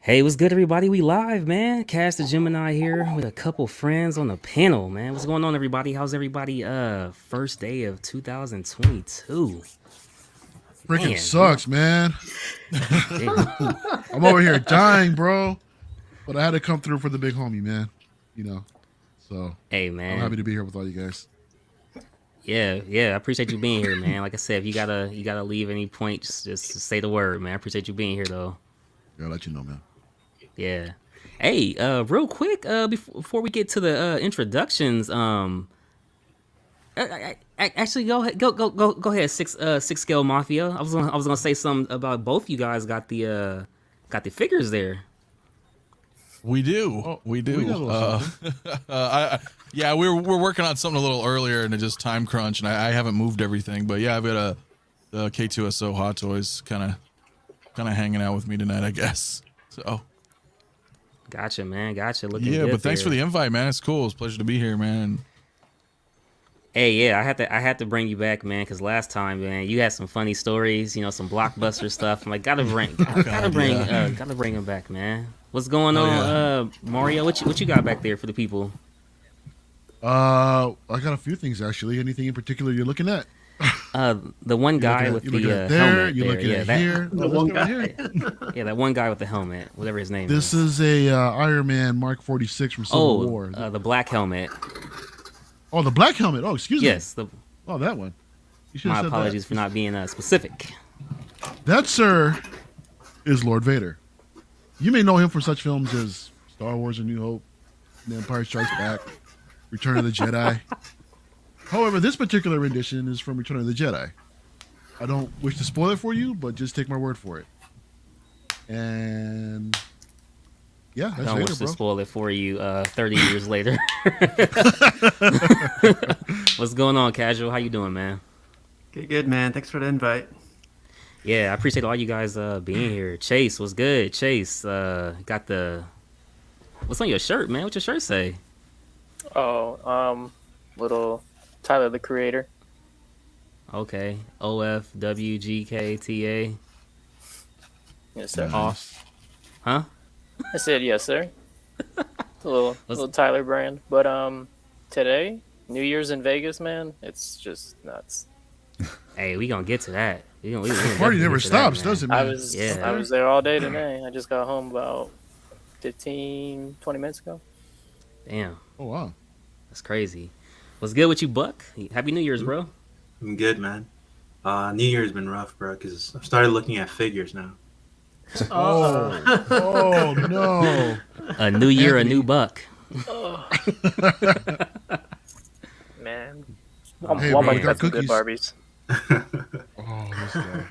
Hey, what's good, everybody? We live, man. Cash the Gemini here with a couple friends on the panel, man. What's going on, everybody? How's everybody? First day of 2022. Freaking sucks, man. I'm over here dying, bro. But I had to come through for the big homie, man. You know, so Hey, man. I'm happy to be here with all you guys. Yeah. I appreciate you being here, man. Like I said, if you gotta leave any point, just say the word, man. I appreciate you being here, though. Yeah, I'll let you know, man. Yeah. Hey, real quick, before we get to the introductions, actually, go ahead, six scale mafia. I was gonna say something about both you guys got the figures there. We do. Oh, we do. we got a little something. Yeah, we're working on something a little earlier and it just time crunch, and I haven't moved everything. But yeah, I've got the K2SO Hot Toys kind of hanging out with me tonight, I guess. So. Gotcha, man. Gotcha. Looking Yeah, good but thanks there. for the invite, man. It's cool. It's a pleasure to be here, man. Hey, yeah, I had to bring you back, man, because last time, man, you had some funny stories, some blockbuster stuff. I'm like, gotta bring him back, man. What's going on, Mario? What you got back there for the people? I got a few things actually. Anything in particular you're looking at? The one guy with the there, helmet. you're looking at here. The one guy. Here. Yeah, that one guy with the helmet, whatever his name This is. is a Iron Man Mark 46 from Civil War. The black helmet. Oh, the black helmet. Oh, excuse me. Yes. Oh, that one. You should have My said apologies for not being specific. That, sir, is Lord Vader. You may know him from such films as Star Wars: A New Hope, The Empire Strikes Back, Return of the Jedi. However, this particular rendition is from Return of the Jedi. I don't wish to spoil it for you, but just take my word for it. And yeah, I that's don't Vader, wish to bro. spoil it for you 30 years later. What's going on, Casual? How you doing, man? Good, man. Thanks for the invite. Yeah, I appreciate all you guys being here. Chase, what's good? Chase, got the... What's on your shirt, man? What's your shirt say? Little Tyler the Creator. Okay. OFWGKTA. Yes, sir. Off. Huh? I said yes, sir. It's a little Tyler brand. But today, New Year's in Vegas, man, it's just nuts. Hey, we gonna get to that. We gonna The party definitely never get to that, stops, man. does it, I man? was there all day today. I just got home about 15, 20 minutes ago. Damn, Oh, wow. that's crazy. What's good with you, Buck? Happy New Year's, bro. I'm good, man. New Year's been rough, bro, because I've started looking at figures now. Oh, no. A new year, a new buck. Man. Hey, Walmart man, you got got some good cookies? Barbies. Oh, this guy.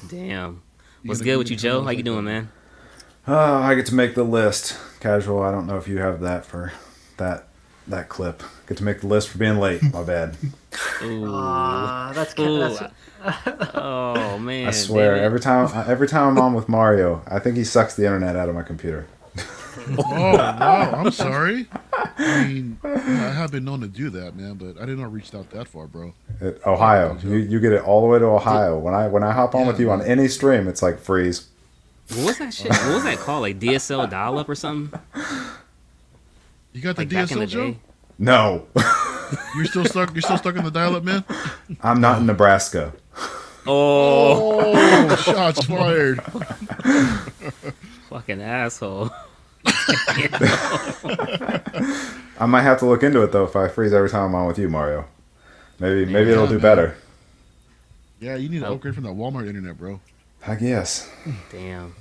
Damn. What's gotta good give with me you, the Joe? comments How you like doing, that. man? I get to make the list. Casual, I don't know if you have that for that clip. Get to make the list for being late. My bad. Ooh. That's Ooh. that's Oh man. I swear, damn it. every time I'm on with Mario, I think he sucks the internet out of my computer. Oh, wow. I'm sorry. I mean, I have been known to do that, man, but I didn't know I reached out that far, bro. Ohio, you get it all the way to Ohio. When I hop on with you on any stream, it's like freeze. What was that shit? What was that called? Like DSL dial up or something? You got the Like back in the DSL, Joe? day? No, You're still stuck in the dial-up, man? I'm not in Nebraska. Oh, Oh, shots fired. fucking asshole. I might have to look into it though if I freeze every time I'm on with you, Mario. Maybe it'll do man. better. Yeah, you need to upgrade from that Walmart internet, bro. I guess. Damn.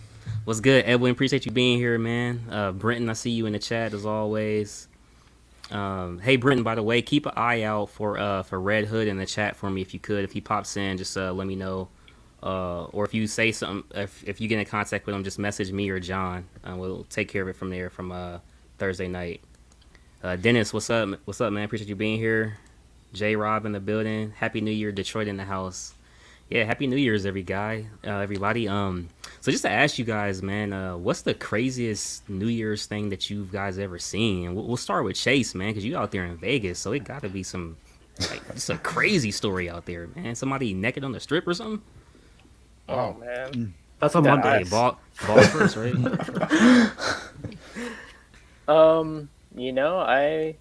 What's good, Edwin? Appreciate you being here, man. Brenton, I see you in the chat as always. Hey, Brenton, by the way, keep an eye out for Red Hood in the chat for me if you could. If he pops in, just let me know. Or if you say something, if you get in contact with him, just message me or John. We'll take care of it from there from Thursday night. Dennis, what's up? What's up, man? Appreciate you being here. J Rob in the building. Happy New Year, Detroit in the house. Yeah, Happy New Year's, everybody. So just to ask you guys, man, what's the craziest New Year's thing that you guys ever seen? And we'll start with Chase, man, because you out there in Vegas, so it got to be some, like, just a crazy story out there, man. Somebody naked on the strip or something? Oh, man. That's on That Monday. Hey, ball first, right? You know,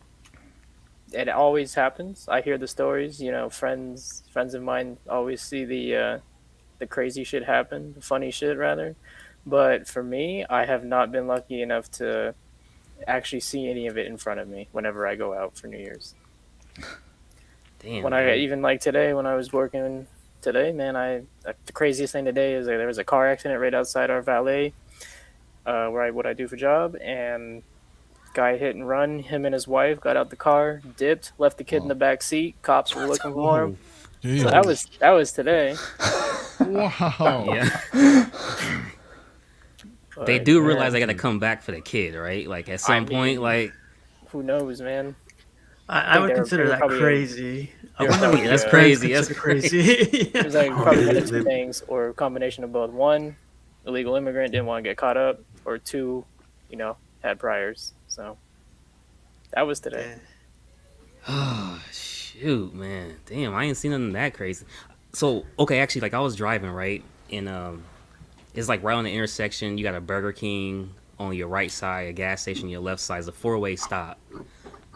it always happens. I hear the stories. You know, friends of mine always see the crazy shit happen, the funny shit rather. But for me, I have not been lucky enough to actually see any of it in front of me whenever I go out for New Year's. Damn. When I dude. even like today, when I was working today, man, the craziest thing today is there was a car accident right outside our valet, what I do for job, and guy hit and run. Him and his wife got out the car, dipped, left the kid in the back seat. Cops were looking for him. Whoa. So that was today. Wow. Yeah. They But, do man, realize they got to come back for the kid, right? Like at some point, mean, like who knows, man? I would they were- consider they were that probably- crazy. I they were wonder what probably, your that's parents crazy, that's consider crazy. It was like probably one of they- two things, or a combination of both. One, illegal immigrant didn't want to get caught up, or two, had priors. So that was today. oh shoot, man, damn, I ain't seen nothing that crazy. So okay, actually, like I was driving right, and it's like right on the intersection. You got a Burger King on your right side, a gas station on your left side. It's a four-way stop.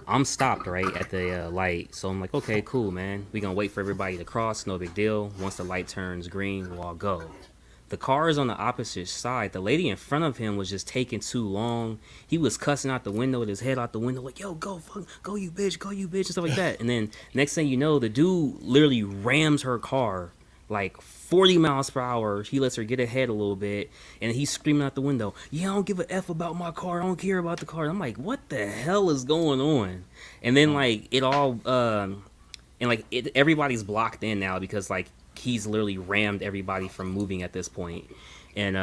I'm stopped right at the light, so I'm like, okay, cool, man. We gonna wait for everybody to cross, no big deal. Once the light turns green, we'll all go. The car is on the opposite side. The lady in front of him was just taking too long. He was cussing out the window with his head out the window, like, yo, go, fuck, go you bitch, and stuff like that. And then next thing you know, the dude literally rams her car like 40 miles per hour. He lets her get ahead a little bit, and he's screaming out the window, yeah, I don't give a F about my car. I don't care about the car. I'm like, what the hell is going on? And then like it all, everybody's blocked in now because like he's literally rammed everybody from moving at this point. And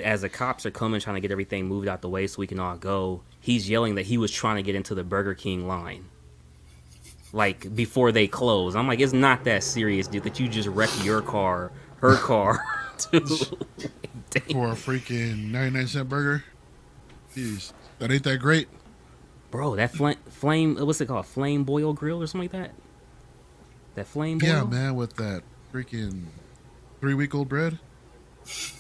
as the cops are coming trying to get everything moved out the way so we can all go, he's yelling that he was trying to get into the Burger King line, like before they close. I'm like, it's not that serious, dude, that you just wrecked your car, her car, too. For a freaking 99-cent burger. Jeez, that ain't that great. Bro, that flame, what's it called? Flame boil grill or something like that? That flame boil? Yeah, man, with that freaking 3-week-old bread.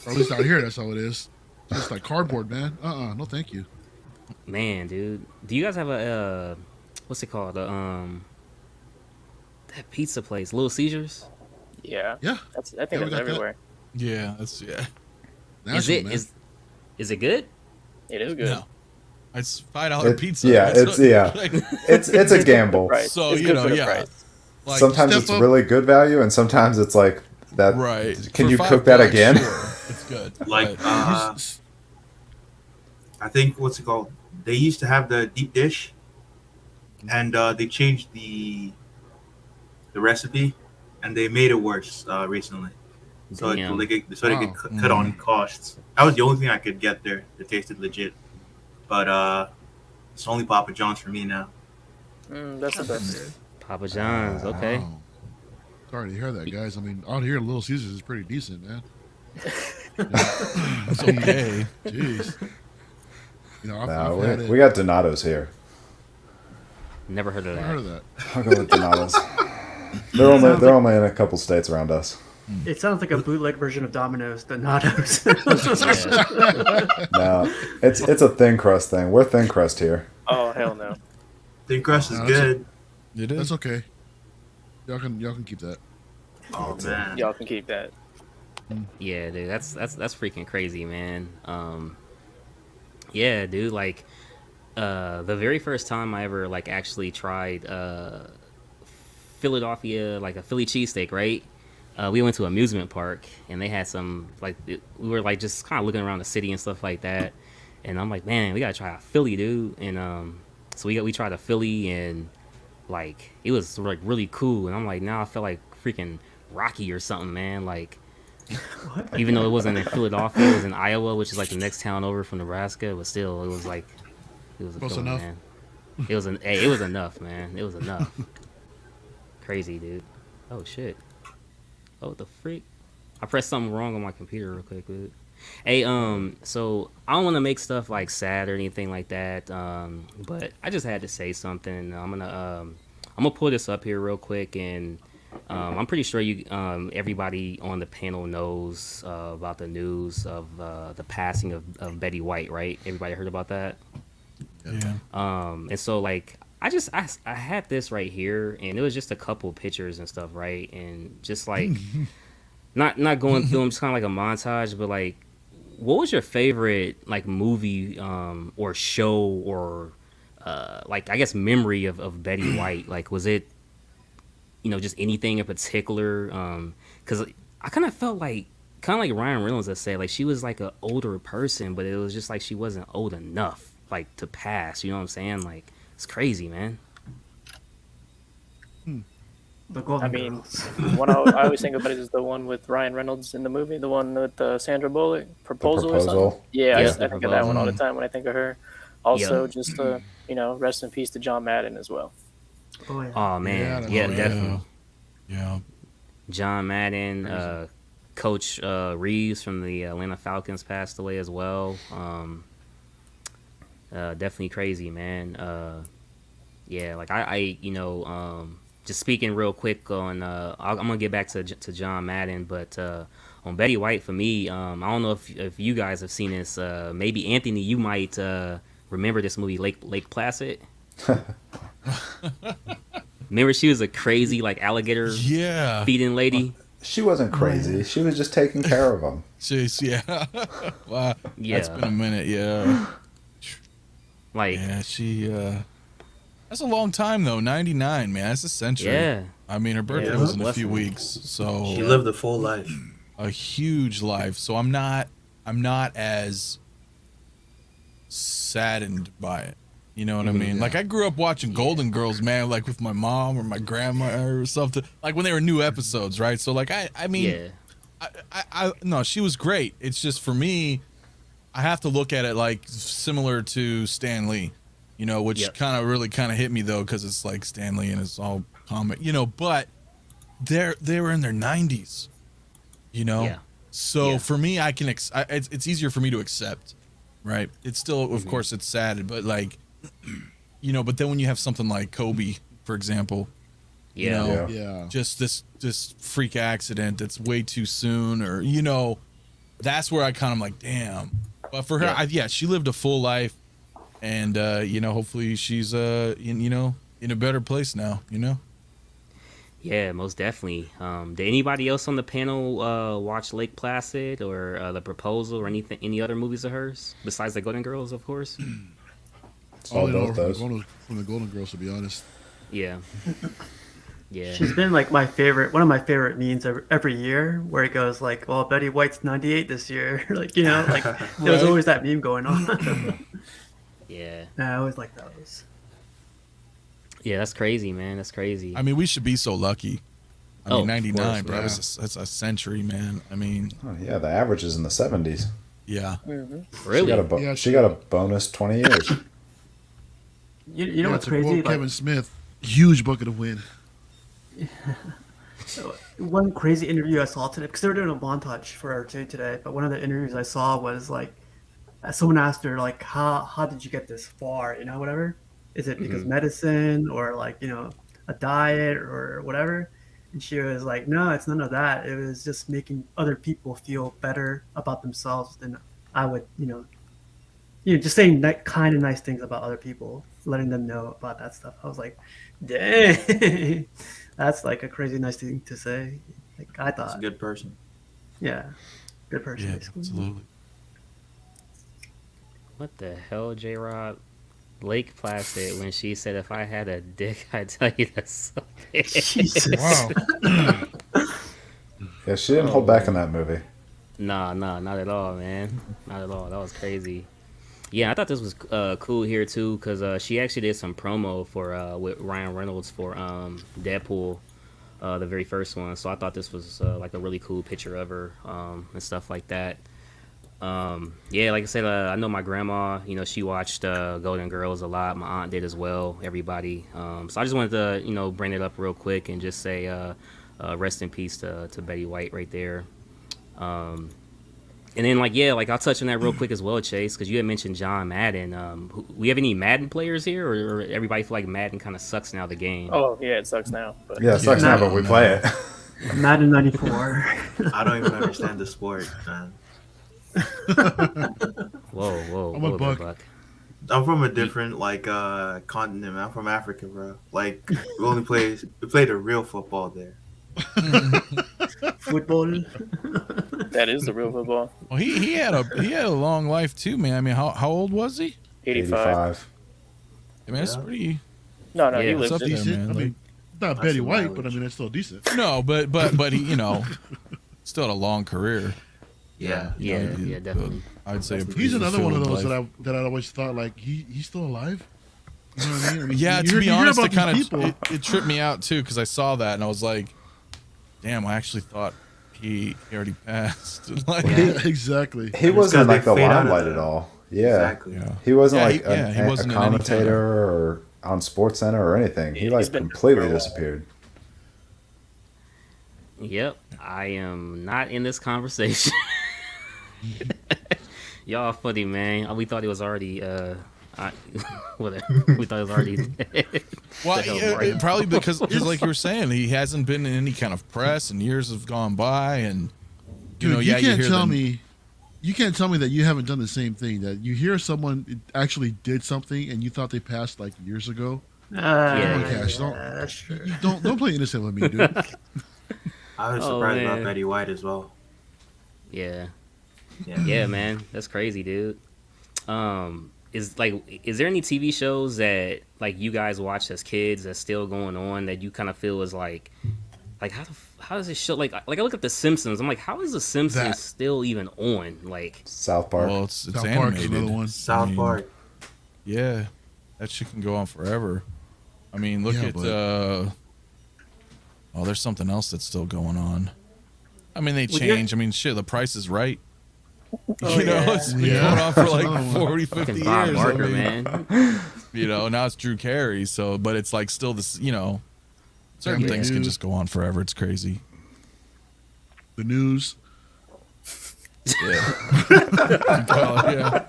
Or at least out here, that's how it is. Just like cardboard, man. No, thank you. Man, dude. Do you guys have a, what's it called? That pizza place, Little Caesars? Yeah, Yeah. I think we that's got that. everywhere. Yeah, that's National, is man. is it good? It is good. No. It's $5 pizza. Yeah, That's it's a gamble. Price. So, It's you good know, for the yeah. price. Like, Sometimes step it's up. really good value, and sometimes it's like that. right. Can For you cook that $5, again? Sure, it's good. Like, but- I think what's it called? They used to have the deep dish, and they changed the recipe, and they made it worse recently. So Damn. they could Wow. cut on costs. That was the only thing I could get there that tasted legit. But it's only Papa John's for me now. That's the best. Papa John's, okay. Wow. Sorry to hear that, guys. I mean, out here, Little Caesars is pretty decent, man. It's okay. Jeez. You know, I've No, had it. we got Donato's here. Never heard of I've heard that. of that. I'll go with Donato's. They're only in a couple states around us. It sounds like a bootleg version of Domino's, but not ours. No, it's a thin crust thing. We're thin crust here. Oh hell no. Thin crust is No, that's good. It is. That's okay. Y'all can keep that. Oh man. Y'all can keep that. Yeah, dude, that's freaking crazy, man. Yeah, dude, like the very first time I ever like actually tried Philadelphia, like a Philly cheesesteak, right? We went to an amusement park and they had some we were like just kind of looking around the city and stuff like that, and I'm like, man, we gotta try a Philly, dude. And so we tried a Philly, and like it was like really cool. And I'm like, now I feel like freaking Rocky or something, man. Like, even though it wasn't in Philadelphia, it was in Iowa, which is like the next town over from Nebraska. But still, it was like it was a Close feeling, enough. man. It was it was enough, man. It was enough. Crazy, dude. Oh shit. Oh, what the freak? I pressed something wrong on my computer real quick, dude. Hey, so I don't want to make stuff like sad or anything like that, but I just had to say something. I'm gonna pull this up here real quick, and I'm pretty sure you everybody on the panel knows about the news of the passing of Betty White, right? Everybody heard about that? Yeah. And so like I had this right here, and it was just a couple pictures and stuff, right? And just like not going through them, just kind of like a montage, but like, what was your favorite like movie or show or like I guess memory of Betty White? Like, was it just anything in particular? Because I kind of felt like Ryan Reynolds had said, like she was like an older person, but it was just like she wasn't old enough like to pass. You know what I'm saying? Like it's crazy, man. The Golden I mean, Girls. one I always think about is the one with Ryan Reynolds in the movie, the one with Sandra Bullock, Proposal or something. Proposal. Yeah, Yeah, I think of that one all the time when I think of her. Also, Yeah. just rest in peace to John Madden as well. Oh yeah. Oh man, Yeah, yeah, definitely. Yeah. John Madden, Coach Reeves from the Atlanta Falcons passed away as well. Definitely crazy, man. Yeah, like just speaking real quick on, I'm gonna get back to John Madden, but on Betty White for me, I don't know if you guys have seen this. Maybe Anthony, you might remember this movie, Lake Placid. Remember she was a crazy like alligator Yeah. feeding lady. She wasn't crazy. She was just taking care of them. Jeez, yeah. Wow. Yeah. That's been a minute, yeah. Like Yeah, she that's a long time though. 99, man. That's a century. yeah, I mean, her birthday Yeah. was in a Bless few her. weeks, so She lived a full life. a huge life. So I'm not as saddened by it. You know what I mean? Yeah. Like I grew up watching Golden Girls, man, like with my mom or my grandma or something. Like when they were new episodes, right? So like I mean, yeah, I no, she was great. It's just for me, I have to look at it like similar to Stan Lee, which Yep. kind of hit me though, because it's like Stan Lee and it's all comic, but they were in their 90s, Yeah. So Yeah. for me, I can it's easier for me to accept, right? It's still, of course, it's sad, but like, but then when you have something like Kobe, for example, yeah, Yeah. just this freak accident that's way too soon, or that's where I kind of like, damn. But for her, Yeah. she lived a full life, and hopefully she's in a better place now. Yeah, most definitely. Did anybody else on the panel watch Lake Placid or The Proposal or any other movies of hers besides the Golden Girls, of course? Saw I know both those. from the Golden Girls, to be honest. Yeah, yeah, She's been like one of my favorite memes every year, where it goes like, "Well, Betty White's 98 this year." Like there was always that meme going on. yeah, I always like those. yeah. That's crazy, man. That's crazy. I mean, we should be so lucky. I Oh, mean, of 99, course, bro. yeah. That's a century, man. I mean, Oh, yeah, the average is in the 70s. yeah. Really? Yeah, She got a bonus 20 years. You know what's to crazy? quote Kevin Smith, huge bucket of wind. One crazy interview I saw today, because they were doing a montage for her too today, but one of the interviews I saw was like, someone asked her like, how did you get this far, whatever. Is it because medicine or like, a diet or whatever? And she was like, no, it's none of that. It was just making other people feel better about themselves than I would, just saying kind of nice things about other people, letting them know about that stuff. I was like, dang, that's like a crazy nice thing to say. Like I That's a thought, good person. yeah, good person. Yeah, basically. absolutely. What the hell, J-Rob? Lake Placid, when she said, if I had a dick, I'd tell you that's so big. Jesus. Wow. Yeah, she didn't hold back in that movie. Nah, not at all, man. Not at all. That was crazy. Yeah, I thought this was cool here too, because she actually did some promo for with Ryan Reynolds for Deadpool, the very first one. So I thought this was like a really cool picture of her and stuff like that. Yeah, like I said, I know my grandma, she watched Golden Girls a lot. My aunt did as well, everybody. So I just wanted to, bring it up real quick and just say rest in peace to Betty White right there. And then, like, yeah, like I'll touch on that real quick as well, Chase, because you had mentioned John Madden. We have any Madden players here, or everybody feel like Madden kind of sucks now the game? Oh yeah, it sucks now. But Yeah, it sucks now, but we play it. Madden 94. I don't even understand the sport, man. Whoa, I'm a buck. Buck. I'm from a different continent, man. I'm from Africa, bro. Like we play the real football there. Football. that is the real football. Well, he had a long life too, man. I mean, how old was he? 85. I mean, that's pretty. No, Yeah, he it's lived up it. there, Decent. man. I Like, mean, not Betty White, but I mean, it's still decent. no, but he, still had a long career. Yeah. You know, Yeah, definitely. I'd say a He's another one of those life. that I always thought like he's still alive. You know what I mean? I mean, Yeah, you to hear- be you hear honest, about it kind these of people. it tripped me out too because I saw that and I was like, "Damn, I actually thought he already passed." Like, Yeah, exactly. He wasn't gotta like the fade out of limelight the- at all. Yeah. Exactly. yeah. He wasn't Yeah, like he a wasn't in any commentator kind of- or on Sports Center or anything. He He's like been- completely disappeared. Yep, I am not in this conversation. Y'all funny, man. We thought he was already whatever. We thought he was already dead. Well, The hell, yeah, Marty? probably because like you were saying, he hasn't been in any kind of press, and years have gone by, and Dude, you can't hear tell them- me. You can't tell me that you haven't done the same thing. That you hear someone actually did something and you thought they passed like years ago. Yeah, Cash, don't- that's true. You don't play innocent with me, dude. I was Oh, surprised man. about Betty White as well. Yeah, Yeah. yeah, man, that's crazy, dude. Is there any TV shows that like you guys watched as kids that's still going on that you kind of feel is like how does this show like I look at The Simpsons, I'm like, how is The Simpsons That- still even on? Like, South Park. Well, it's South Park is animated. another one. South Park. Yeah, that shit can go on forever. I mean, look Yeah, at but- there's something else that's still going on. I mean, they Would change. I mean, shit, The Price is Right. Oh, you know, yeah. it's been Yeah. going on for like Another one. 40, 50 fucking years. Bob I Barker, mean, man. You know, now it's Drew Carey. So, but it's like still this. You know, certain Family things can Feud. just go on forever. It's crazy. The news. Yeah. Well, yeah.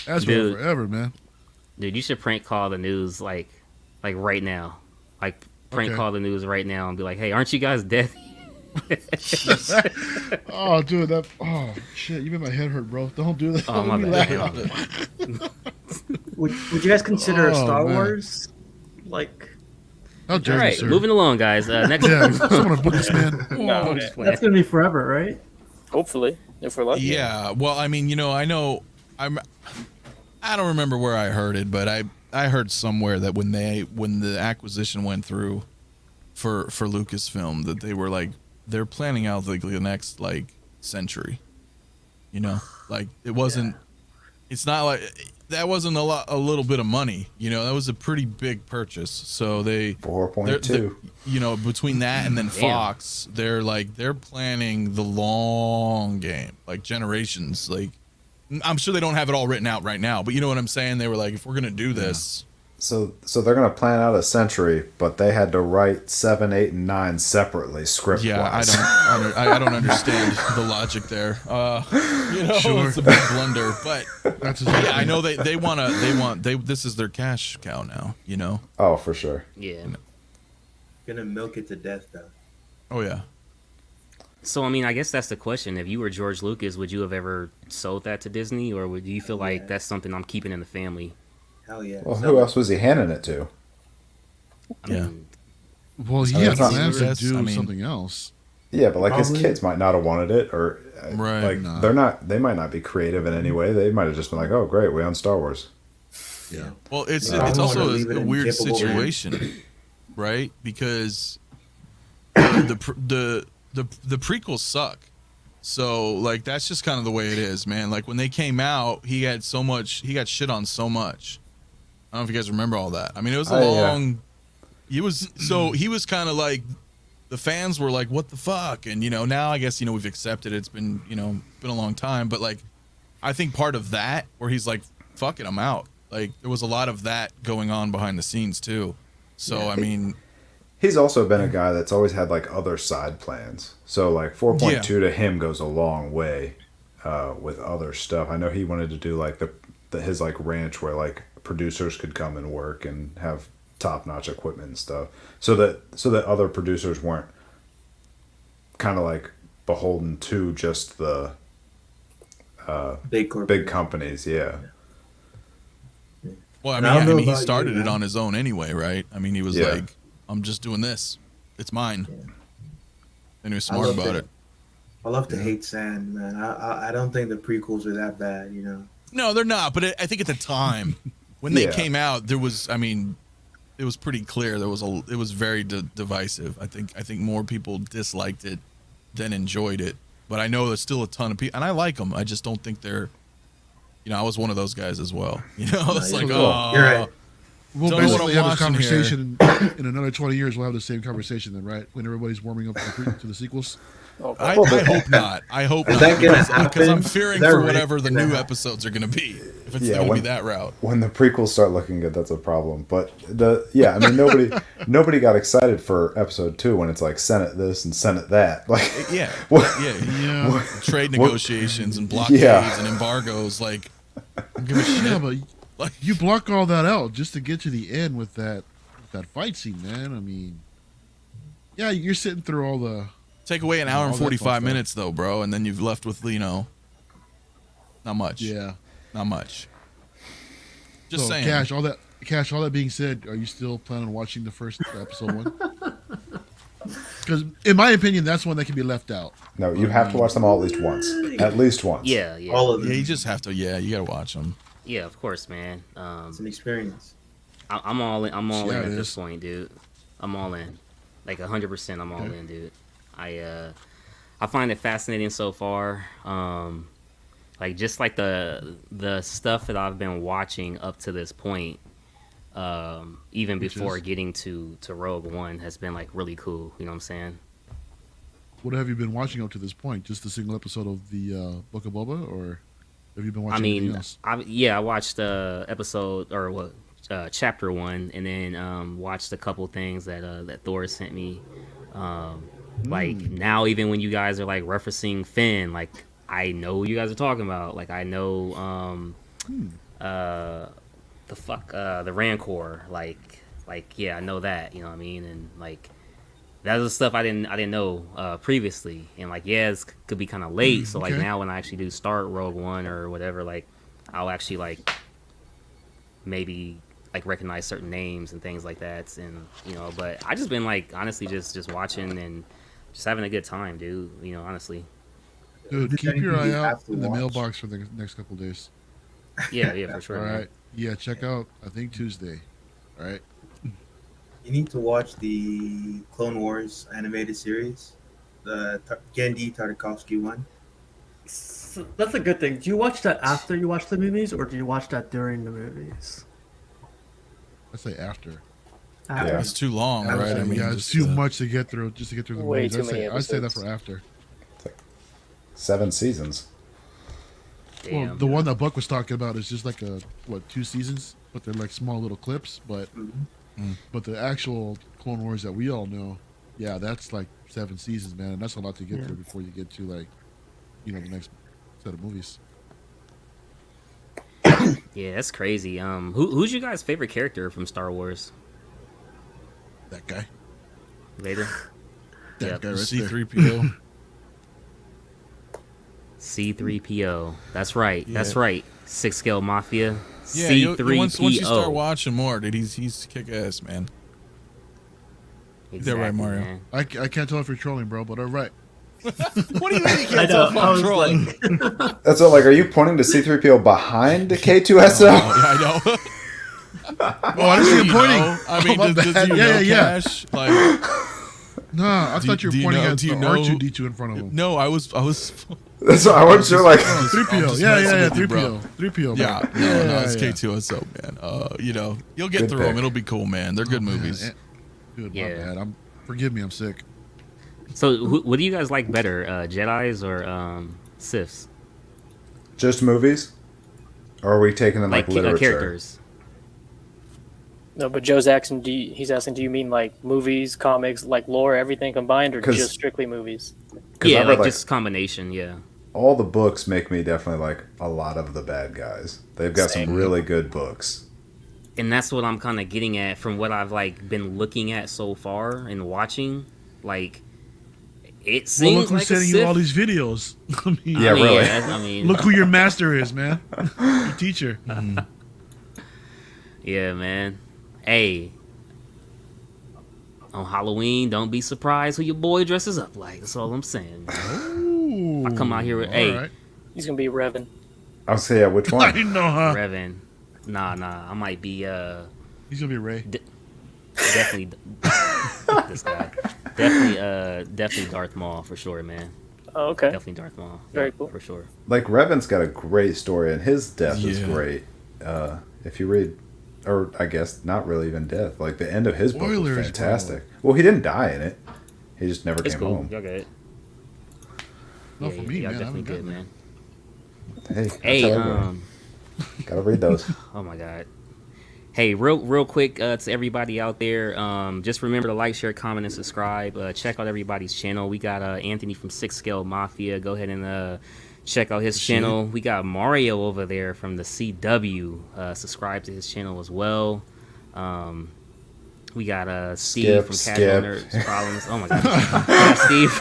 That's been Dude. forever, man. Dude, you should prank call the news like right now. Like prank Okay. call the news right now and be like, hey, aren't you guys dead? Oh, dude, oh shit, you made my head hurt, bro. Don't do that. Oh, my Don't bad. laugh. My bad. Would you guys consider Oh, Star man. Wars like How All dare you, right, sir? moving along, guys. Next Yeah, someone book this man. No, I'm just playing. that's gonna be forever, right? hopefully, if we're lucky. Yeah. Well, I mean, I know. I don't remember where I heard it, but I heard somewhere that when the acquisition went through for Lucasfilm, that they were like they're planning out like the next like century. Like it wasn't. It's not like that wasn't a little bit of money. That was a pretty big purchase. So they're 4.2. between that and then Damn. Fox, they're planning the long game, like generations. Like I'm sure they don't have it all written out right now, but you know what I'm saying? They were like, if we're gonna do this, So they're gonna plan out a century, but they had to write 7, 8, and 9 separately, script yeah, wise. I don't understand the logic there. Sure. It's a big blunder, but That's his yeah, I know this is their cash cow now. Oh, for sure. Yeah. Gonna milk it to death, though. Oh yeah. So, I mean, I guess that's the question. If you were George Lucas, would you have ever sold that to Disney, or would you feel like that's something I'm keeping in the family? Hell yeah. Well, who else was he handing it to? I Yeah. mean, Well, he I mean, had it's not- plans to Yes, do I mean- something else. Yeah, but like his Probably. kids might not have wanted it, or Right. like Nah. they might not be creative in any way. They might have just been like, oh, great, we own Star Wars. Yeah. Well, it's I don't also wanna leave it a in weird capable situation, right? Because the prequels suck. So like that's just kind of the way it is, man. Like when they came out, he got shit on so much. I don't know if you guys remember all that. I mean, it was a long. He was kind of like the fans were like, "What the fuck?" And now I guess we've accepted it. It's been been a long time, but like I think part of that where he's like, "Fuck it, I'm out." Like there was a lot of that going on behind the scenes too. So Yeah. I mean, he's also been a guy that's always had like other side plans. So like 4.2 to him goes a long way with other stuff. I know he wanted to do like his like ranch where like producers could come and work and have top-notch equipment and stuff, so that other producers weren't kind of like beholden to just the big companies. Yeah. Well, I don't know he about started you, it man. on his own anyway, right? I mean, he was Yeah. like, "I'm just doing this. It's mine," and he was I smart love about it. it. I love to hate sand, man. I don't think the prequels are that bad, you know. No, they're not. But I think at the time when they Yeah. came out, there was, I mean, it was pretty clear. It was very divisive. I think more people disliked it than enjoyed it. But I know there's still a ton of people, and I like them. I just don't think they're. I was one of those guys as well. It's like, You're right. We'll Don't know what basically I'm have this watching conversation in another 20 years. We'll have the same conversation then, right? When everybody's warming up to the sequels. Oh, I boy. hope not. I hope Is not. that gonna Because I'm happen? fearing Is that for right? whatever the Is that new right? episodes are going to be. If it's Yeah, going to be when- that route. When the prequels start looking good, that's a problem. But I mean, nobody got excited for episode 2 when it's like Senate this and Senate that. Like, Yeah. what- Yeah. Trade negotiations and blockades Yeah. and embargoes. Like, I don't give a shit. Yeah, but Like, you block all that out just to get to the end with that fight scene, man. I mean, yeah, you're sitting through all the. take away an hour and all that fun 45 stuff. minutes, though, bro. And then you've left with, not much. Yeah. Not much. Just So, saying. Cash, all that being said, are you still planning on watching the first episode 1? Because, in my opinion, that's one that can be left out. no, you have to watch them all at least once. At least once. Yeah. All of them. Yeah, you just have to. Yeah, you got to watch them. Yeah, of course, man. It's an experience. I'm all in. I'm all Yeah, in it at is. this point, dude. I'm all in, like 100%. I'm all in, dude. I find it fascinating so far. Like just like the stuff that I've been watching up to this point, even Which before is? getting to Rogue One, has been like really cool. You know what I'm saying? What have you been watching up to this point? Just a single episode of the Book of Boba, or have you been watching anything else? I watched episode or what chapter 1, and then watched a couple things that Thor sent me. Like now, even when you guys are like referencing Finn, like I know what you guys are talking about. Like I know the Rancor. Like yeah, I know that. You know what I mean? And like that was stuff I didn't know previously. And like yeah, it could be kind of late. So like okay. now when I actually do start Rogue One or whatever, like I'll actually like maybe like recognize certain names and things like that. And but I just been like honestly just watching and just having a good time, dude. Honestly. Dude, Is there keep your anything eye you out have to in the watch? mailbox for the next couple of days. Yeah, for sure. All man. right. Yeah, check out, I think, Tuesday. All right. You need to watch the Clone Wars animated series, the Genndy Tartakovsky one. So that's a good thing. Do you watch that after you watch the movies, or do you watch that during the movies? I say after. Yeah. It's too long, right? I mean, yeah, it's just, too much to get through. Just to get through the Way movies. too many I say that episodes. for after. 7 seasons. Damn. Well, the one that Buck was talking about is just like 2 seasons, but they're like small little clips. But but the actual Clone Wars that we all know, yeah, that's like 7 seasons, man, and that's a lot to get through before you get to like, the next set of movies. Yeah, that's crazy. Who's your guys' favorite character from Star Wars? That guy. Vader. That Yep. guy right there. C-3PO. C-3PO. That's right. Yeah. That's right. 6-scale Mafia. Yeah, C-3PO. once you start watching more, dude, he's kick ass, man. Exactly, right, Mario? man. I can't tell if you're trolling, bro, but all right. What do you mean you I can't know. tell I I'm was trolling? like, That's what, like, are you pointing to C-3PO behind K2SO? Yeah, I know. Oh, I didn't see him You pointing. know? I mean, Oh, my does bad. you Yeah, know yeah. Cash? Like, Nah, I thought you do were you pointing know- at do the you know- R2D2 in front of him. no, I was. That's what I wasn't sure, like, Oh, 3PO. just Yeah, messing yeah, with you, bro. 3PO. Yeah, man. no, it's yeah. K2SO, man. You'll get Good through pick. them. It'll be cool, man. They're good movies. Man, dude, my Yeah. bad. Forgive me, I'm sick. So, what do you guys like better, Jedi's or Siths? just movies? Or are we taking them like, literature? Characters. No, but Joe's asking, he's asking, do you mean like movies, comics, like lore, everything combined, or 'Cause- just strictly movies? Yeah, I read, like like- just combination. Yeah. All the books make me definitely like a lot of the bad guys. They've got some really good books. And that's what I'm kind of getting at from what I've like been looking at so far and watching. Like, it Well, seems look who's like a sending you Sith. all these videos. I mean, Yeah, really. I mean, look who your master is, man. Your teacher. yeah, man. Hey, on Halloween, don't be surprised who your boy dresses up like. That's all I'm saying. Man. Ooh, I come out here with, all hey, right. He's gonna be Revan. I'll say, yeah, which I one? didn't know, huh? Revan. Nah, I might be He's gonna be Ray. definitely this guy. Definitely Darth Maul for sure, man. Oh, okay. Definitely Darth Maul. Very Yeah, cool. for sure. Like Revan's got a great story, and his death is Yeah. great. If you read, or I guess not really even death. Like the end of his book Spoilers, was fantastic. Well, he didn't die in it. He just never It's came cool. home. Y'all got it. No, for me, y'all man. I definitely haven't good, gotten man. Hey, Hey, tell everyone. Gotta read those. oh my god. Hey, real quick to everybody out there, just remember to like, share, comment, and subscribe. Check out everybody's channel. We got Anthony from Six Scale Mafia. Go ahead and check out his channel. We got Mario over there from the CW. Subscribe to his channel as well. We got Steve from Casual Nerds Problems. Oh my god. Steve.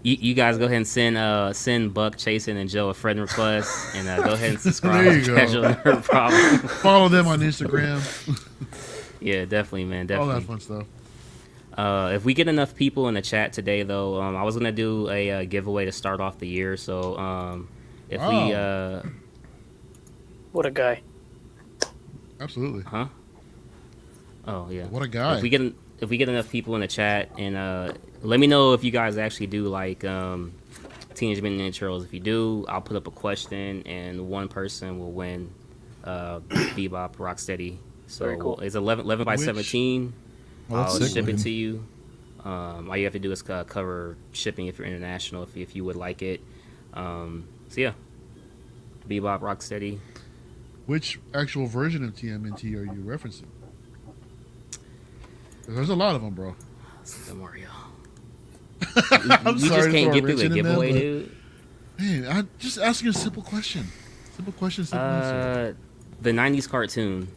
You guys go ahead and send Buck, Chasen, and Joe a friend request, and go ahead and subscribe There you to go. Casual Nerd Problems. Follow them on Instagram. Yeah, definitely, man, All definitely. that fun stuff. If we get enough people in the chat today, though, I was gonna do a giveaway to start off the year. So if we, What a guy. Absolutely. huh? Oh yeah. What a guy. If we get enough people in the chat, and let me know if you guys actually do like Teenage Mutant Ninja Turtles. If you do, I'll put up a question, and one person will win Bebop Rocksteady. So Very cool. it's 11 by Which- 17. Oh, that's I'll sick, ship it man. to you. All you have to do is cover shipping if you're international, if you would like it. So yeah, Bebop Rocksteady. Which actual version of TMNT are you referencing? 'Cause there's a lot of them, bro. The Mario. I'm We sorry just to can't throw a get through wrench the in there, giveaway, but- dude. Man, I'm just asking a simple question. Simple question, simple answer. The 90s cartoon.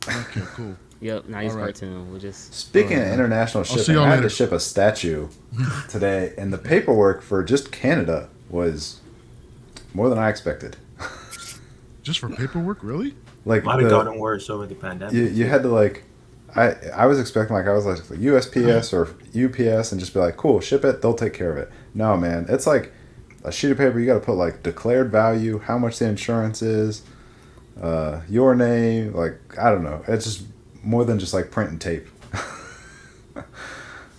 Okay, cool. Yep, 90s All right. cartoon. We'll just Speaking of international see shipping, y'all I had later. to ship a statue today, and the paperwork for just Canada was more than I expected. Just for paperwork, really? Like Might have gotten worse over the pandemic. you had to like, I was expecting like I was like USPS or UPS and just be like, cool, ship it, they'll take care of it. No, man, it's like a sheet of paper. You got to put like declared value, how much the insurance is, your name. Like I don't know. It's just more than just like print and tape.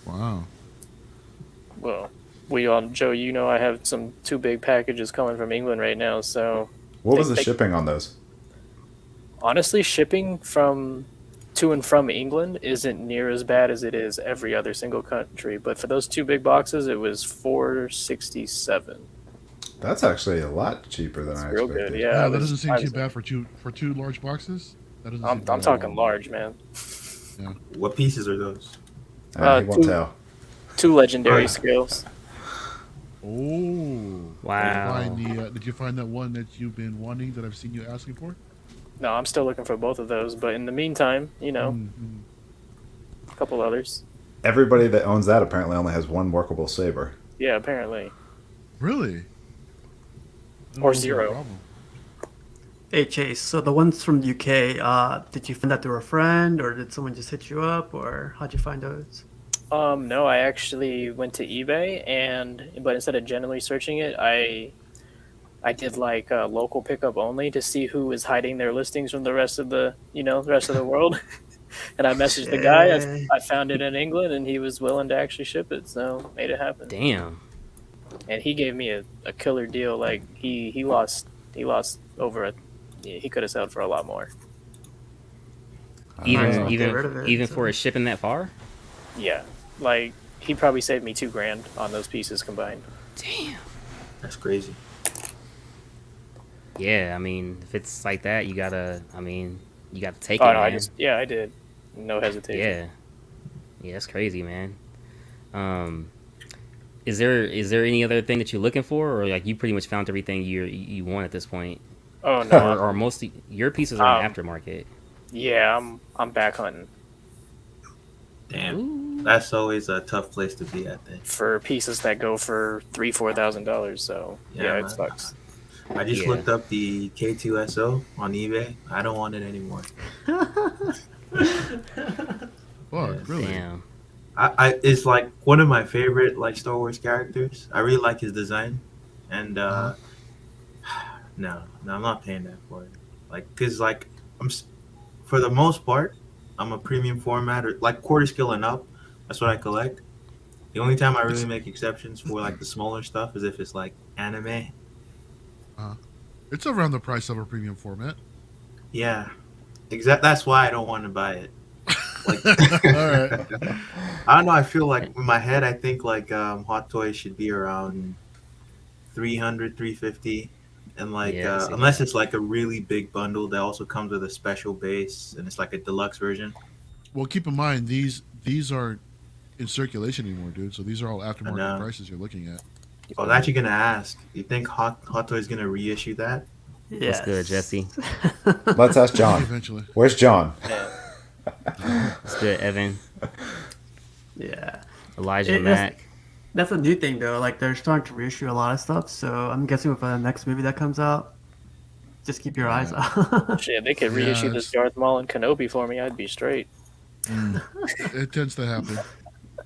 Wow. Well, Joe, you know I have some 2 big packages coming from England right now, so What was the They- shipping on those? honestly, shipping to and from England isn't near as bad as it is every other single country. But for those 2 big boxes, it was $467. That's actually a lot cheaper than I Real expected. good, yeah. Wow, I that was- doesn't seem I too was- bad for two large boxes. That doesn't I'm seem bad. talking large, man. What pieces are those? He won't tell. 2 legendary Oh. scales. Oh. wow. Did you find that one that you've been wanting that I've seen you asking for? No, I'm still looking for both of those, but in the meantime, Mhm. a couple others. Everybody that owns that apparently only has one workable saber. Yeah, apparently. Really? Or Oh, zero. no problem. Hey Chase, so the ones from the UK, did you find that through a friend, or did someone just hit you up, or how'd you find those? No, I actually went to eBay, but instead of generally searching it, I did like local pickup only to see who was hiding their listings from the rest of the world. And I messaged the guy. I found it in England, and he was willing to actually ship it, so made it happen. Damn. And he gave me a killer deal. Like he lost over he could have sold for a lot more. Even I'll get rid of it, even so- for it shipping that far. Yeah, like he probably saved me $2,000 on those pieces combined. Damn. That's crazy. Yeah, I mean, if it's like that, you gotta. I mean, you gotta take Oh it, no, man. I did, no hesitation. Yeah, yeah, that's crazy, man. Um, is there any other thing that you're looking for, or like you pretty much found everything you want at this point, Oh no, or most of your pieces are in aftermarket? yeah, I'm back hunting Damn, Ooh. that's always a tough place to be, I think. for pieces that go for $3,000-$4,000. So yeah, it man. sucks. I just Yeah. looked up the K2SO on eBay. I don't want it anymore. Fuck, really? Damn. It's like one of my favorite like Star Wars characters. I really like his design, and no, I'm not paying that for it. Like, cause like for the most part, I'm a premium format or like quarter scale and up. That's what I collect. The only time I really make exceptions for like the smaller stuff is if it's like anime. It's around the price of a premium format. Yeah, That's why I don't want to buy it. Like, All right. I don't know. I feel like in my head, I think like Hot Toys should be around 300, 350, and like Yeah, I see unless that. it's like a really big bundle that also comes with a special base and it's like a deluxe version. Well, keep in mind these aren't in circulation anymore, dude. So these are all I aftermarket know. prices you're looking at. I was actually gonna ask. You think Hot Toys gonna reissue that? What's good, Jesse? Let's ask John. Eventually. Where's John? What's good, Evan? Yeah. Elijah, It- Mac. That's a new thing though. Like they're starting to reissue a lot of stuff. So I'm guessing with the next movie that comes out, just keep your eyes out. Shit, they could reissue this it's- Darth Maul and Kenobi for me. I'd be straight. It tends to happen.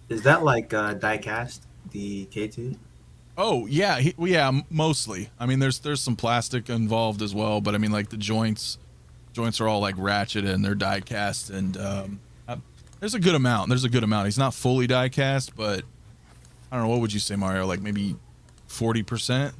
Is that like diecast the K2? Oh yeah, yeah, mostly. I mean, there's some plastic involved as well, but I mean, like the joints are all like ratchet and they're die cast, and there's a good amount. He's not fully die cast, but I don't know. What would you say, Mario? Like maybe 40%?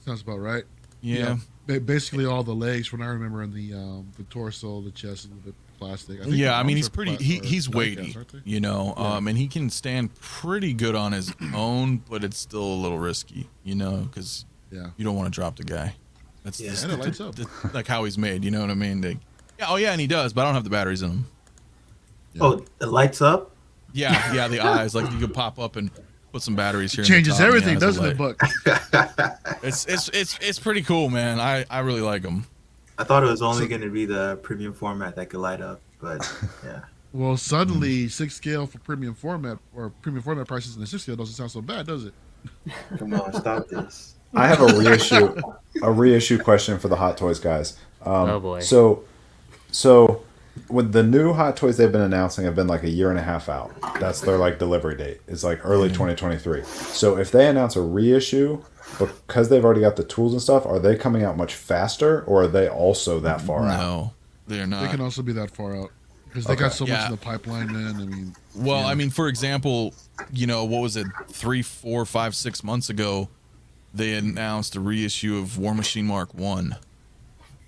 Sounds about right. Yeah. Basically all the legs, from what I remember, and the torso, the chest, is a bit plastic. I think Yeah, the I mean, arms he's are pretty. or He's die-cast, weighty, aren't they? you know, and he can stand pretty good on his own, but it's still a little risky, you know, because Yeah. you don't want to drop the guy. That's Yeah. just And it lights up. like how he's made. You know what I mean? Yeah. Oh yeah, and he does, but I don't have the batteries in him. Yeah. Oh, it lights up. Yeah, yeah, the eyes, like you could pop up and put some batteries here. It changes in the top, everything, yeah, it's a doesn't it, light. Buck? It's pretty cool, man. I really like him. I thought it was only going to be the premium format that could light up, but yeah. Well, suddenly 6 scale for premium format or premium format prices in the 6 scale doesn't sound so bad, does it? Come on, stop this. I have a reissue question for the Hot Toys guys. Oh, boy. So with the new Hot Toys they've been announcing have been like a year and a half out. That's their like delivery date. It's like early 2023. So if they announce a reissue, because they've already got the tools and stuff, are they coming out much faster, or are they also that far out? No, they're not. They can also be that far out because they got so much Yeah. in the pipeline, man. I mean, Well, yeah. I mean, for example, you know, what was it, 3, 4, 5, 6 months ago, they announced a reissue of War Machine Mark 1.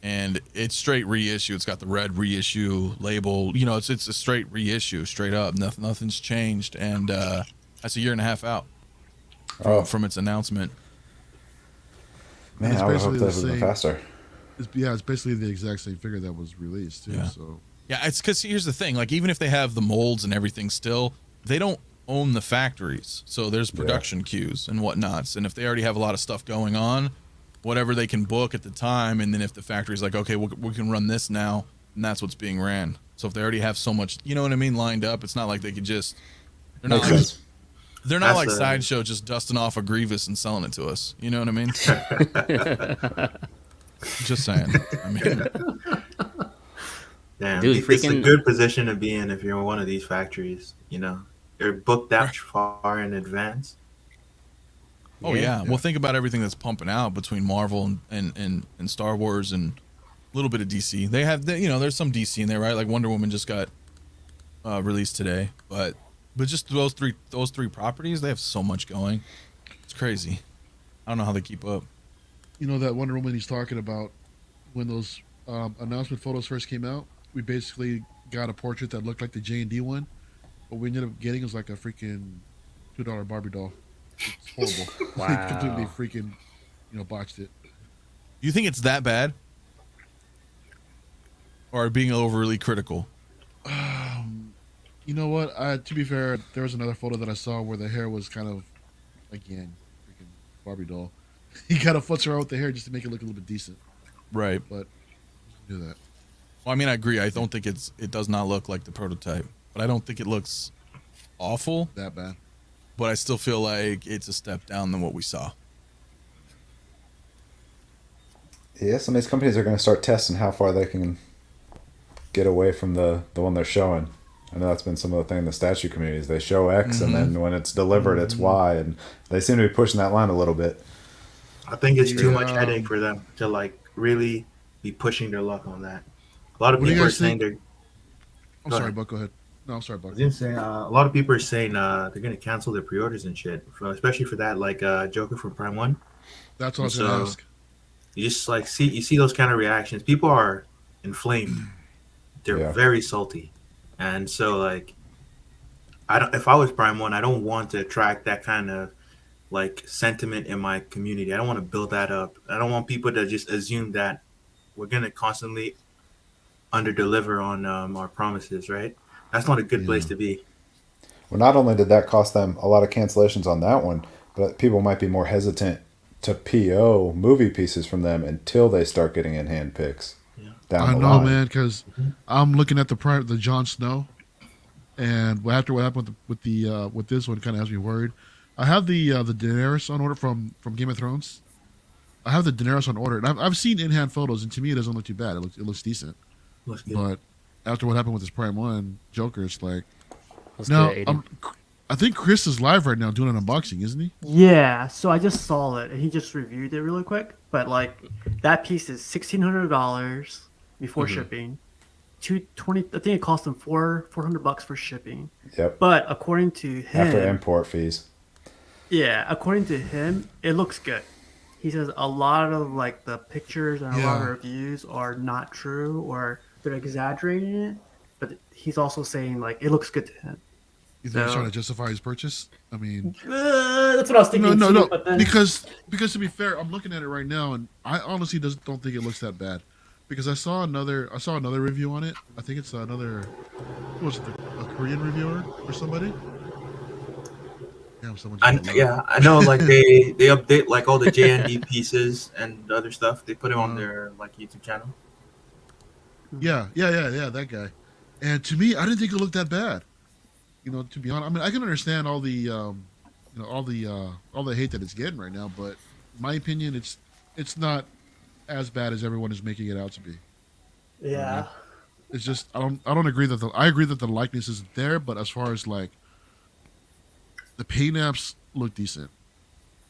And it's straight reissue. It's got the red reissue label. You know, it's a straight reissue, straight up. Nothing's changed. And that's a year and a half out from its announcement. Man, It's I would hope basically that the would have been same- faster. it's basically the exact same figure that was released too. Yeah. So Yeah, it's because here's the thing. Like, even if they have the molds and everything still, they don't own the factories. So there's production queues and whatnots. And if they already have a lot of stuff going on, whatever they can book at the time, and then if the factory's like, okay, we can run this now, and that's what's being ran. So if they already have so much, you know what I mean, lined up, it's not like they could just. They're not Makes like, sense. they're not like That's Sideshow just dusting off a Grievous and selling it to us. You know what I mean? Just saying. I mean, Damn, Dude, it's a freaking- good position to be in if you're in one of these factories. You know, you're booked that far in advance. oh yeah. Well, think about everything that's pumping out between Marvel and Star Wars and a little bit of DC. They have, you know, there's some DC in there, right? Like Wonder Woman just got released today, but just those three properties, they have so much going. It's crazy. I don't know how they keep up. you know that Wonder Woman he's talking about, when those announcement photos first came out, we basically got a portrait that looked like the J&D one. What we ended up getting was like a freaking $2 Barbie doll. It's horrible. Wow. They completely freaking, botched it. You think it's that bad? Or being overly critical? You know what? To be fair, there was another photo that I saw where the hair was kind of, again, freaking Barbie doll. He kind of futzed around with the hair just to make it look a little bit decent. Right. But do that. Well, I mean, I agree. I don't think it does not look like the prototype, but I don't think it looks awful. That bad. But I still feel like it's a step down than what we saw. Yeah, some of these companies are going to start testing how far they can get away from the one they're showing. I know that's been some of the thing in the statue communities. They show X, and then when it's delivered, it's Y, and they seem to be pushing that line a little bit. I think it's too much headache for them to like really be pushing their luck on that. A lot of What do you people are guys saying think? they're. I'm sorry, Buck. Go ahead. No, I'm sorry, I Buck. was gonna say a lot of people are saying they're gonna cancel their pre-orders and shit, especially for that like Joker from Prime One. That's what I was going to ask. You just like see those kind of reactions. People are inflamed. They're very salty, and so like, if I was Prime One, I don't want to attract that kind of like sentiment in my community. I don't want to build that up. I don't want people to just assume that we're gonna constantly under deliver on our promises. Right? That's not a good place to be. Well, not only did that cost them a lot of cancellations on that one, but people might be more hesitant to PO movie pieces from them until they start getting in hand picks. I know, man, because I'm looking at the Jon Snow, and after what happened with this one, kind of has me worried. I have the Daenerys on order from Game of Thrones. I have the Daenerys on order, and I've seen in hand photos, and to me, it doesn't look too bad. It looks decent. Looks good. But after what happened with this Prime One Joker, it's like What's now good, Aiden? I think Chris is live right now doing an unboxing, isn't he? Yeah, so I just saw it and he just reviewed it really quick. But like that piece is $1,600 before shipping. $220. I think it cost him $400 for shipping. Yep. But according to him, After import fees. yeah, according to him, it looks good. He says a lot of like the pictures and a lot of reviews are not true or they're exaggerating it. But he's also saying like it looks good to him. You think he's trying to justify his purchase? I mean, that's what I was thinking. No. But then... Because to be fair, I'm looking at it right now, and I honestly don't think it looks that bad. Because I saw another review on it. I think it's another, was it a Korean reviewer or somebody? Damn, someone. I know. Like they update like all the JND pieces and other stuff. They put it on their like YouTube channel. Yeah, that guy. And to me, I didn't think it looked that bad. You know, to be honest, I mean, I can understand all the, all the hate that it's getting right now, but in my opinion, it's not as bad as everyone is making it out to be. Yeah. It's just I don't agree that I agree that the likeness isn't there, but as far as like the paint apps look decent,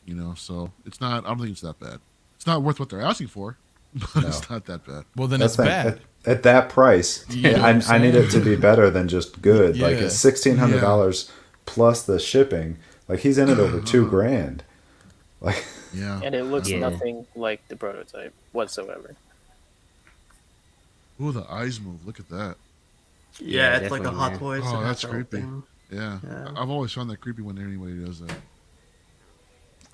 you know, so it's not. I don't think it's that bad. It's not worth what they're asking for, but it's not that bad. Well, then it's bad. At that price, I need it to be better than just good. Like it's $1,600 plus the shipping. Like he's in it over $2,000. Like and it looks nothing like the prototype whatsoever. Ooh, the eyes move. Look at that. Yeah, it's like a Hot Toys. Oh, that's creepy. Thing. Yeah. I've always found that creepy when anybody does that.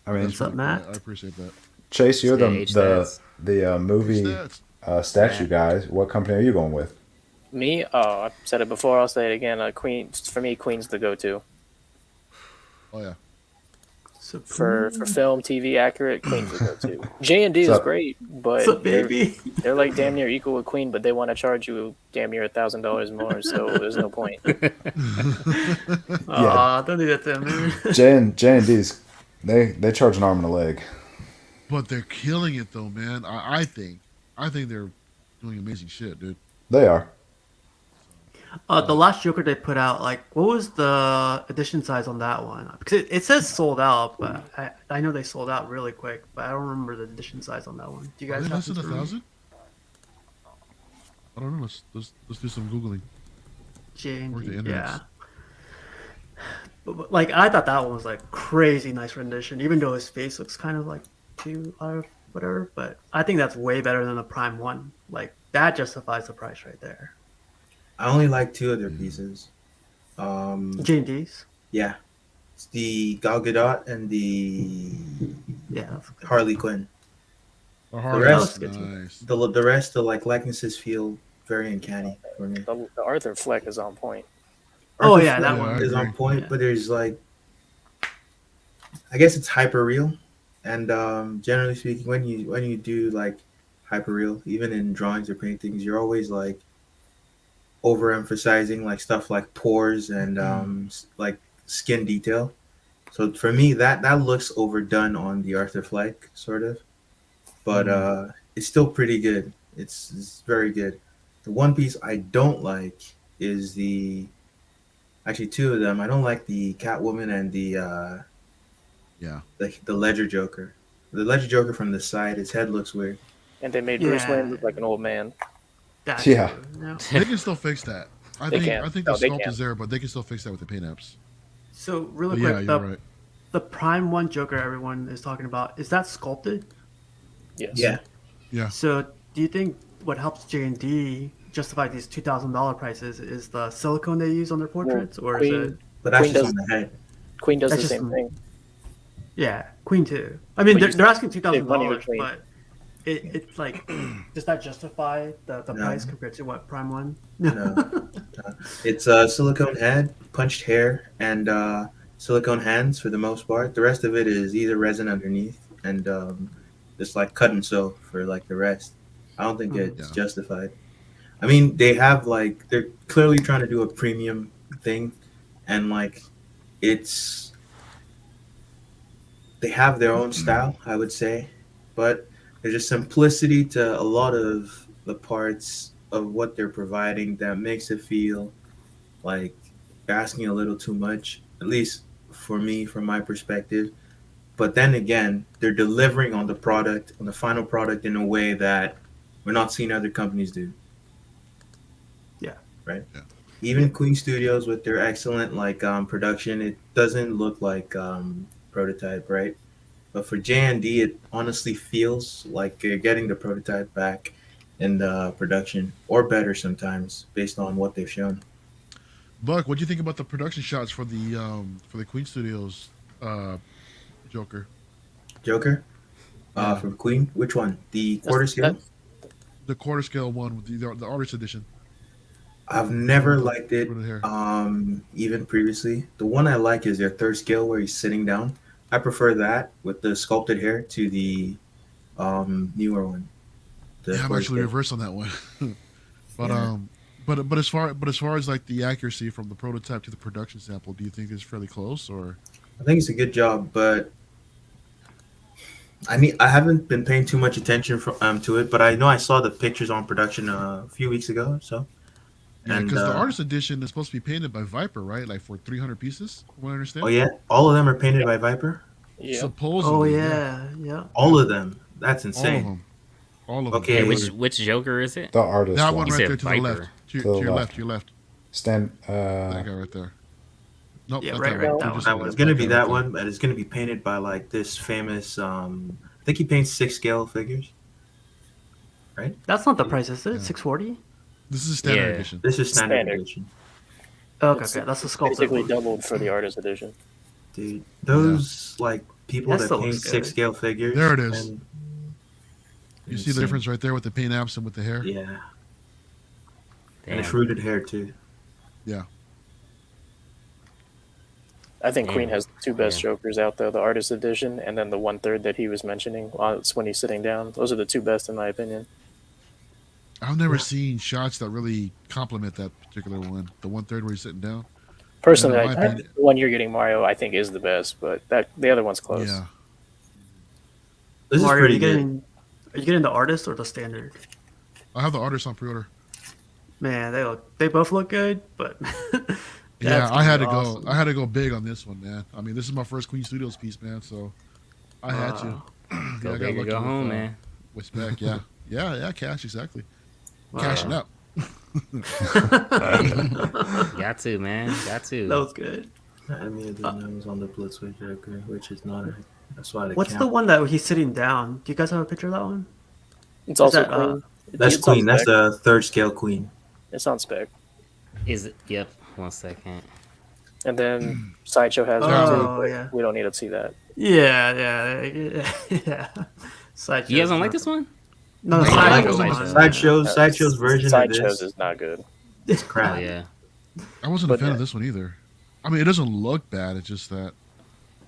I mean, what's up, Matt? I appreciate that. Chase, you're the movie statue guys. What company are you going with? Me? Oh, I've said it before. I'll say it again. Queen. For me, Queen's the go-to. Oh yeah. For film, TV, accurate, Queen's the go-to. J&D is great, but they're like damn near equal with Queen, but they want to charge you damn near $1,000 more, so there's no point. Don't do that to him, man. J&D's they charge an arm and a leg. But they're killing it though, man. I think they're doing amazing shit, dude. They are. The last Joker they put out, like, what was the edition size on that one? Because it says sold out, but I know they sold out really quick, but I don't remember the edition size on that one. Do you guys have less than 1,000? I don't know. Let's do some googling. Yeah. But like, I thought that one was like crazy nice rendition, even though his face looks kind of like too out of whatever. But I think that's way better than the Prime One. Like that justifies the price right there. I only like two of their pieces. J&D's? Yeah. It's the Gal Gadot and the yeah, Harley Quinn. The The heart rest, is good too. nice. the rest, the like likenesses feel very uncanny for me. The Arthur Fleck is on point. Oh, Arthur yeah, that Fleck one. is Yeah, I on agree. point, Yeah. but there's like, I guess it's hyper real, and generally speaking, when you do like hyper real, even in drawings or paintings, you're always like overemphasizing like stuff like pores and like skin detail. So for me, that looks overdone on the Arthur Fleck sort of, but it's still pretty good. It's very good. The one piece I don't like is actually two of them. I don't like the Catwoman and Yeah. the Ledger Joker. The Ledger Joker from the side, his head looks weird. And they made Bruce Yeah. Wayne look like an old man. That Yeah. too, yeah. They can still fix that. I They think can. I think No, the they sculpt can. is there, but they can still fix that with the paint apps. So really But quick, yeah, you're right. the Prime One Joker everyone is talking about, is that sculpted? Yes. Yeah, Yeah. So do you think what helps J&D justify these $2,000 prices is the silicone they use on their portraits, or is Queen, it? but that's Queen just does- on the head. Queen does That's the just same some- thing. Yeah, Queen too. I mean, But you they're asking save money $2,000, with Queen. but it's like, does that justify the No. price compared to what Prime One? No. It's a silicone head, punched hair, and silicone hands for the most part. The rest of it is either resin underneath and just like cut and sew for like the rest. I don't think it's Yeah. justified. I mean, they have like they're clearly trying to do a premium thing, and like it's they have their own style, I would say, but there's a simplicity to a lot of the parts of what they're providing that makes it feel like they're asking a little too much, at least for me, from my perspective. But then again, they're delivering on the product, on the final product, in a way that we're not seeing other companies do. Yeah. Right. Yeah. Even Queen Studios with their excellent like production, it doesn't look like prototype, right? But for J&D, it honestly feels like you're getting the prototype back in the production, or better sometimes, based on what they've shown. Buck, what do you think about the production shots for the Queen Studios Joker? Joker, Yeah. from Queen. Which one? The quarter scale. The quarter scale one with the artist edition. I've never With the- liked it. with the hair. Even previously, the one I like is their third scale where he's sitting down. I prefer that with the sculpted hair to the newer one. The Yeah, I'm quarter actually scale. reversed on that one. But Yeah. but as far as like the accuracy from the prototype to the production sample, do you think it's fairly close or? I think it's a good job, but I haven't been paying too much attention to it. But I know I saw the pictures on production a few weeks ago. So Yeah, And, because the artist edition is supposed to be painted by Viper, right? Like for 300 pieces, from what I understand. oh yeah, all of them are painted by Viper. Yeah. Supposedly. Oh yeah. All of them. That's All of insane. them. All of them. Okay, Hey, which- which Joker is it? The artist That one. one You right said there to Viper. the left. To To the your left. left. Your left. Stand. That guy right there. Nope. Yeah, not right, that right, one. that You one. just That said one's that gonna guy be right that there. one, but it's gonna be painted by like this famous. I think he paints 6 scale figures. That's not the price, is it? Yeah. 640? This is a standard Yeah. edition. This is standard Standard. edition, Okay, It's okay, that's the sculpted Basically one. doubled for the artist edition. dude. Those like people That that still paint looks good. 6 scale figures. There it is. and- You see the insane. difference right there with the paint apps and with the hair? Yeah, and Damn. it's rooted hair too. Yeah. I think Damn. Queen has the two best Yeah. Jokers out there, the artist edition and then the 1/3 that he was mentioning. It's when he's sitting down. Those are the two best in my opinion. I've never seen shots that really complement that particular one. The 1/3 where he's sitting down. Personally, Yeah, in my the opinion- one you're getting, Mario, I think is the best, but the other one's close. Yeah. This Mario, is pretty good. are you getting the artist or the standard? I have the artist on pre-order. Man, they both look good, but Yeah, that's I had to gonna be awesome. go. I had to go big on this one, man. I mean, this is my first Queen Studios piece, man. So I had to. Wow. Yeah, Go I got big or lucky go with, home, man. With spec, yeah, yeah, cash exactly. Wow. Cashing up. Got to, man. Got to. That was good. Enemy of the Known was on the Blitzway Joker, which is not a. That's why they What's the count. one that he's sitting down? Do you guys have a picture of that one? It's also that, Queen. That's It's on Queen. That's spec. the third scale Queen. It's on spec. Is it? Yep. 1 second. And then Sideshow has one too. Oh but yeah. We don't need to see that. Yeah. Sideshows You guys don't is like not this good. one? No, the I like sideshows. Sideshow's version of Sideshows this is not good. is Oh crap. yeah. I wasn't a But fan yeah. of this one either. I mean, it doesn't look bad. It's just that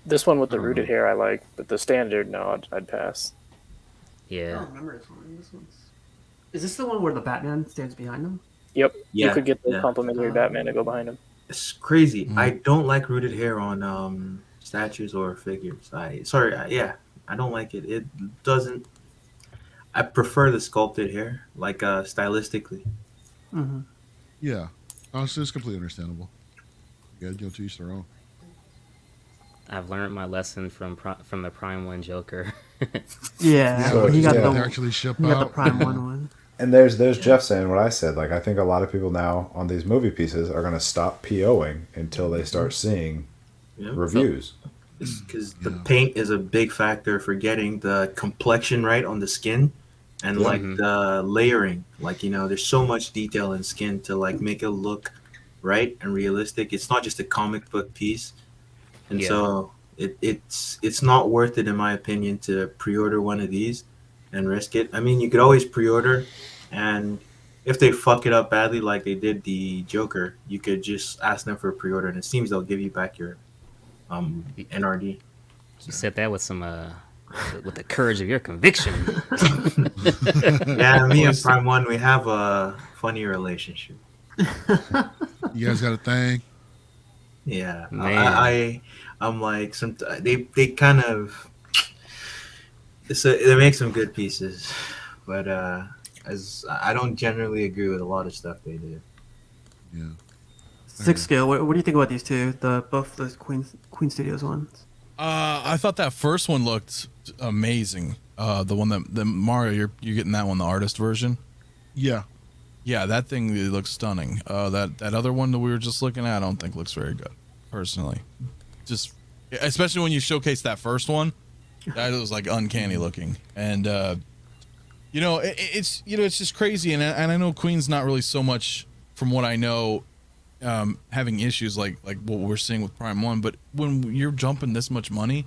This one with the I don't rooted know. hair I like, but the standard, no, I'd pass. I Yeah. don't remember this one. Is this the one where the Batman stands behind him? Yep, you Yeah, could get the yeah. complimentary Batman to go behind him. It's crazy. Mhm. I don't like rooted hair on statues or figures. I don't like it. It doesn't. I prefer the sculpted hair, like stylistically. Mm-hmm. yeah, honestly, it's completely understandable. You gotta go to each their own. I've learned my lesson from the Prime One Joker. Yeah, So, he got yeah. They the actually ship he got the out. Prime one. And there's Jeff saying what I said. Like, I think a lot of people now on these movie pieces are going to stop POing until they start seeing Yeah. reviews. Because the Yeah. paint is a big factor for getting the complexion right on the skin, and Yeah. like the layering. Like there's so much detail in skin to like make it look right and realistic. It's not just a comic book piece, and Yeah. so it's not worth it in my opinion to pre-order one of these and risk it. I mean, you could always pre-order, and if they fuck it up badly like they did the Joker, you could just ask them for a pre-order, and it seems they'll give you back your NRD. You said that with some with the courage of your conviction. Yeah, me and Prime One, we have a funny relationship. You guys got a thing? Yeah, Man. I'm like they kind of they make some good pieces, but as I don't generally agree with a lot of stuff they do. Yeah. Six scale. What do you think about these two? Both the Queen Studios ones. I thought that first one looked amazing. The one that Mario, you're getting that one, the artist version. Yeah. Yeah, that thing looks stunning. That other one that we were just looking at, I don't think looks very good, personally. Just especially when you showcase that first one, that was like uncanny looking, and it's just crazy. And I know Queen's not really so much, from what I know, having issues like what we're seeing with Prime One. But when you're jumping this much money,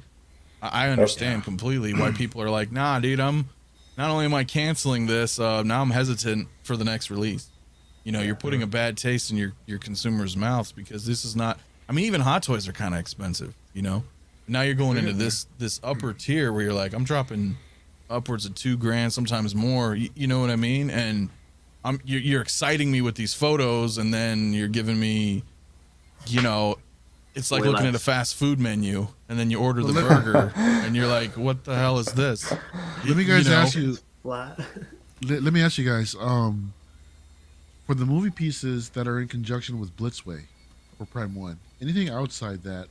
I understand completely why people are like, nah, dude, not only am I canceling this, now I'm hesitant for the next release. You're putting a bad taste in your consumers' mouths, because this is not. I mean, even Hot Toys are kind of expensive. Now you're going into this upper tier where you're like, I'm dropping upwards of $2,000, sometimes more. You know what I mean? And you're exciting me with these photos, and then you're giving me, it's like Way looking at a less. fast food menu, and then you order the burger, and you're like, what the hell is this? Let me guys ask you. Flat. Let me ask you guys. For the movie pieces that are in conjunction with Blitzway or Prime One, anything outside that,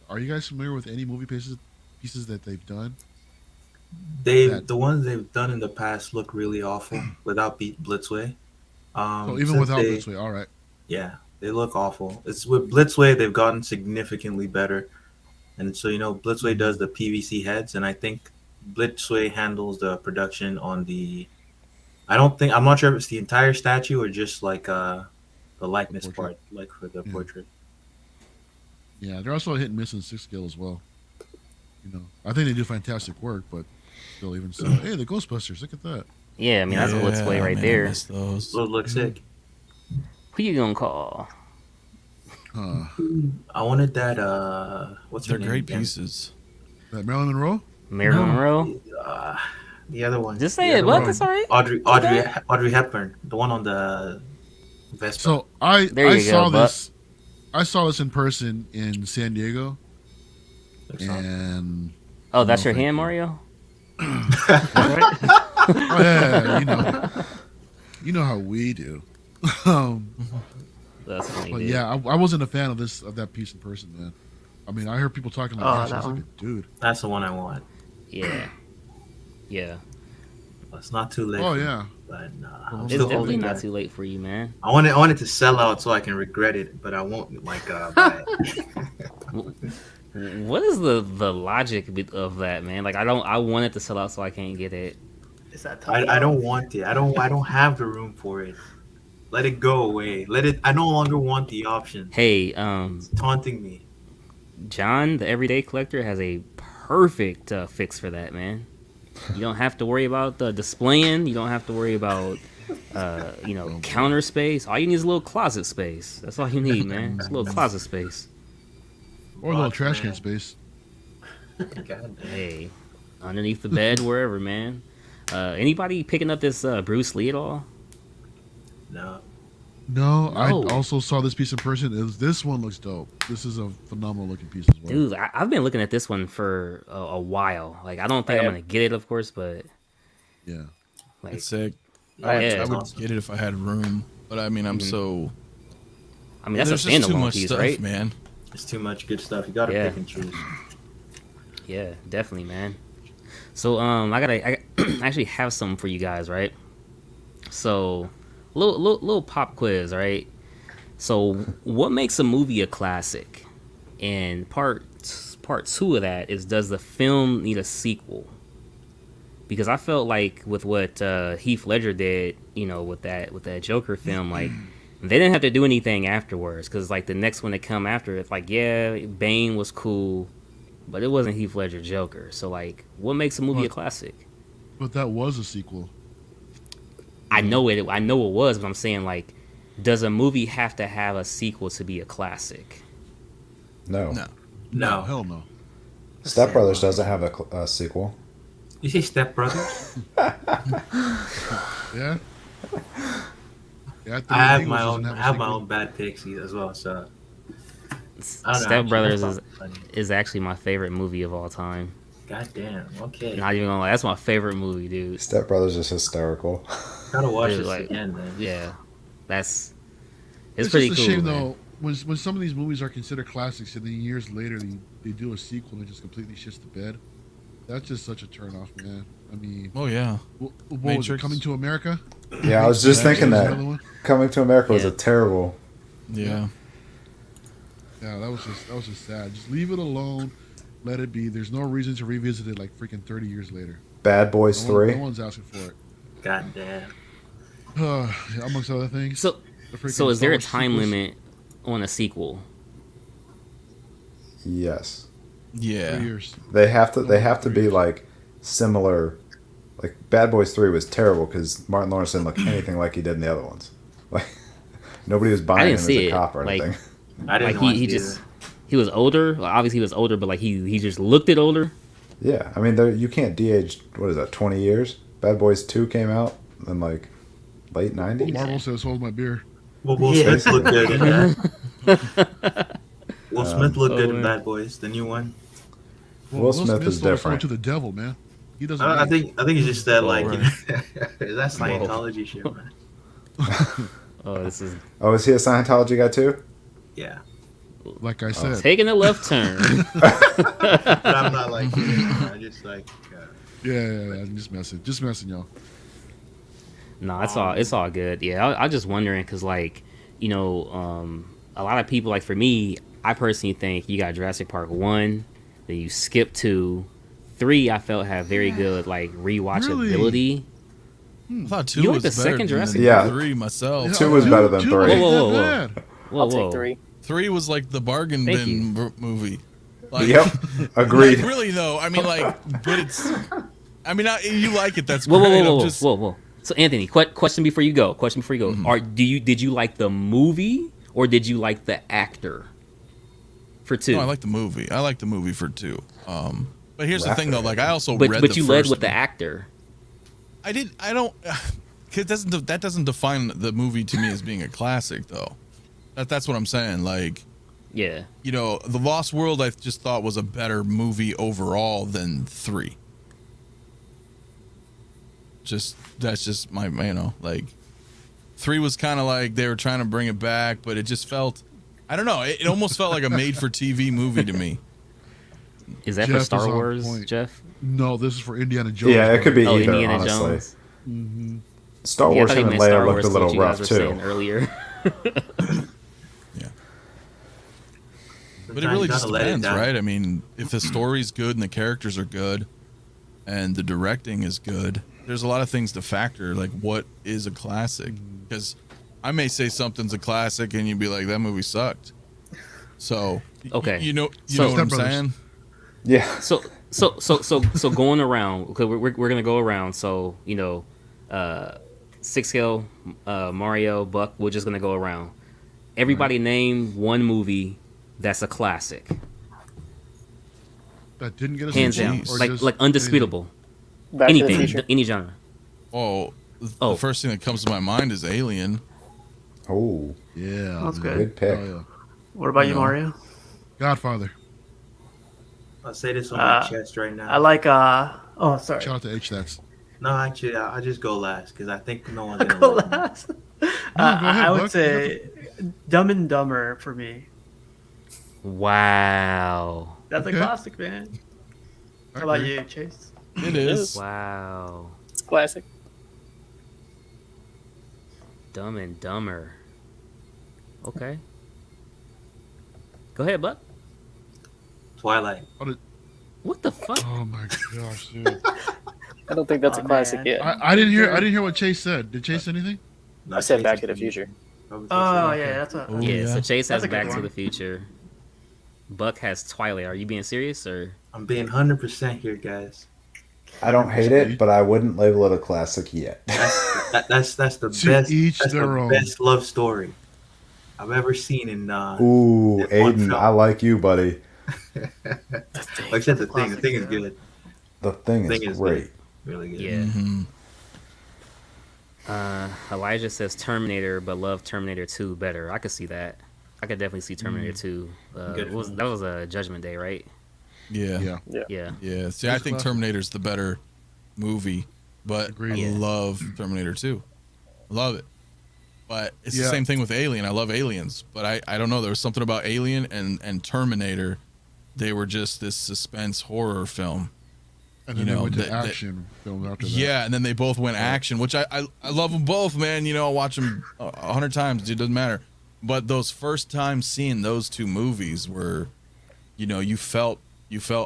are you guys familiar with any movie pieces that they've done? The ones they've done in the past look really awful without Blitzway. So even Since without they- Blitzway, all right. Yeah, they look awful. It's with Blitzway they've gotten significantly better, and so Blitzway does the PVC heads, and I think Blitzway handles the production on the. I'm not sure if it's the entire statue or just like the likeness Portrait. part, like for the Yeah. portrait. Yeah, they're also hit and miss in 6 scale as well. I think they do fantastic work, but they'll even say, "Hey, the Ghostbusters, look at that." Yeah, I mean that's a Blitzway right man, I there. miss those. Those look sick. Who you gonna call? I wanted that. What's her They're name great again? pieces. That Marilyn Monroe. Marilyn No. Monroe? The other one. Just The say it. other What? one. That's all right. Audrey Hepburn, the one on the Vespa. So I There you saw go, Buck. this. I saw this in person in San Diego, Looks awesome. and Oh, that's your thank hand, you. Mario? oh, yeah, you know how we do. That's funny, But dude. yeah, I wasn't a fan of that piece in person, man. I mean, I heard people talking like, Oh, "Gosh, that that's like one. a dude." That's the one I want. Yeah. Yeah. It's not too late. Oh for me, yeah, but It's It's still definitely holding not back. too late for you, man. I want it to sell out so I can regret it, but I won't buy it. What is the logic of that, man? Like I want it to sell out so I can't get it. Is that tough? I don't want it. I don't have the room for it. Let it go away. I no longer want the option. Hey, It's taunting me. John, the everyday collector, has a perfect fix for that, man. You don't have to worry about the displaying. You don't have to worry about, counter space. All you need is a little closet space. That's all you need, man. Just a little closet space. Or a little Fuck, trash man. can space. God damn. Hey, underneath the bed, wherever, man. Anybody picking up this Bruce Lee at all? No. No, I No. also saw this piece in person. This one looks dope. This is a phenomenal looking piece as well. Dude, I've been looking at this one for a while. Like, I don't think I'm gonna get it, of course, but Yeah. like, It's sick. Oh, yeah. I would Awesome. get it if I had room, but I mean, I'm so. I mean, that's There's a just too standalone much piece, stuff, right? man. It's too much good stuff. You gotta Yeah. pick and choose. Yeah, definitely, man. So, I actually have something for you guys, right? So, little pop quiz, right? So, what makes a movie a classic? And part two of that is, does the film need a sequel? Because I felt like with what Heath Ledger did, with that Joker film, like they didn't have to do anything afterwards. Because like the next one that come after, it's like, yeah, Bane was cool, but it wasn't Heath Ledger Joker. So like, what makes a movie a classic? But that was a sequel. I know it was, but I'm saying, like, does a movie have to have a sequel to be a classic? No. No. Hell no. Step Brothers doesn't have a sequel. You say Step Brothers? Yeah. Yeah. I have my own bad picks as well. So I don't know. Step Brothers That's funny. is actually my favorite movie of all time. God damn. Okay. Not even gonna lie, that's my favorite movie, dude. Step Brothers is hysterical. Gotta watch Dude, this like, again, man. Yeah, it's It's pretty just a cool. shame man. though when some of these movies are considered classics and then years later they do a sequel and it just completely shits the bed. That's just such a turnoff, man. I mean, Oh yeah. what was it? Matrix. Coming to America? Yeah, I was just thinking was that. another one? Coming to America was Yeah. a terrible. Yeah. Yeah, that was just sad. Just leave it alone. Let it be. There's no reason to revisit it like freaking 30 years later. Bad Boys No 3. one's asking for it. God damn. Amongst other things. So, the freaking so is there a Star Wars time sequels, limit on a sequel? Yes. 3 Yeah. years. They have to be like similar. Like Bad Boys 3 was terrible because Martin Lawrence didn't look anything like he did in the other ones. Like nobody was buying him didn't as see a it. cop or Like, anything. I didn't Like watch he it just either. he was older. Well, obviously he was older, but like he just looked it older. Yeah, I mean you can't de-age. What is that? 20 years. Bad Boys 2 came out in like late 90s. Marvel says, "Hold my beer." Well, Will Yeah. Smith looked good in that. Will Smith looked good oh, in man. Bad Boys, the new one. Will Smith is stole his different. phone to the devil, man. He doesn't. I age. think it's just that like Right. that's Scientology shit, man. Oh, this is Oh, is he a Scientology guy too? Yeah, Like I said, taking a left turn. but I'm not like I just like yeah. I'm just messing, y'all. No, it's all good. Yeah, I was just wondering because, like, a lot of people, like, for me, I personally think you got Jurassic Park 1, then you skip 2, 3. I felt had very good like rewatchability. I thought 2 You like was the better second than Jurassic Park? 3 myself. 2 was better than 3. wasn't Whoa, whoa, that whoa. bad. Whoa, I'll whoa. take 3. 3 was like the bargain Thank bin movie. Like, Yep, agreed. Like, really though, I mean, like, but it's. I mean, you like it. That's Whoa, great. whoa, I'm whoa, just, whoa, whoa. So, Anthony, question before you go. Did you like the movie or did you like the actor for 2? No, I like the movie. I like the movie for 2. But here's the thing though. Like, I also but read but the you first led with the one. actor. I don't. Cause that doesn't define the movie to me as being a classic though. That's what I'm saying. Like, Yeah. The Lost World I just thought was a better movie overall than 3. That's just my like 3 was kind of like they were trying to bring it back, but it just felt, I don't know, it almost felt like a made for TV movie to me. Is that Jeff for is Star on Wars, point. Jeff? No, this is for Indiana Jones. Yeah, it could be Oh, either. Indiana Honestly, Jones. Star Yeah, I Wars thought he him and meant Star Leia Wars. looked a little what you guys rough were too. saying earlier. Yeah. But it sometimes really you just gotta let it depends, die. right? I mean, if the story's good and the characters are good and the directing is good, there's a lot of things to factor, like what is a classic. Because I may say something's a classic and you'd be like, that movie sucked. So, Okay. you know So- what I'm Step Brothers. saying? Yeah, So So going around, okay, we're gonna go around. So six scale, Mario, Buck. We're just gonna go around. Everybody name one movie that's a classic, That didn't get a hands sequel, down, or like just undisputable. Back to the Anything, Future. any genre. Oh, Oh. the first thing that comes to my mind is Alien. Oh, Yeah, That's man. good. good pick. Oh, yeah. What about you, No. Mario? Godfather. I'll say this on my chest right now. I like. Oh, sorry. Shout out to H. That's. No, actually, I'll just go last because I think no one's gonna Go like me. last. go ahead, I would Buck. say Dumb and Dumber for me. Wow. That's Okay. a classic, man. I How about agree. you, Chase? It is. Wow. It's classic. Dumb and Dumber. Okay. Go ahead, Buck. Twilight. What the fuck? Oh my gosh, dude! I don't think that's Oh, a classic man. yet. I didn't hear. I didn't hear what Chase said. Did Chase say anything? No, I said Chase Back is to the Future. Probably Oh Chase. yeah, that's a. Oh, Yeah, yeah. so Chase has That's a good Back to one. the Future. Buck has Twilight. Are you being serious or? I'm being 100% here, guys. I don't hate it, but I wouldn't label it a classic yet. That's the To best. each That's their the own. best love story I've ever seen in. Ooh, in one Aiden, film. I like you, buddy. Like I said, the thing is Classic, good, The thing Thing is is great. really good. Yeah. hmm Elijah says Terminator, but love Terminator 2 better. I could see that. I could definitely see Terminator 2. Good That was a Judgment Day, right? Yeah. Yeah. Yeah. Yeah. See, I It's think classic. Terminator's the better movie, but Agreed. I Yeah. love Terminator 2. I love it. But it's the Yeah. same thing with Alien. I love Aliens, but I don't know. There was something about Alien and Terminator. They were just this suspense horror film. And then You they know, went to that- action films after that. Yeah, and then they both went action, which I love them both, man. You know, I'll watch them 100 times. It doesn't matter. But those first times seeing those two movies were, you know, you felt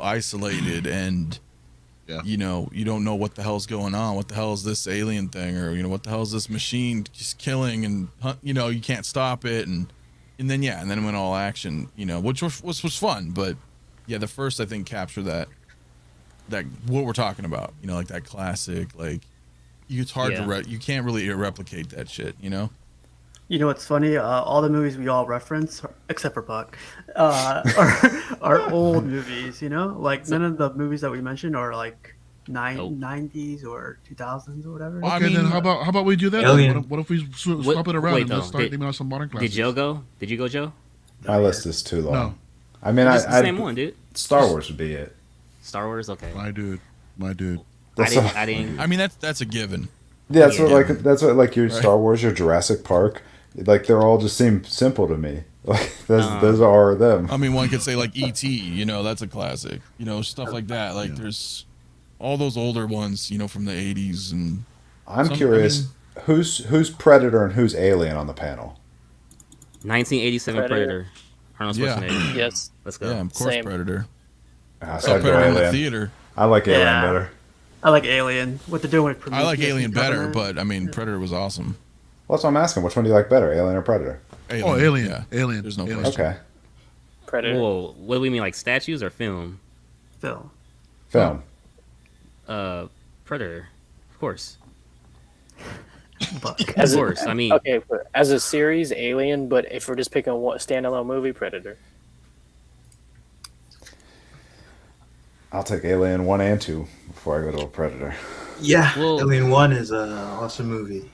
isolated and, Yeah. you know, you don't know what the hell's going on. What the hell is this alien thing? Or, you know, what the hell is this machine just killing and, you know, you can't stop it. And then, yeah, and then it went all action, you know, which was fun. But, yeah, the first, I think, captured that what we're talking about, you know, like that classic, like it's hard Yeah. to you can't really replicate that shit, you know. You know what's funny? All the movies we all reference, except for Buck, are old movies. You know, like none of the movies that we mentioned are like Nope. 90s or 2000s or whatever. Well, I Okay, mean, then how about we do that? Alien. Then? What if we swap it around wait, and let's though. start Did- naming out some modern classics? Did Joe go? Did you go, Joe? My list is too long. No. I mean, Just the I same one, dude. Star Wars would be it. Star Wars. Okay. My dude. My dude. That's I didn't. I mean, that's a given. Yeah, that's what Yeah. that's what like your Star Wars, your Jurassic Park, like they're all just seem simple to me. Like those are them. I mean, one could say like E.T., you know, that's a classic, you know, stuff like that. Like there's all those older ones, you know, from the 80s and I'm some- curious, who's Predator and who's Alien on the panel? 1987 Predator. Predator. Arnold Yeah. Schwarzenegger. Yes. Let's go. yeah, of course, Same. Predator. I Saw said go Predator in the Alien. theater. I like Alien Yeah. better. I like Alien. What they're doing with I Prometheus like Alien and better, Covenant. but I mean, Predator was awesome. Well, that's what I'm asking. Which one do you like better, Alien or Predator? Oh, Alien. Yeah. Alien. There's no Alien. question. Okay, Predator. Whoa, what do we mean, like statues or film? Phil. film. Predator, of course. Buck. Of course. I mean, Okay, but as a series, Alien. But if we're just picking one standalone movie, Predator. I'll take Alien 1 and 2 before I go to a Predator. Yeah, Well- Alien 1 is an awesome movie.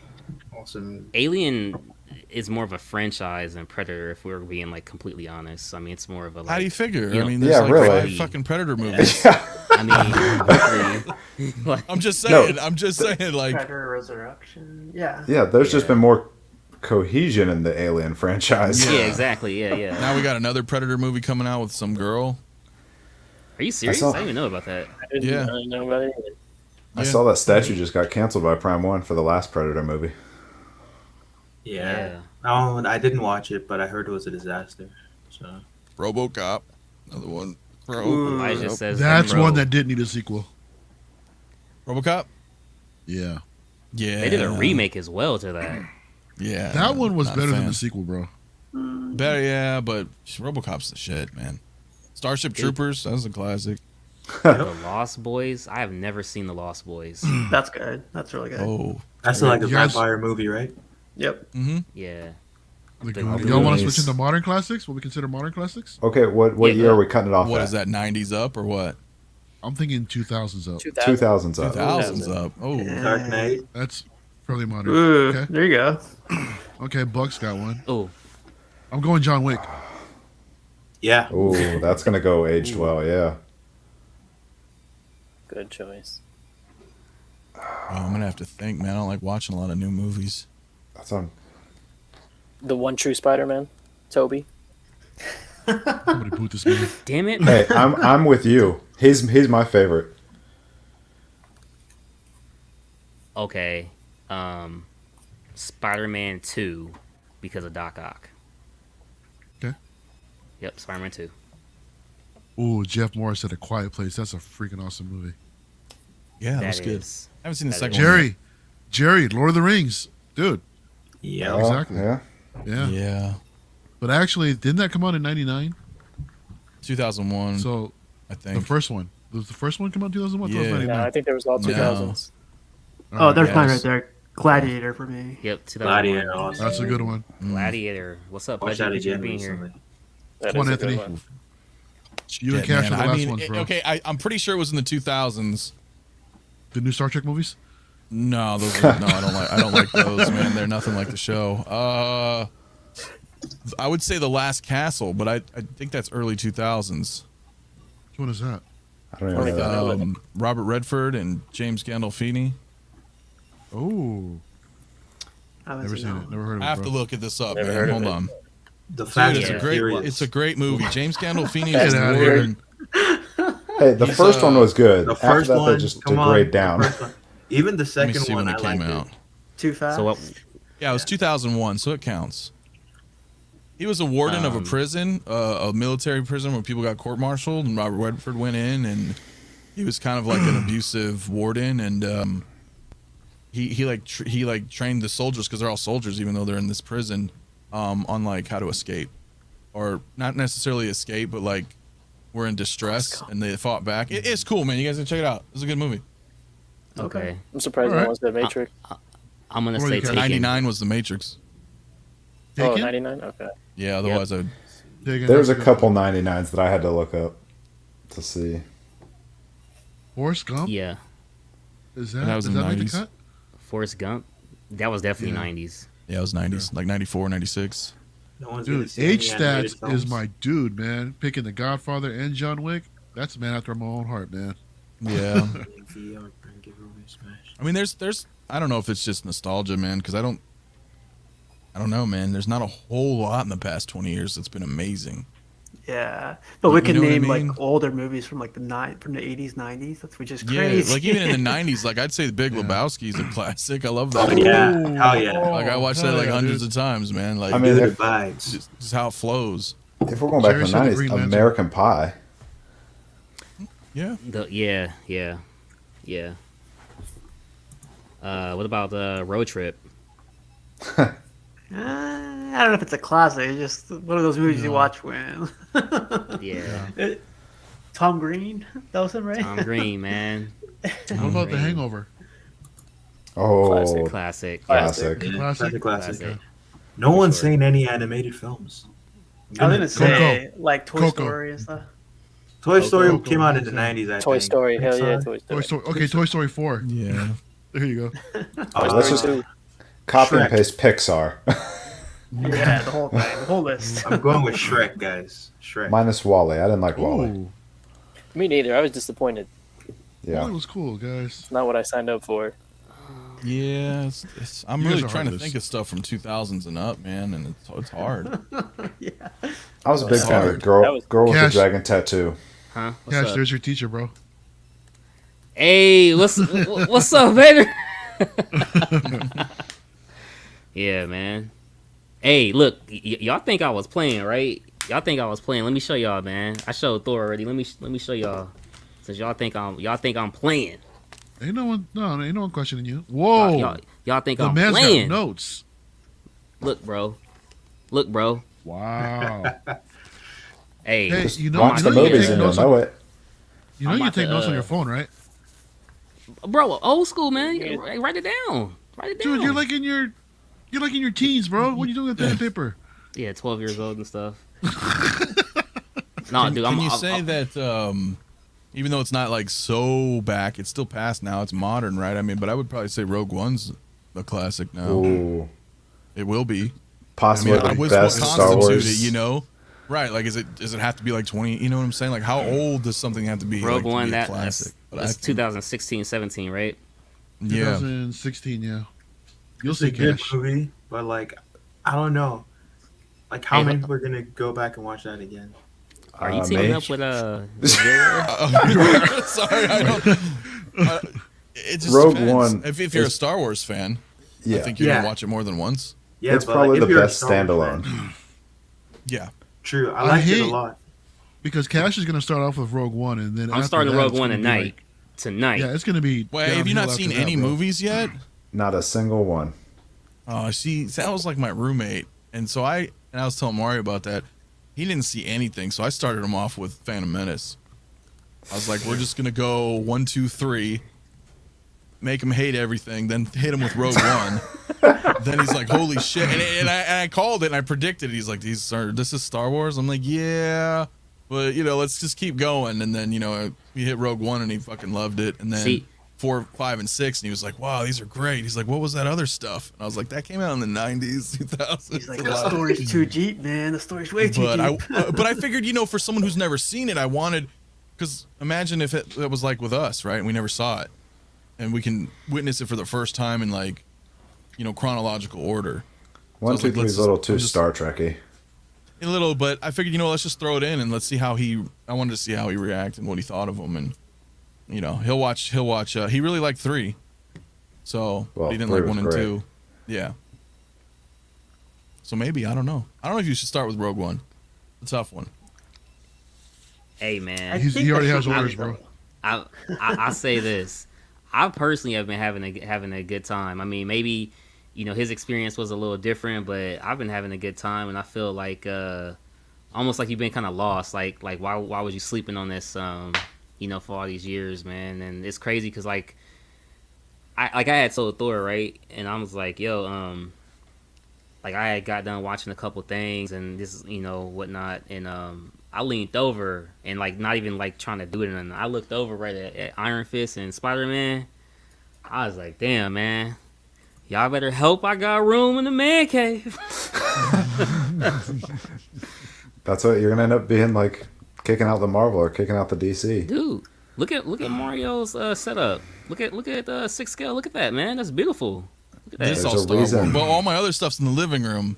Awesome movie. Alien is more of a franchise than Predator. If we're being like completely honest, I mean, it's more of a. Like, How do you figure? You I know- mean, there's Yeah, like really. 5 fucking Predator movies. I mean, like, I'm just No, saying. I'm just saying. Like, Predator Resurrection. Yeah. Yeah, there's just Yeah. been more cohesion in the Alien franchise. yeah, exactly. Yeah. now we got another Predator movie coming out with some girl. Are you serious? saw- I didn't even know about that. I didn't Yeah. know about it either. I Yeah. saw that statue just got canceled by Prime One for the last Predator movie. Yeah. I didn't watch it, but I heard it was a disaster. So RoboCop, another one. Elijah says That's bro. one that didn't need a sequel. RoboCop. Yeah. Yeah, They did a remake as well to that. Yeah, That one was not a better than fan. the sequel, bro. Better, yeah, but RoboCop's the shit, man. Starship Troopers, that was a classic. The Lost Boys. I have never seen The Lost Boys. That's good. That's really good. Oh, That's like a You guys- vampire movie, right? Yep. Yeah. The The Goonies. Y'all want to Goonies. switch into modern classics? What we consider modern classics? Okay, what Yeah. year are we cutting it off what at? is that? 90s up or what? I'm thinking 2000s up. 2000s up. 2000s up. Oh, Dark Knight. That's fairly modern. Ooh, Okay. there you go. Okay, Buck's got one. Oh, I'm going John Wick. Yeah. Ooh, that's gonna go aged well. Yeah. Good choice. Oh, I'm gonna have to think, man. I don't like watching a lot of new movies. That's on. The one true Spider-Man, Toby. Somebody boot this man. damn it. Hey, I'm with you. He's my favorite. Okay. Spider-Man 2 because of Doc Ock. Okay. Yep, Spider-Man 2. Ooh, Jeff Morris at A Quiet Place. That's a freaking awesome movie. Yeah, that was That good. is. I haven't seen the that second is- one. Jerry, Lord of the Rings. Dude. Yeah. Oh, exactly. Yeah. Yeah. Yeah, But actually, didn't that come out in 99? 2001. So I the think. first one. Does the first one come out in 2001? Yeah. No, 99. I think there was all No. 2000s. Oh, there's mine right yes. there. Gladiator for me. Yep, 2001. Gladiator. Awesome. That's a good one. Gladiator. What's up, Watch Pudgy? that Thanks for again being here. recently. That Come on, is a good Anthony. one. You and Shit, Cash man. are the I last mean, ones, bro. okay, I'm pretty sure it was in the 2000s. The new Star Trek movies? No, those are, no, I don't like those, man. They're nothing like the show. I would say The Last Castle, but I think that's early 2000s. Which one is that? I don't even know that. Robert Redford and James Gandolfini. Oh, I haven't never seen seen that it. one. Never heard of I it, have bro. to look at this up, Never man. heard of Hold it. on. The Dude, Fast it's a and great Furious. it's a great movie. James Gandolfini Get is out of Warden. Hey, the He's, first one was good. The After first that, one, they just come on, degrade the down. first one. Even the Let me second see one, when I it came liked out. it. Too fast. So what? Yeah, it was 2001, so it counts. He was a warden of a prison, a military prison where people got court-martialed, and Robert Redford went in, and he was kind of like an abusive warden, and he trained the soldiers because they're all soldiers, even though they're in this prison, on like how to escape, or not necessarily escape, but like we're in distress, and they fought back. It's cool, man. You guys gotta check it out. It's a good movie. Okay. I'm surprised Alright. no one's The Matrix. I'm going to What do say you got? Taken. 99 was The Matrix. Oh, Taken? 99? Okay. Yeah, otherwise I'd. Taken, There's that's a good couple one. 99s that I had to look up to see. Forrest Gump? Yeah. Is That that, was does in that the make the 90s. cut? Forrest Gump. That was definitely Yeah. 90s. Yeah, it was 90s, like 94, 96. No one's gonna Dude, see any Age animated Stats films. is my dude, man. Picking The Godfather and John Wick. That's a man after my own heart, man. Yeah. VR, give away Smash. I mean, there's, I don't know if it's just nostalgia, man, because I don't know, man. There's not a whole lot in the past 20 years that's been amazing. Yeah, but we You can know what I name mean? like older movies from like the 80s, 90s. That's which is Yeah, crazy. like even in the 90s, like I'd say The Big Yeah. Lebowski is a classic. I love Oh that. yeah, hell yeah. Like I watched that hell like yeah, hundreds dude. of times, man. Like I mean, Dude, if, it vibes. just how it flows. if we're going back Jerry to the said the 90s, Green Lantern. American Pie. Yeah. Yeah. What about Road Trip? I don't know if it's a classic. It's just one of those movies you watch when Yeah. Tom Green. That was him, right? Tom Green, man. What about The Hangover? Oh, Classic. Classic. classic. Yeah, Classic? classic. Classic. No one's sure. seen any animated films. I was gonna say Coco. like Toy Coco. Story and stuff. Toy Story Coco. came out in the 90s, I Toy think. Story. Hell yeah, Pixar? Toy Toy Story. Story. Okay, Toy Story 4. Yeah. There you go. Let's just Story 2. copy and Shrek. paste Pixar. Yeah, the whole thing, the whole list. I'm going with Shrek, guys. Shrek. Minus Wally. I didn't like Wally. Ooh. Me neither. I was disappointed. Yeah. Wally was cool, guys. It's not what I signed up for. Yeah. I'm You really guys are trying to heartless. think of stuff from 2000s and up, man, and it's hard. I was a big fan of hard. Girl, That was- Girl with the Cash. Dragon Tattoo. Huh? What's Cash, up? there's your teacher, bro. Hey, what's up, Vader? Yeah, man. Hey, look, y'all think I was playing, right? Y'all think I was playing. Let me show y'all, man. I showed Thor already. Let me show y'all. Since y'all think I'm playing. Ain't no one questioning you. Whoa. Y'all think The I'm man's playing. got notes. Look, bro. Look, bro. Wow. Hey, Hey, Just you know, watch you the know you movies take and you'll notes know on, it. You know I'm you about take to, notes on your phone, right? bro. Old school, man. Write it down. Write it down. Dude, you're like in your teens, bro. What are you doing with pen and paper? Yeah, 12 years old and stuff. No, dude. Can you say that even though it's not like so back, it's still past now. It's modern, right? I mean, but I would probably say Rogue One's a classic now. Ooh, It will be. possibly I the was best what Star constituted Wars. it, you know? Right, like does it have to be like 20, you know what I'm saying? Like how old does something have to be Rogue like, One, to be a that's classic? But I think- 2016, 17, right? yeah. 2016, yeah. You'll It's a see good Cash. movie, but like, I don't know. Like, how Hey, many people are gonna go back and watch that again? Are you teaming me? up with Sorry, I don't it just Rogue depends. One If you're a is- Star Wars fan, Yeah, I think you're Yeah. gonna watch it more than once. Yeah, it's but, probably like, if the you're a best Star Wars standalone. fan- Yeah. True, I I liked it a hate- lot. Because Cash is going to start off with Rogue One, and then I'm after starting that, Rogue it's One gonna be tonight. like- Tonight. yeah, it's going to be. Wait, have you downhill not seen after that, any bro. movies yet? Not a single one. Oh, see, that was like my roommate, and so I was telling Mario about that. He didn't see anything, so I started him off with Phantom Menace. I was like, we're just gonna go 1, 2, 3, make him hate everything, then hit him with Rogue One. Then he's like, holy shit! And I called it, and I predicted it. He's like, this is Star Wars. I'm like, yeah, but let's just keep going. And then we hit Rogue One, and he fucking loved it. And then See- 4, 5, and 6, and he was like, wow, these are great. He's like, what was that other stuff? And I was like, that came out in the 90s, 2000s. He's like, A the lot. story's too deep, man. The story's way too But deep. but I figured, for someone who's never seen it, I wanted, because imagine if it was like with us, right? And we never saw it, and we can witness it for the first time in like, chronological order. So I 1, was 2, like, 3 let's is a little just- too I'm just- Star Trekky. A little, but I figured, let's just throw it in and let's see how I wanted to see how he reacted and what he thought of them, and he'll watch. He really liked 3, so Well, he didn't 3 like was 1 and great. 2. Yeah. So maybe I don't know if you should start with Rogue One. A tough one. Hey, man. He already has should be orders, though. bro. I say this. I personally have been having a good time. I mean, maybe his experience was a little different, but I've been having a good time, and I feel like almost like you've been kind of lost. Like why was you sleeping on this for all these years, man? And it's crazy because I had told Thor, right, and I was like, yo, like I had got done watching a couple things and this whatnot, and I leaned over and like not even like trying to do it, and I looked over right at Iron Fist and Spider-Man. I was like, damn, man, y'all better hope I got room in the man cave. That's what you're gonna end up being like, kicking out the Marvel or kicking out the DC. Dude, look at Mario's setup. Look at 6 scale. Look at that, man. That's beautiful. Look at that. This There's all a Star Wars, reason. but all my other stuff's in the living room.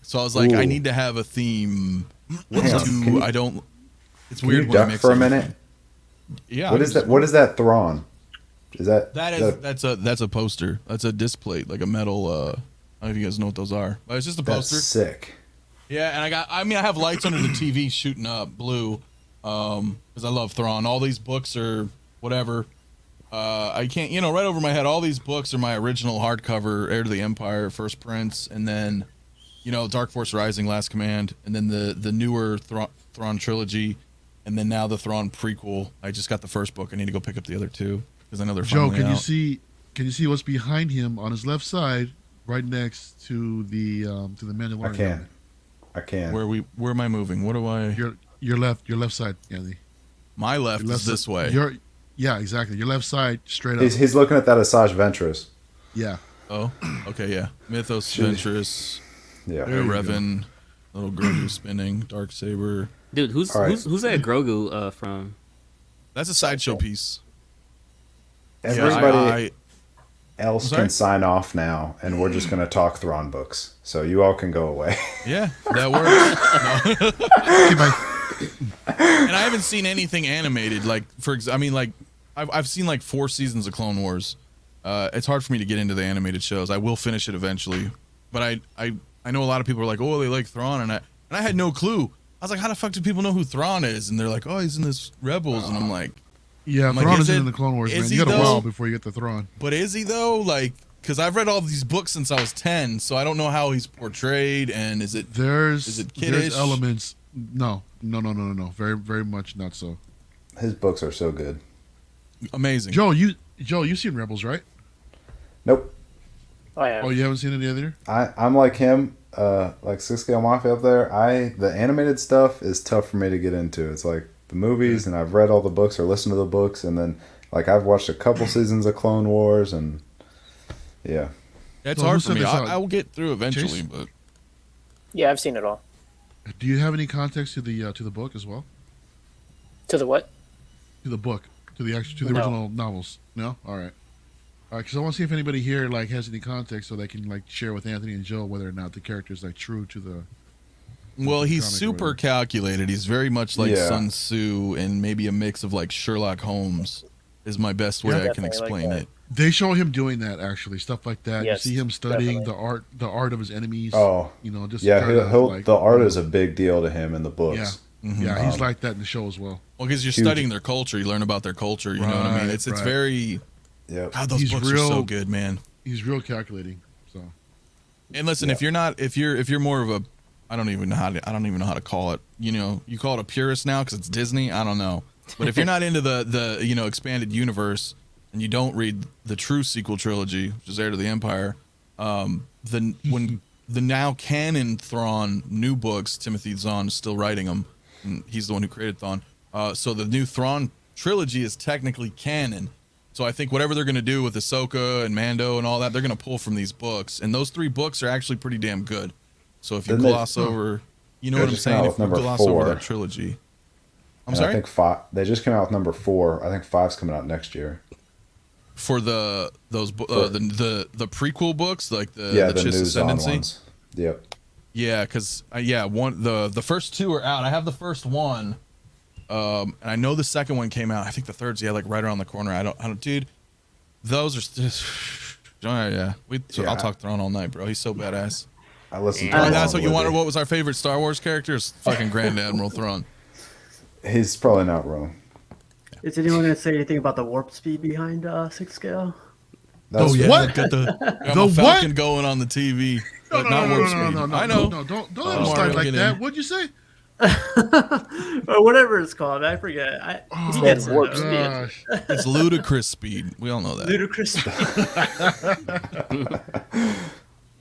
So I was like, I Ooh. need to have a theme. Hang on, To can you- I don't. It's Can weird you when I duck mix for a everything. minute? Yeah. What is that? What is that Thrawn? Is that That's a poster. That's a disc plate, like a metal. I don't know if you guys know what those are, but it's just a that's poster. sick. Yeah, and I have lights under the TV shooting up blue, because I love Thrawn. All these books are whatever. I can't, right over my head. All these books are my original hardcover, Heir to the Empire, First Prince, and then, Dark Force Rising, Last Command, and then the newer Thrawn trilogy, and then now the Thrawn prequel. I just got the first book. I need to go pick up the other 2 because I know they're Joe, finally can you out. see? Can you see what's behind him on his left side, right next to the Mandalorian? I can. Where am I moving? What do I? Your left side, Andy. My left Your is this side- way. Yeah, exactly. Your left side, straight up. He's looking at that Asajj Ventress. Yeah. Oh, okay, yeah. Mythos, Shoot. Ventress, Yeah. There you Revan, little Grogu spinning, Dark Saber. Dude, who's All right. who's that Grogu from? That's a sideshow piece. Everybody I- else Sorry? can sign off now, and we're just gonna talk Thrawn books. So you all can go away. yeah, that works. No. Okay, bye. And I haven't seen anything animated. Like I've seen like 4 seasons of Clone Wars. It's hard for me to get into the animated shows. I will finish it eventually, but I know a lot of people are like, oh, they like Thrawn, and I had no clue. I was like, how the fuck do people know who Thrawn is? And they're like, oh, he's in this Rebels, and I'm like, Yeah, like, Thrawn is isn't it- in the Clone Wars, is man. he You got a though? while before you get to Thrawn. but is he though? Like, because I've read all these books since I was 10, so I don't know how he's portrayed, and is it There's kiddish? elements. No. Very much not so. His books are so good. Amazing. Joe, you've seen Rebels, right? Nope. Oh yeah. Oh, you haven't seen any other? I'm like him, like Six Scale Mafia up there. The animated stuff is tough for me to get into. It's like the movies, and I've read all the books or listened to the books, and then like I've watched a couple seasons of Clone Wars, and yeah. That's So hard who for said me. this I out? will get through eventually, Chase? but Yeah, I've seen it all. Do you have any context to the book as well? To the what? To the book, to the No. original novels? No. All right. Because I want to see if anybody here like has any context so they can like share with Anthony and Joe whether or not the character is like true to the. well, he's comic or super whatever. calculated. He's very much like Yeah. Sun Tzu and maybe a mix of like Sherlock Holmes is my best way Yeah. I can Definitely like explain that. it. They show him doing that actually, stuff like that. Yes, you see him studying definitely. the art of his enemies. Oh, You know, just yeah. kinda, He'll, like, the art is a big deal to him in the books. Yeah, he's like that in the show as well. Well, because you're Huge. studying their culture, you learn about their culture. You know what I mean? Right, It's right. very. Yep. God, those He's books are so real- good, man. He's real calculating. So And listen, if you're more of a, I don't even know how to call it. You know, you call it a purist now because it's Disney. I don't know, but if you're not into the expanded universe and you don't read the true sequel trilogy, which is Heir to the Empire, when the now canon Thrawn new books, Timothy Zahn is still writing them, and he's the one who created Thrawn. So the new Thrawn trilogy is technically canon. So I think whatever they're going to do with Ahsoka and Mando and all that, they're going to pull from these books. And those 3 books are actually pretty damn good. So if you Didn't they- gloss over, you know They what I'm just came saying? out If with you number gloss over 4. that trilogy. I'm And sorry? I think they just came out with number 4. I think 5's coming out next year. For the prequel books, like the The Chiss new Zahn Ascendancy. ones. Yep. Yeah, because the first 2 are out. I have the first one, and I know the second one came out. I think the third's like right around the corner. I don't, dude. Those are just, yeah. I'll talk Thrawn all night, bro. He's so badass. I listened Yeah. to Oh, it that's on what you wanted. Libby. What was our favorite Star Wars character? Is fucking Grand Admiral Thrawn. He's probably not wrong. Is anyone going to say anything about the warp speed behind Six Scale? That's What? Got The my Falcon what? going on the TV. no, Not warp speed. I know. No, don't let Oh, him start Mario, like get that. in. What'd you say? Or whatever it's called. I forget. He gets it, warp though. speed. Gosh. It's ludicrous speed. We all know that. Ludicrous speed.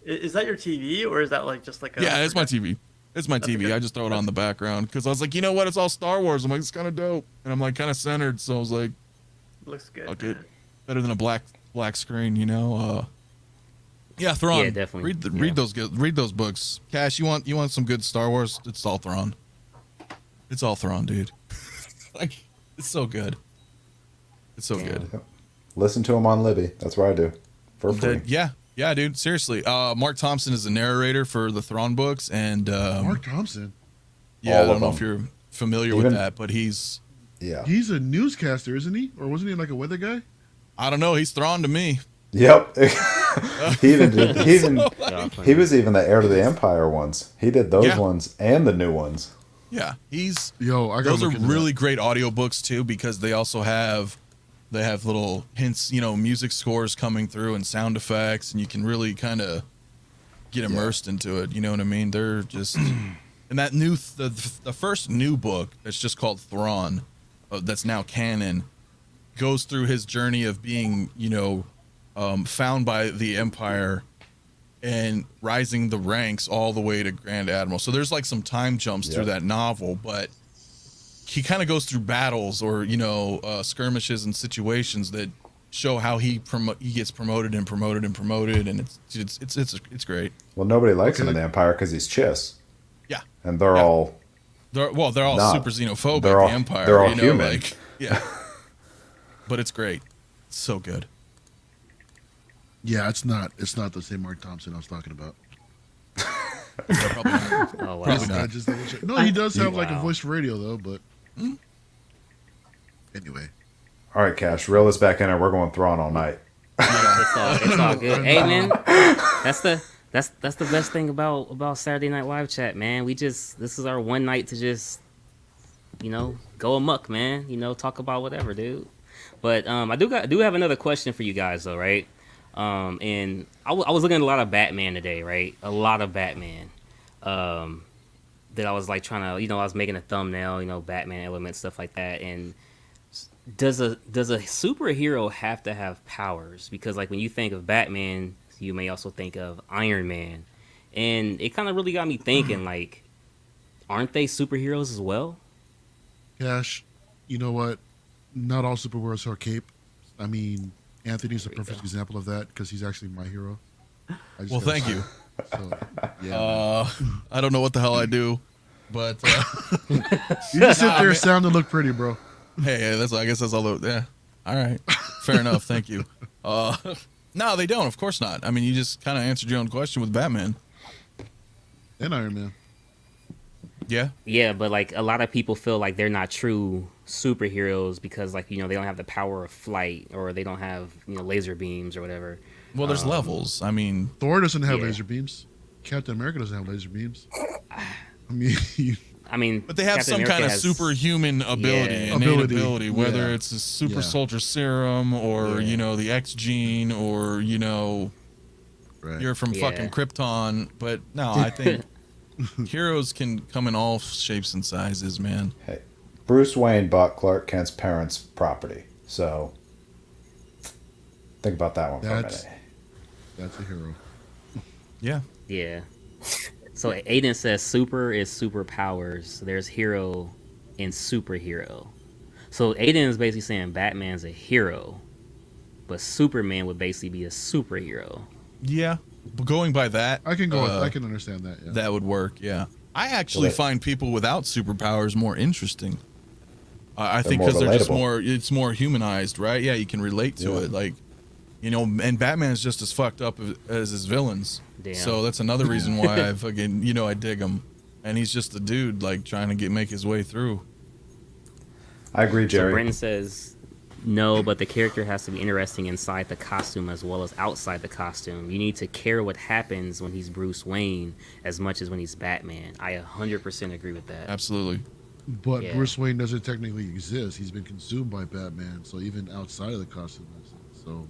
Is that your TV or is that like just like a? Yeah, it's my TV. It's my TV. okay. I just throw it on the background because I was like, you know what? It's all Star Wars. I'm like, it's kind of dope, and I'm like kind of centered. So I was like, Looks good. fuck it, better than a black screen, you know. Yeah, Thrawn. Yeah, definitely. Read those books. Cash, you want some good Star Wars? It's all Thrawn. It's all Thrawn, dude. Like, it's so good. It's so good. Listen to him on Libby. That's what I do. For free. Yeah, dude. Seriously. Mark Thompson is the narrator for the Thrawn books, and Mark Thompson. yeah, All I don't of know if them. you're familiar with Even- that, but he's Yeah. He's a newscaster, isn't he? Or wasn't he like a weather guy? I don't know. He's Thrawn to me. Yep. he was even the Heir to the Empire ones. He did those Yeah. ones and the new ones. Yeah, he's. Yo, I gotta Those are look into really great audiobooks too because they also have little hints, music scores coming through and sound effects, and you can really kind of get immersed into it. You know what I mean? They're just and that the first new book that's just called Thrawn, that's now canon, goes through his journey of being found by the Empire and rising the ranks all the way to Grand Admiral. So there's like some time jumps through that novel, but he kind of goes through battles or skirmishes and situations that show how he gets promoted, and it's great. Well, nobody likes him Okay. in the Empire because he's Chiss, Yeah, and they're all they're all Not- super xenophobic. they're all- the Empire, they're all human. like yeah. But it's great. It's so good. Yeah, it's not the same Mark Thompson I was talking about. Yeah, probably not. Oh wow. Probably not. I just double check. No, he does have like a Wow. voice for radio though, but anyway. all right. Cash, reel us back in, and we're going Thrawn all night. It's all good. Hey man, that's the best thing about Saturday Night Live Chat, man. This is our one night to just go amok, man. Talk about whatever, dude. But I do have another question for you guys though, right? And I was looking at a lot of Batman today, right? A lot of Batman. That I was like trying to, I was making a thumbnail, Batman elements, stuff like that, and Does a superhero have to have powers? Because like when you think of Batman, you may also think of Iron Man, and it kind of really got me thinking. Like, aren't they superheroes as well? Cash, you know what? Not all superheroes are cape. I mean, Anthony's a perfect example of that because he's actually my hero. Well, thank you. So, yeah, I don't know what the hell I do, but you just sit there, sound, and look pretty, bro. hey, I guess that's all. Yeah, all right, fair enough. Thank you. No, they don't. Of course not. I mean, you just kind of answered your own question with Batman. And Iron Man. Yeah. Yeah, but like a lot of people feel like they're not true superheroes because like they don't have the power of flight or they don't have laser beams or whatever. Well, there's levels. I mean, Thor doesn't have Yeah. laser beams. Captain America doesn't have laser beams. I mean, but they have Captain some America kind of has- superhuman ability, Yeah. innate ability, whether yeah. it's a super Yeah. soldier serum or Yeah. the X gene or right. you're from Yeah. fucking Krypton. But no, I think heroes can come in all shapes and sizes, man. Hey, Bruce Wayne bought Clark Kent's parents' property, so think about that one for a That's- minute. That's a hero. Yeah. Yeah. So Aiden says super is superpowers. There's hero and superhero. So Aiden is basically saying Batman's a hero, but Superman would basically be a superhero. Yeah. But going by that, I can go. I can understand that. Yeah. that would work. Yeah. I actually Well, find people without superpowers more interesting. I think more because they're just relatable. it's more humanized, right? Yeah, you can relate to Yeah. it. Like, and Batman's just as fucked up as his villains. Damn. So that's another reason why I fucking, I dig him. And he's just a dude, like, trying to make his way through. I agree, So Jerry. Brenton says no, but the character has to be interesting inside the costume as well as outside the costume. You need to care what happens when he's Bruce Wayne as much as when he's Batman. I 100% agree with that. Absolutely. But Yeah. Bruce Wayne doesn't technically exist. He's been consumed by Batman. So even outside of the costume, so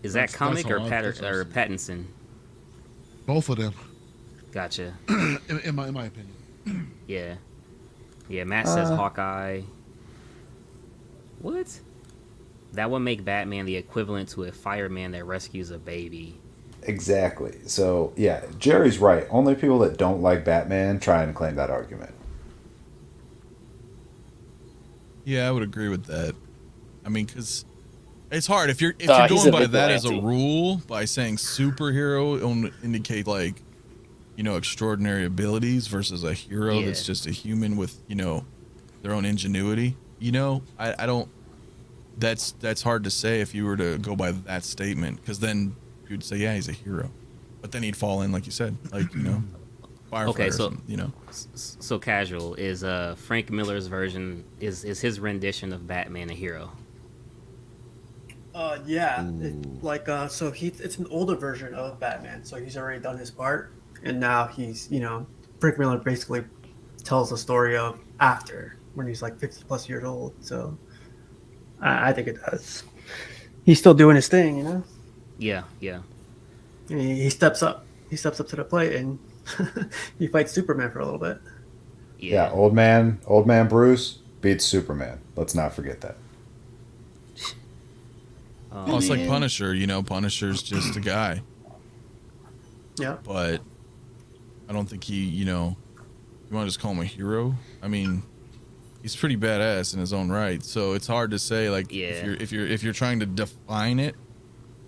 Is that That's- comic that's or how that's how I see it. Pattinson? both of them, Gotcha. in my opinion. Yeah. Yeah, Matt says Hawkeye. What? That would make Batman the equivalent to a fireman that rescues a baby. Exactly. So, yeah, Jerry's right. Only people that don't like Batman try and claim that argument. Yeah, I would agree with that. I mean, because it's hard if you're He's going a by big that as a Lanty. rule, by saying superhero it'll indicate like extraordinary abilities versus a hero Yeah. that's just a human with their own ingenuity. I don't. That's hard to say if you were to go by that statement, because then you'd say yeah, he's a hero, but then he'd fall in, like you said, like firefighter. Okay, or so- something, So casual is Frank Miller's version is his rendition of Batman a hero? Yeah, so it's an older version of Batman. So he's already done his part, and now he's Frank Miller basically tells the story of after when he's like 50 plus years old. So I think it does. He's still doing his thing, Yeah. And he steps up. He steps up to the plate and he fights Superman for a little bit. Yeah, old man Bruce beats Superman. Let's not forget that. well, it's like Punisher. Punisher's just a guy, Yeah. but I don't think he. You want to just call him a hero? I mean, he's pretty badass in his own right. So it's hard to say, like, Yeah. if you're trying to define it,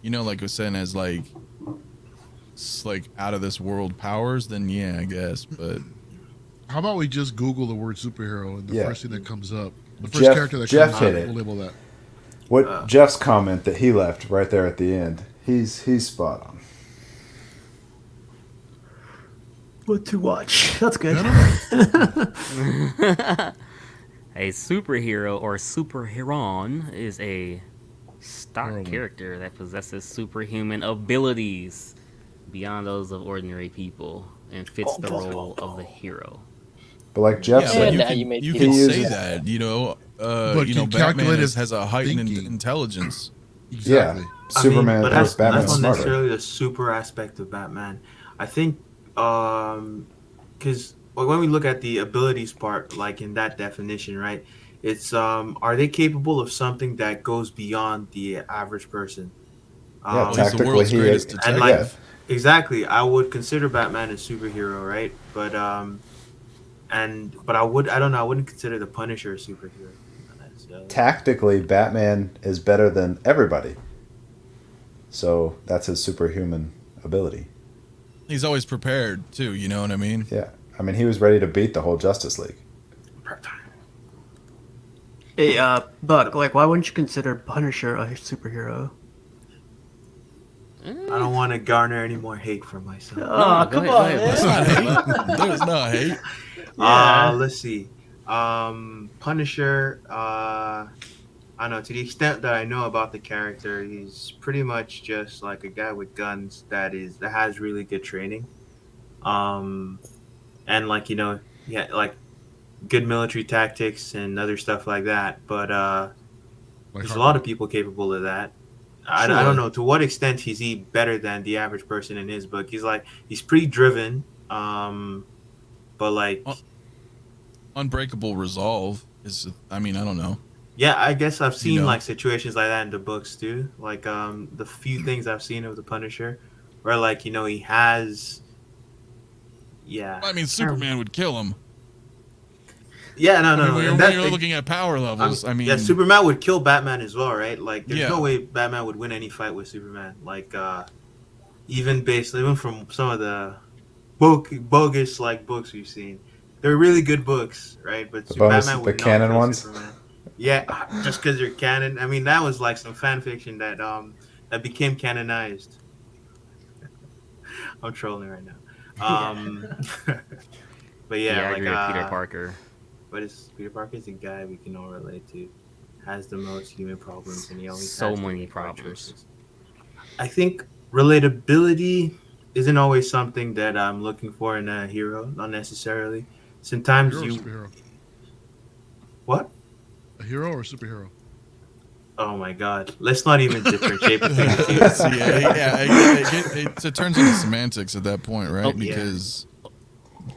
like I was saying, as like out of this world powers, then yeah, I guess. But How about we just Google the word superhero and the Yeah. first thing that comes up, the first Jeff- character that Jeff comes hit up, it. we'll label that. What Jeff's comment that he left right there at the end, he's spot on. What to watch? That's good. A superhero or superheron is a stock Heroine. character that possesses superhuman abilities beyond those of ordinary people and fits the role of the hero. But like Jeff yeah, Yeah, said, but now you you can, made you people can say say that. that. But can Batman calculative has a heightened thinking- intelligence. Exactly. Superman but versus that's Batman's not smarter. necessarily the super aspect of Batman. I think because when we look at the abilities part, like in that definition, right, It's are they capable of something that goes beyond the average person? Yeah, He's the tactically world's he greatest is. And detective. like exactly, I would consider Batman a superhero, right? But I don't know, I wouldn't consider the Punisher a superhero. Tactically, Batman is better than everybody. So that's his superhuman ability. He's always prepared too. You know what I mean? Yeah. I mean, he was ready to beat the whole Justice League. Hey, Buck, like, why wouldn't you consider Punisher a superhero? I don't want to garner any more hate for myself. Oh, go come ahead, on, go ahead. man. That's not hate. There's no hate. Yeah. Let's see. Punisher, I don't know, to the extent that I know about the character, he's pretty much just like a guy with guns that has really good training. And like, yeah, like good military tactics and other stuff like that. But Like there's a lot of people capable of that. I Sure. don't know to what extent is he better than the average person in his book. He's pretty driven, but like Unbreakable resolve is. I mean, I don't know. yeah, I guess I've seen know. like situations like that in the books too. Like the few things I've seen of the Punisher, where like he has, yeah, I mean, Superman would kill him. yeah, no, I mean, when and you're looking at power levels, I mean, yeah, Superman would kill Batman as well, right? Like, there's Yeah. no way Batman would win any fight with Superman. Like, even from some of the bogus like books we've seen, they're really good books, right? But The bonus- Batman the would not canon kill ones? Superman. Yeah, just because they're canon. I mean, that was like some fan fiction that became canonized. I'm trolling right now. But yeah, I like agree with Peter Parker. but Peter Parker is a guy we can all relate to. Has the most human problems, and he always So has to many make hard problems. choices. I think relatability isn't always something that I'm looking for in a hero, not necessarily. Sometimes hero or you superhero? what? A hero or superhero? Oh my God! Let's not even differentiate between the two. See, it turns into semantics at that point, right? Oh, yeah. Because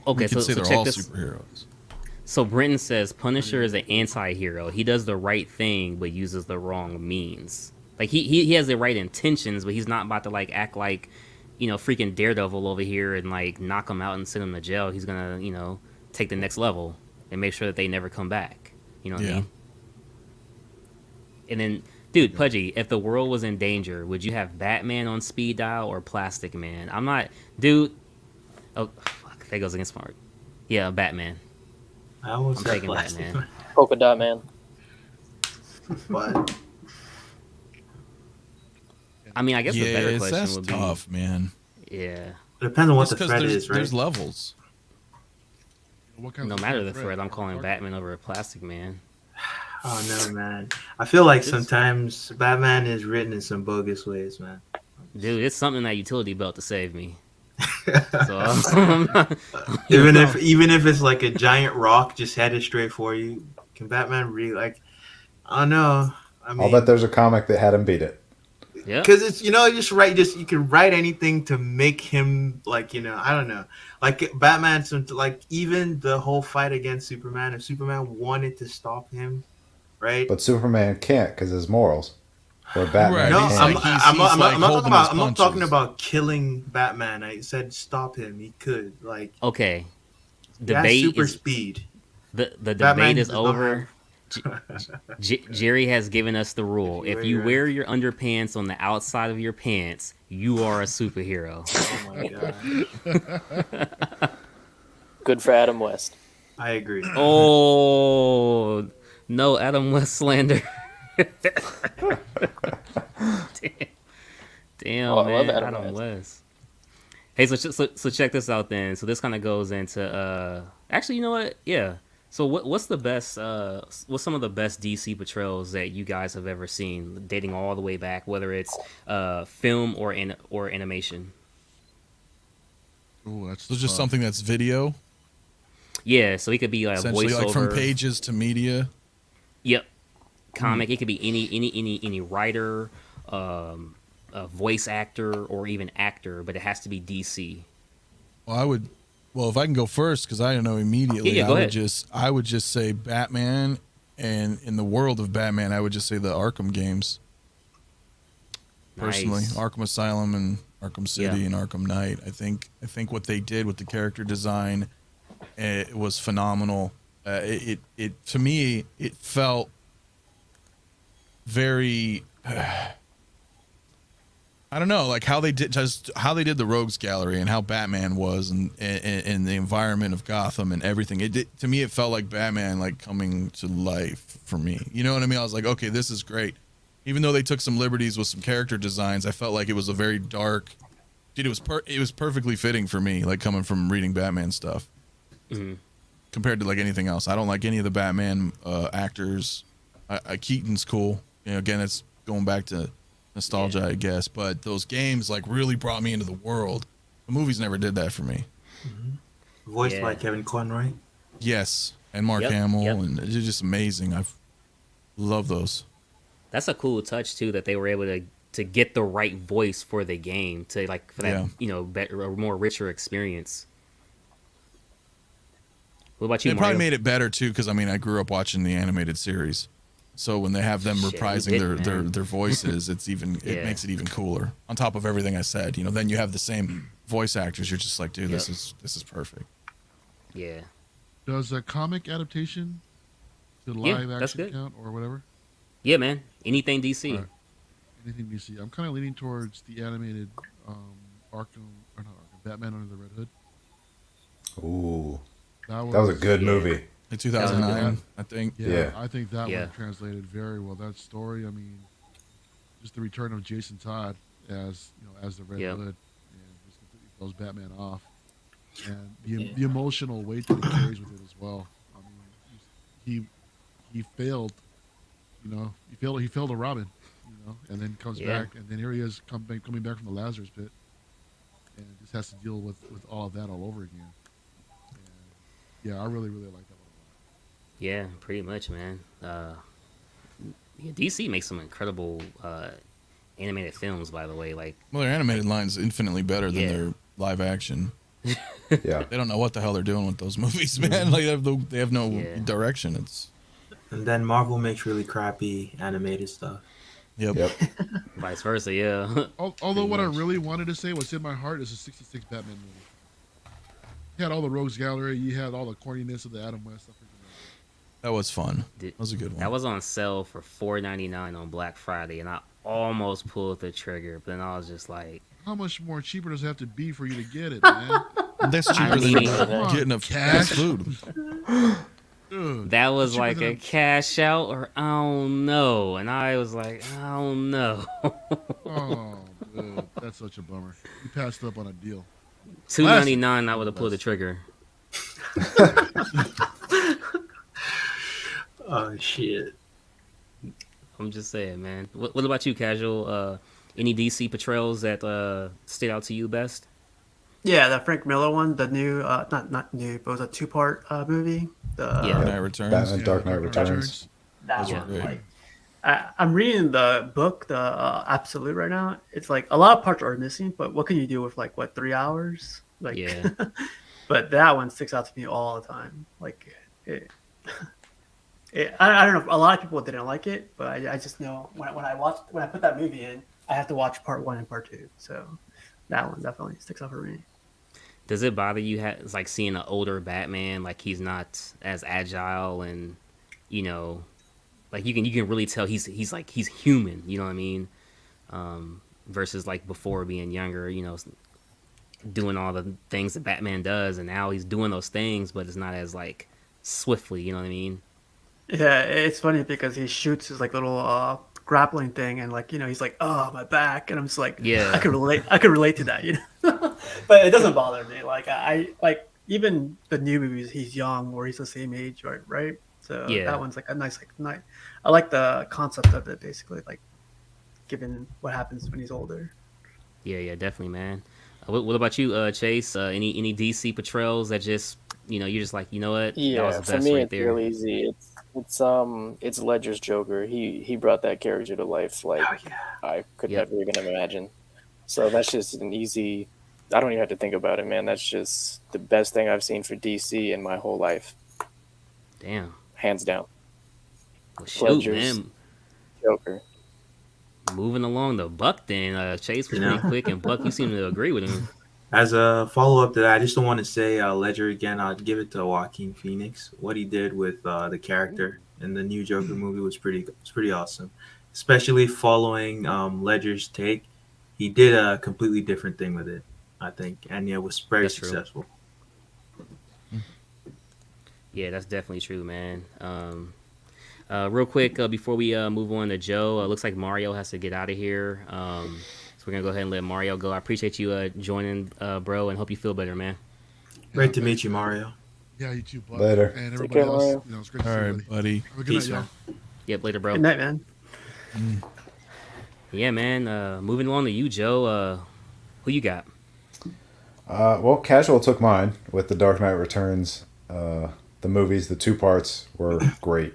Okay, we can say so they're check all this. superheroes. So Brenton says Punisher is an anti-hero. He does the right thing, but uses the wrong means. Like he has the right intentions, but he's not about to like act like, freaking Daredevil over here and like knock him out and send him to jail. He's gonna, take the next level and make sure that they never come back. You know what I Yeah. mean? And then, dude, Pudgy, if the world was in danger, would you have Batman on speed dial or Plastic Man? I'm not, dude. Oh, fuck, that goes against Mark. Yeah, Batman. I almost I'm said taking plastic. Batman. Polka Dot Man. But I mean, I guess the better Yes, question that's would tough, man. be, yeah. it depends on what Just the 'cause threat there's, is, right? there's levels. What kind No of matter the threat, I'm calling Batman over a Plastic Man. Oh no, man! I feel like It's- sometimes Batman is written in some bogus ways, man. Dude, it's something in that utility belt to save me. So I'm not, even if it's like a giant rock just headed straight for you, can Batman really like? I don't know. I mean, I'll bet there's a comic that had him beat it. yeah. because it's you can write anything to make him like I don't know, like Batman. Like even the whole fight against Superman, if Superman wanted to stop him, right? But Superman can't because his morals. Or Batman Right, No, he's can. like- he's like holding his I'm not talking punches. about killing Batman. I said stop him. He could like Okay. he has Debate super is speed. the Batman debate is does not over. Jerry has given us the rule. If you wear your underpants on the outside of your pants, you are a superhero. Oh my god, Good for Adam West. I agree. Oh, no Adam West slander. Damn, Oh, I love man, Adam Adam West. West. Hey, so check this out then. So this kind of goes into actually, you know what? Yeah. So what's the best? What's some of the best DC portrayals that you guys have ever seen, dating all the way back, whether it's film or animation? Oh, that's So just something that's video, Yeah, so it could be like a essentially, voiceover. like from pages to media. Yep. Comic. It could be any writer, a voice actor, or even actor, but it has to be DC. Well, if I can go first, because I don't know immediately, Yeah, go ahead. I would just say Batman And in the world of Batman, I would just say the Arkham games. Personally, Nice. Arkham Asylum and Arkham City and Arkham Knight. I think what they did with the character design, it was phenomenal. It to me, it felt very. I don't know, like how they did the Rogues Gallery and how Batman was and the environment of Gotham and everything. To me, it felt like Batman like coming to life for me. You know what I mean? I was like, okay, this is great. Even though they took some liberties with some character designs, I felt like it was a very dark. Dude, it was perfectly fitting for me, like coming from reading Batman stuff, compared to like anything else. I don't like any of the Batman actors. Keaton's cool. You know, again, it's going back to nostalgia, I guess, but those games like really brought me into the world. The movies never did that for me. Voiced by Kevin Conroy. Yes, and Mark Hamill, and it's just amazing. I love those. That's a cool touch too, that they were able to get the right voice for the game for that better or more richer experience. What about you, It Mario? probably made it better too, because I mean I grew up watching the animated series. So when they have them reprising their voices, it makes it even cooler. On top of everything I said, then you have the same voice actors. You're just like, dude, this is perfect. Yeah. Does a comic adaptation to live action count or whatever? Yeah, man. Anything DC. Right. Anything DC. I'm kind of leaning towards the animated Batman Under the Red Hood. Ooh, that was a good movie. In 2009, I think. Yeah, I think that one translated very well. That story, I mean, just the return of Jason Todd as the Red Hood, and just completely throws Batman off, and the emotional weight that it carries with it as well. I mean, he failed, he failed a Robin, and then comes back, and then here he is coming back from the Lazarus pit, and just has to deal with all of that all over again. And, I really like that one. Yeah, pretty much, man. DC makes some incredible animated films, by the way. Like, well, their animated line's infinitely better than their live action. Yeah, they don't know what the hell they're doing with those movies, man. Like they have no direction. And then Marvel makes really crappy animated stuff. Yep. Vice versa, yeah. Although what I really wanted to say, what's in my heart, is a '66 Batman movie. You had all the Rogues Gallery, you had all the corniness of the Adam West stuff. That was fun. That was a good one. That was on sale for $4.99 on Black Friday, and I almost pulled the trigger, but then I was just like, how much more cheaper does it have to be for you to get it, man? That's cheaper than getting a fast food. Dude, that was like a cash out, or I don't know. And I was like, I don't know. Oh, dude, that's such a bummer. You passed up on a deal. $2.99, I would have pulled the trigger. Oh shit! I'm just saying, man. What about you, Casual? Any DC portrayals that stood out to you best? Yeah, the Frank Miller one, the new, not new, but it was a 2-part movie. Dark Knight Returns. Batman Dark Knight Returns. That one, like, I'm reading the book, the Absolute, right now. It's like a lot of parts are missing, but what can you do with 3 hours? Like, yeah. But that one sticks out to me all the time. Like, I don't know. A lot of people didn't like it, but I just know when I put that movie in, I have to watch part 1 and part 2. So that one definitely sticks out for me. Does it bother you? It's like seeing an older Batman, like he's not as agile, and like you can really tell he's human. You know what I mean? Versus like before being younger, doing all the things that Batman does, and now he's doing those things, but it's not as like swiftly. You know what I mean? Yeah, it's funny because he shoots his little grappling thing, and he's like, "Oh, my back," and I'm just like, yeah, I could relate to that, But it doesn't bother me. Like I even the new movies, he's young or he's the same age, right? So that one's like a nice night. I like the concept of it, basically, like given what happens when he's older. Yeah, definitely, man. What about you, Chase? Any DC portrayals that just you're just like, you know what? Yeah, that was the for best me, right it's there. real easy. It's Ledger's Joker. He brought that character to life like I could never even imagine. So that's just an easy. I don't even have to think about it, man. That's just the best thing I've seen for DC in my whole life. Damn. Hands down. Well, shoot, Ledger's man. Joker. Moving along the Buck then. Chase was You know? pretty quick, and Buck, you seem to agree with him. As a follow up to that, I just don't want to say Ledger again. I'd give it to Joaquin Phoenix. What he did with the character in the new Joker movie was pretty awesome. Especially following Ledger's take, he did a completely different thing with it, I think, and yeah, was very That's true. successful. Yeah, that's definitely true, man. Real quick, before we move on to Joe, looks like Mario has to get out of here. So we're gonna go ahead and let Mario go. I appreciate you joining, bro, and hope you feel better, man. Great to meet you, Mario. Yeah, you too, Buck. Later. And Take everybody care, else. Mario. It's great to All see right, everybody. buddy. Have a good Peace, night, man. y'all. Yep, later, bro. Good night, man. Yeah, man. Moving along to you, Joe. Who you got? Well, Casual took mine with The Dark Knight Returns. The movies, the two parts were great.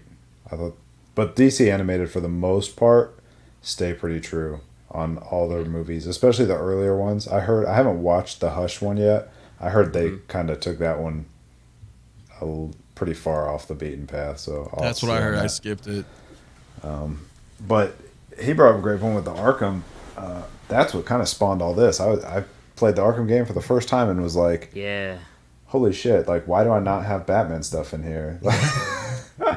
I thought, but DC animated for the most part stay pretty true on all their movies, especially the earlier ones. I haven't watched the Hush one yet. I heard they kind of took that one pretty far off the beaten path. So That's what I heard. I skipped it. But he brought up a great point with the Arkham. That's what kind of spawned all this. I played the Arkham game for the first time and was like, Yeah. holy shit, like, why do I not have Batman stuff in here?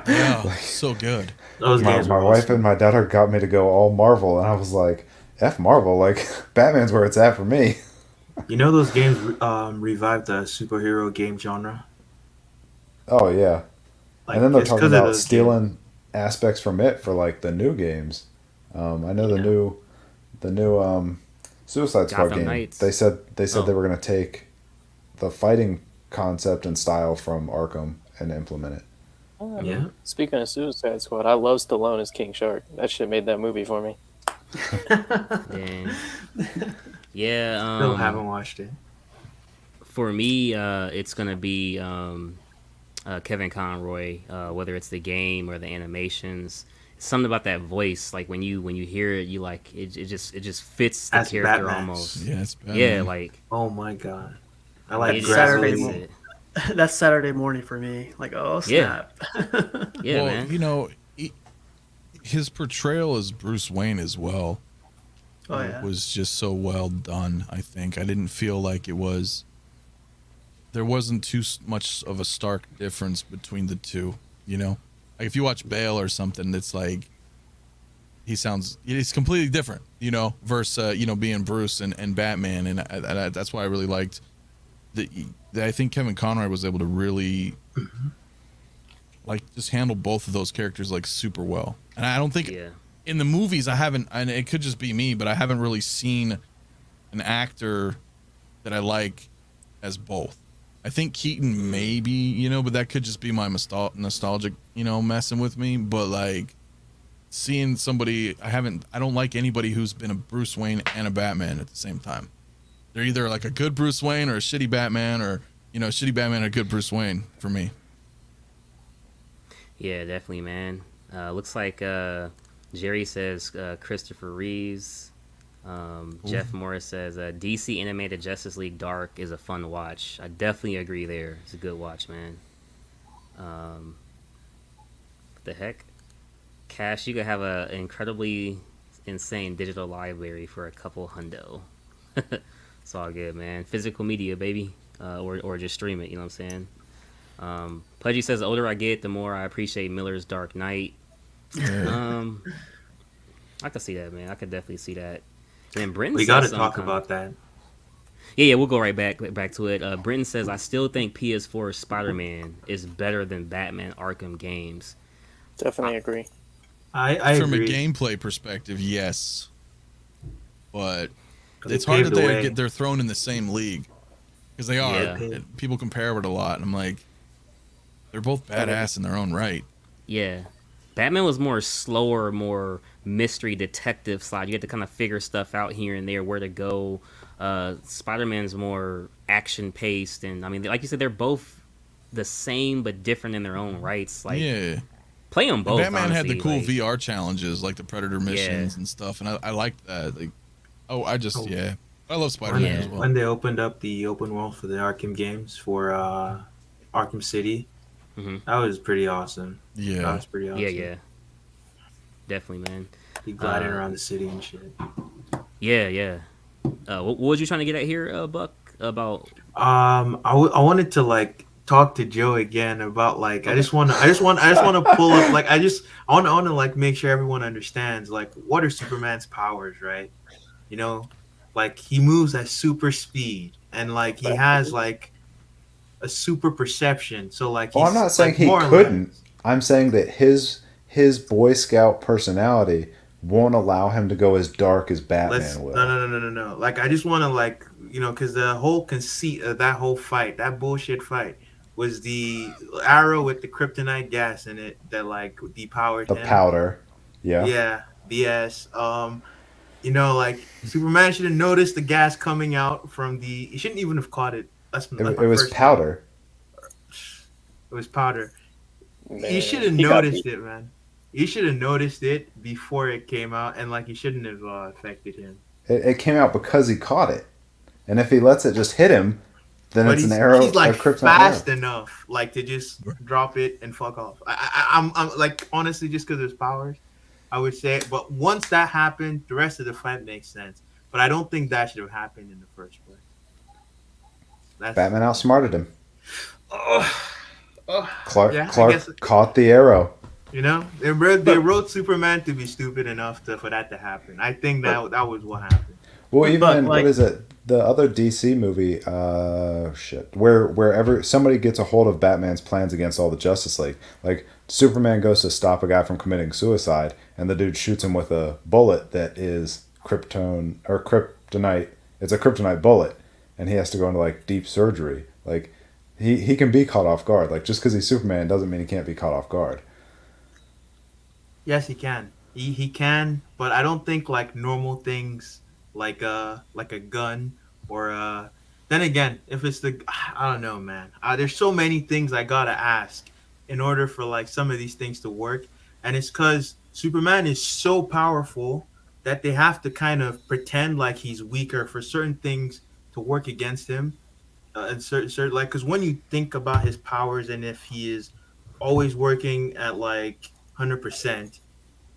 Yeah, so good. Those my games were wife awesome. and my daughter got me to go all Marvel, and I was like, F Marvel, like, Batman's where it's at for me. You know those games revived the superhero game genre. Oh, yeah. Like, And then they're it's talking 'cause of about those stealing aspects from it for, like, the new games. I know the new Suicide Squad Gotham game. Knights. They said Oh. they were going to take the fighting concept and style from Arkham and implement it. Yeah. Speaking of Suicide Squad, I love Stallone as King Shark. That shit made that movie for me. Dang. Yeah. Still haven't watched it. For me, it's gonna be Kevin Conroy. Whether it's the game or the animations, something about that voice. Like when you hear it, you like it. It just fits the As character Batman. almost. Yeah, it's bad. Yeah, like Oh my god. I like it That's just Saturday fits morning. it. That's Saturday morning for me. Like, oh Yeah. snap. Yeah, well, man. you know, his portrayal as Bruce Wayne as well Oh yeah. was just so well done. I think I didn't feel like there wasn't too much of a stark difference between the two. You know, like if you watch Bale or something, it's like he's completely different. You know, versus being Bruce and Batman, and that's why I really liked I think Kevin Conroy was able to really like just handle both of those characters like super well. And I don't think Yeah. in the movies I haven't, and it could just be me, but I haven't really seen an actor that I like as both. I think Keaton maybe, but that could just be my nostalgic, messing with me. But like seeing somebody, I don't like anybody who's been a Bruce Wayne and a Batman at the same time. They're either like a good Bruce Wayne or a shitty Batman, or a shitty Batman and a good Bruce Wayne for me. Yeah, definitely, man. Looks like Jerry says Christopher Reeves. Jeff Morris says DC animated Justice League Dark is a fun watch. I definitely agree there. It's a good watch, man. What the heck? Cash, you could have an incredibly insane digital library for a couple hundo. It's all good, man. Physical media, baby. Or just stream it, you know what I'm saying? Pudgy says the older I get, the more I appreciate Miller's Dark Knight. I could see that, man. I could definitely see that. And then Brenton We says got to something talk about that. Yeah, we'll go right back to it. Brenton says, I still think PS4 Spider-Man is better than Batman Arkham games. Definitely agree. I From agree. a gameplay perspective, yes, but 'Cause it's they hard paved that the way. they're thrown in the same league because they are. Yeah. And people compare it a lot, and I'm like, they're both badass in their own right. Yeah. Batman was more slower, more mystery detective side. You had to kind of figure stuff out here and there, where to go. Spider-Man's more action paced, and I mean, like you said, they're both the same but different in their own rights. Like, Yeah, play them both. Batman had the honestly, cool like, VR challenges, like the Predator missions and stuff, and I liked that. Like, yeah, I love Spider-Man Yeah. as well. When they opened up the open world for the Arkham games for Arkham City, Mhm. that was pretty awesome. That Yeah, was pretty awesome. Yeah. definitely, man. He gliding Uh, around the city and shit. Yeah, yeah. What was you trying to get at here, Buck? About I wanted to like talk to Joe again about like okay. I just want to pull up like I want to like make sure everyone understands like what are Superman's powers, right? You know, like he moves at super speed and like he has like a super perception. So like Oh, I'm he's not saying like he more or couldn't. less. I'm saying that his Boy Scout personality won't allow him to go as dark as Let's Batman no will. no no no no no. Like I just want to like because the whole conceit of that whole fight, that bullshit fight, was the arrow with the kryptonite gas in it that like depowered The him. powder. Yeah. Yeah, BS. Like Superman should have noticed the gas coming out from the. He shouldn't even have caught it. That's It my was first thing. powder. It was powder. He should Man, have he got noticed beat. it, man. He should have noticed it before it came out, and like he shouldn't have affected him. It came out because he caught it. And if he lets it just hit him, then But it's an he's arrow, a like kryptonite arrow. fast enough, like to just drop it and fuck off. I'm like honestly, just because his powers, I would say. But once that happened, the rest of the fight makes sense. But I don't think that should have happened in the first place. That's Batman outsmarted him. oh, Clark yeah. I guess caught the arrow. they wrote Superman to be stupid enough for that to happen. I think that was what happened. Well, even But in like, what is it? The other DC movie, wherever somebody gets a hold of Batman's plans against all the Justice League, like Superman goes to stop a guy from committing suicide, and the dude shoots him with a bullet that is kryptonite. It's a kryptonite bullet, and he has to go into like deep surgery. Like he can be caught off guard. Like just because he's Superman doesn't mean he can't be caught off guard. Yes, he can. He can, but I don't think like normal things like a gun or then again, if it's I don't know, man. There's so many things I gotta ask in order for like some of these things to work, and it's because Superman is so powerful that they have to kind of pretend like he's weaker for certain things to work against him, and certain like because when you think about his powers and if he is always working at like 100%,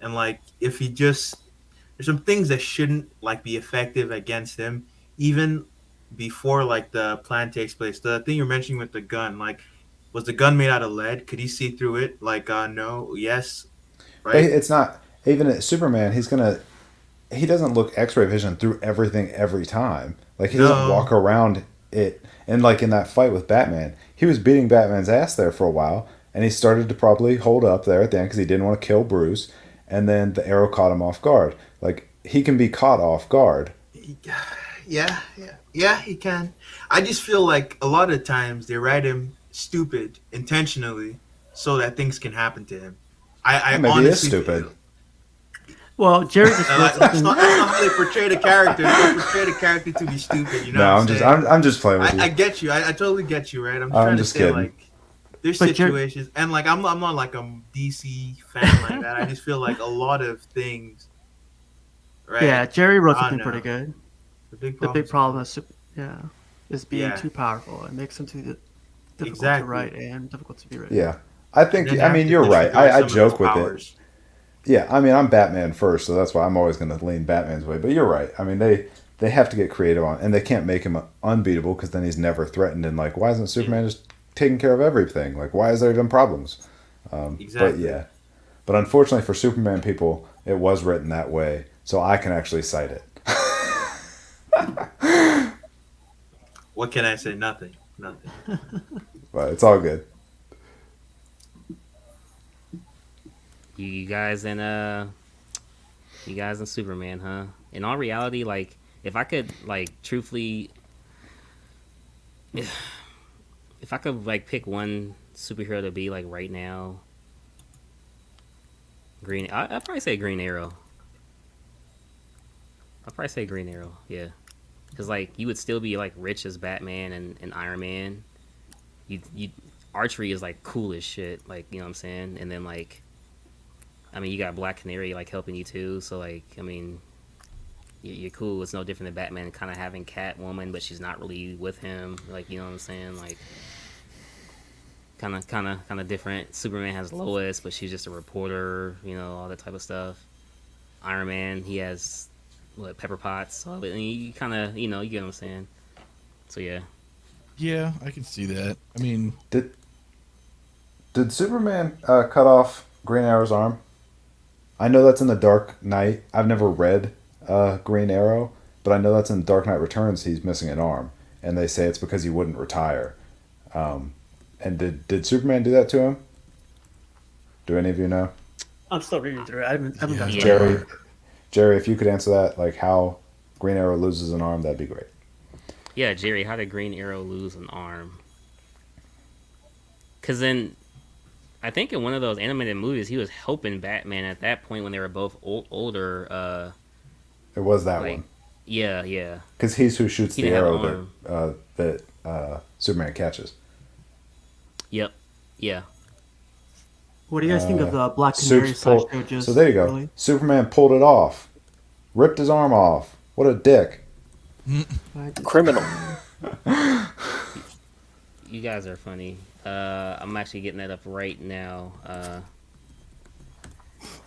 and like if he just there's some things that shouldn't like be effective against him even before like the plan takes place. The thing you're mentioning with the gun, like was the gun made out of lead? Could he see through it? Like no, yes, But right? it's not even at Superman. He doesn't look X-ray vision through everything every time. Like he doesn't No. walk around it. And like in that fight with Batman, he was beating Batman's ass there for a while, and he started to probably hold up there at the end because he didn't want to kill Bruce. And then the arrow caught him off guard. Like he can be caught off guard. Yeah, he can. I just feel like a lot of times they write him stupid intentionally so that things can happen to him. I Well, maybe he is honestly stupid. feel well, Jerry just wrote that's something. not how they portray the character. They don't portray the character to be stupid. You know No, what I'm just saying? I'm just playing with you. I get you. I totally get you, right? I'm just I'm trying to just say kidding. like there's But Jer- situations and like I'm not like a DC fan like that. I just feel like a lot of things, right? Yeah, Jerry wrote I something don't pretty know. good. The big The problem. big problem is being Yeah. too powerful. It makes him too difficult Exactly. to write and difficult to be written. Yeah, I And think. then I have mean, to you're right. disregard I some of joke his with it. powers. Yeah, I mean, I'm Batman first, so that's why I'm always going to lean Batman's way. But you're right. I mean, they have to get creative on, and they can't make him unbeatable because then he's never threatened. And like, why isn't Superman just taking care of everything? Like, why is there even problems? But Exactly. yeah, but unfortunately for Superman people, it was written that way, so I can actually cite it. What can I say? Nothing. But it's all good. You guys and Superman, huh? In all reality, like if I could like truthfully, if I could like pick one superhero to be like right now, I'd probably say Green Arrow. I'd probably say Green Arrow, yeah, because like you would still be like rich as Batman and Iron Man. You archery is like cool as shit, like you know what I'm saying, and then like. I mean, you got Black Canary like helping you too, so like, I mean, you're cool. It's no different than Batman kind of having Catwoman, but she's not really with him. Like, you know what I'm saying? Like, kind of different. Superman has Lois, but she's just a reporter, all that type of stuff. Iron Man, he has Pepper Potts. So you kind of, you get what I'm saying. So yeah. Yeah, I can see that. I mean, Did Superman cut off Green Arrow's arm? I know that's in the Dark Knight. I've never read Green Arrow, but I know that's in Dark Knight Returns. He's missing an arm, and they say it's because he wouldn't retire. And did Superman do that to him? Do any of you know? I'm still reading through it. I haven't gotten to Jerry, Jerry, if you could answer that, like how Green Arrow loses an arm, that'd be great. Yeah, Jerry, how did Green Arrow lose an arm? Because then, I think in one of those animated movies, he was helping Batman at that point when they were both older. It was that one. Yeah. Because he's who shoots He the didn't have arrow an that Superman catches. Yep. Yeah. What do you guys think of the Black Canary So there you go. Really? Superman pulled it off. Ripped his arm off. What a dick. Criminal. You guys are funny. I'm actually getting that up right now.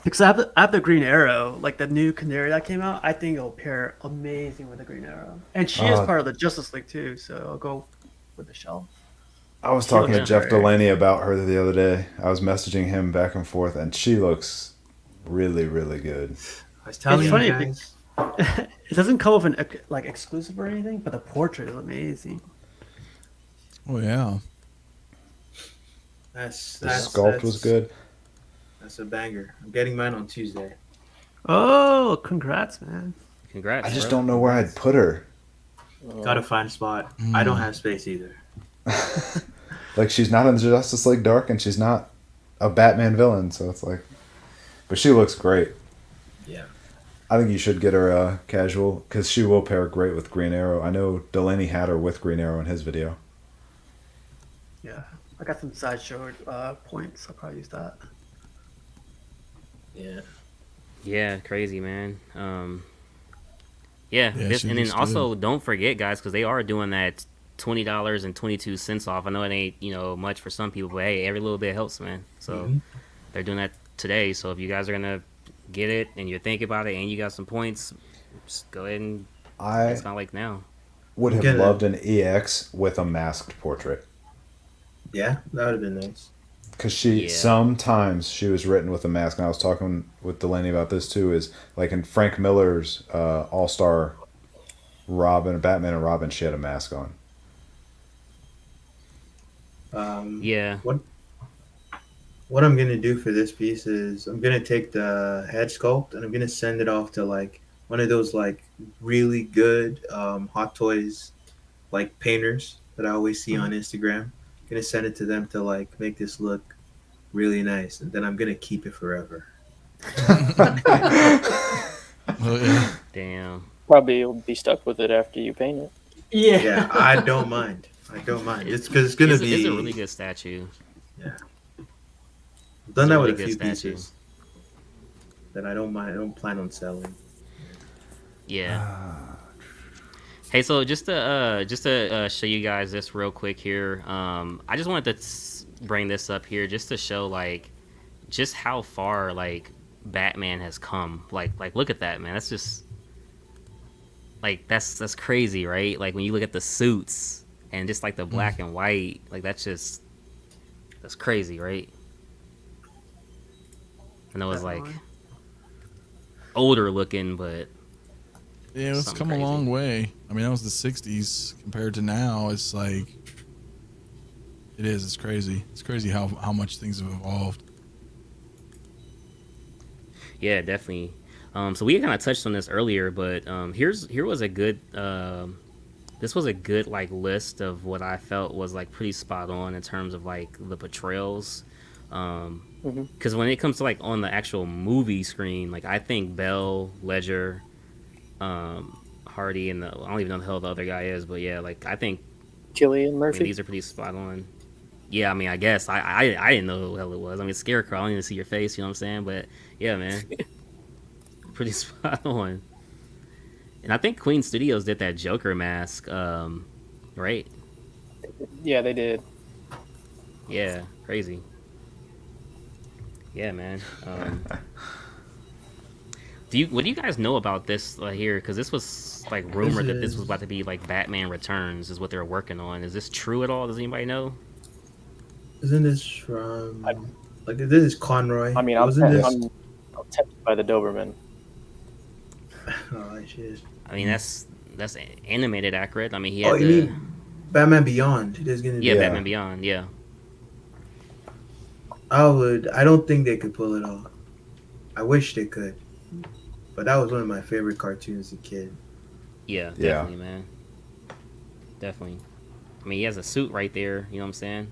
Because I have the Green Arrow, like the new Canary that came out. I think it'll pair amazing with the Green Arrow, and she is part of the Justice League too. So I'll go with the shell. I was talking to looks Jeff great. Delaney about her the other day. I was messaging him back and forth, and she looks really, really good. I was telling It's you funny, guys. It doesn't come with an like exclusive or anything, but the portrait is amazing. oh yeah. The sculpt was good. That's a banger. I'm getting mine on Tuesday. Oh, congrats, man! Congrats. I just bro. don't know where I'd put her. Gotta find a spot. I don't have space either. Like, she's not in the Justice League Dark, and she's not a Batman villain, so it's like... But she looks great. Yeah. I think you should get her casual, because she will pair great with Green Arrow. I know Delaney had her with Green Arrow in his video. Yeah, I got some sideshow points. I'll probably use that. Yeah. Yeah, crazy, man. Yeah, she and then looks also don't forget, guys, because they are doing that $20.22 off. I know it ain't much for some people, but hey, every little bit helps, man. So they're doing that today. So if you guys are gonna get it and you're thinking about it and you got some points, just go ahead and it's not like now. Would have Get it. loved an EX with a masked portrait. Yeah, that would have been nice. Because sometimes she was written with a mask, and I was talking with Delaney about this too, is like in Frank Miller's All-Star Batman and Robin, she had a mask on. Yeah. What I'm gonna do for this piece is I'm gonna take the head sculpt and I'm gonna send it off to like one of those like really good Hot Toys like painters that I always see on Instagram. I'm gonna send it to them to like make this look really nice, and then I'm gonna keep it forever. Oh yeah. Damn. Probably you'll be stuck with it after you paint it. Yeah, I don't mind. It's because it's gonna be. It's a really good statue. Yeah. I've done It's a that with really a few good statue. pieces that I don't mind. I don't plan on selling. Yeah. Hey, so just to show you guys this real quick here, I just wanted to bring this up here just to show like just how far like Batman has come. Like look at that, man. That's just like that's crazy, right? Like when you look at the suits and just like the black and white, like that's crazy, right? I know it's like older looking, but Yeah, it's something come crazy. a long way. I mean, that was the 60s compared to now. It's like, it's crazy. It's crazy how much things have evolved. Yeah, definitely. So we kind of touched on this earlier, but here was a good this was a good like list of what I felt was like pretty spot on in terms of like the portrayals. Because when it comes to like on the actual movie screen, like I think Bell, Ledger, Hardy, and I don't even know who the hell the other guy is, but yeah, like I think Cillian Murphy. these are pretty spot on. Yeah, I mean, I guess I didn't know who the hell it was. I mean, Scarecrow. I didn't even see your face. You know what I'm saying? But yeah, man, pretty spot on. And I think Queen Studios did that Joker mask, right? Yeah, they did. Yeah, crazy. Yeah, man. What do you guys know about this here? Because this was like rumored that this was about to be like Batman Returns, is what they're working on. Is this true at all? Does anybody know? Isn't this from like this is Conroy? I mean, Wasn't this? I'm tempted by the Doberman. Oh shit! I mean, that's animated accurate. I mean, he Oh, had you the mean Batman Beyond? It is gonna yeah, be. Batman Beyond. Yeah, I don't think they could pull it off. I wish they could, but that was one of my favorite cartoons as a kid. yeah, Yeah. definitely, man. Definitely. I mean, he has a suit right there. You know what I'm saying?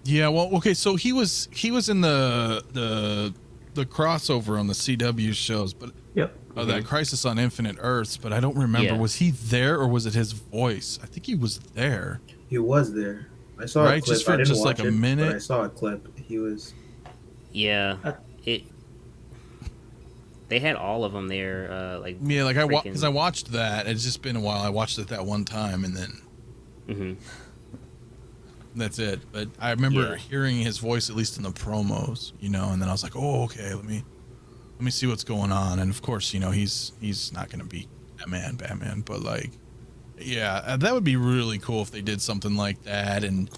Yeah, well, okay, so he was in the crossover on the CW shows, but Yep. that Crisis on Infinite Earths, but I don't remember. Yeah. Was he there or was it his voice? I think he was there. He was there. I saw a Right, clip. just for I didn't just watch like a it, but minute? I saw a clip. He was. Yeah. It. They had all of them there. Like Yeah, like because I freaking- watched that. It's just been a while. I watched it that one time, and then Mhm. that's it. But I remember Yeah. hearing his voice at least in the promos, and then I was like, oh, okay, let me see what's going on. And of course, he's not going to be Batman, but like, yeah, that would be really cool if they did something like that. And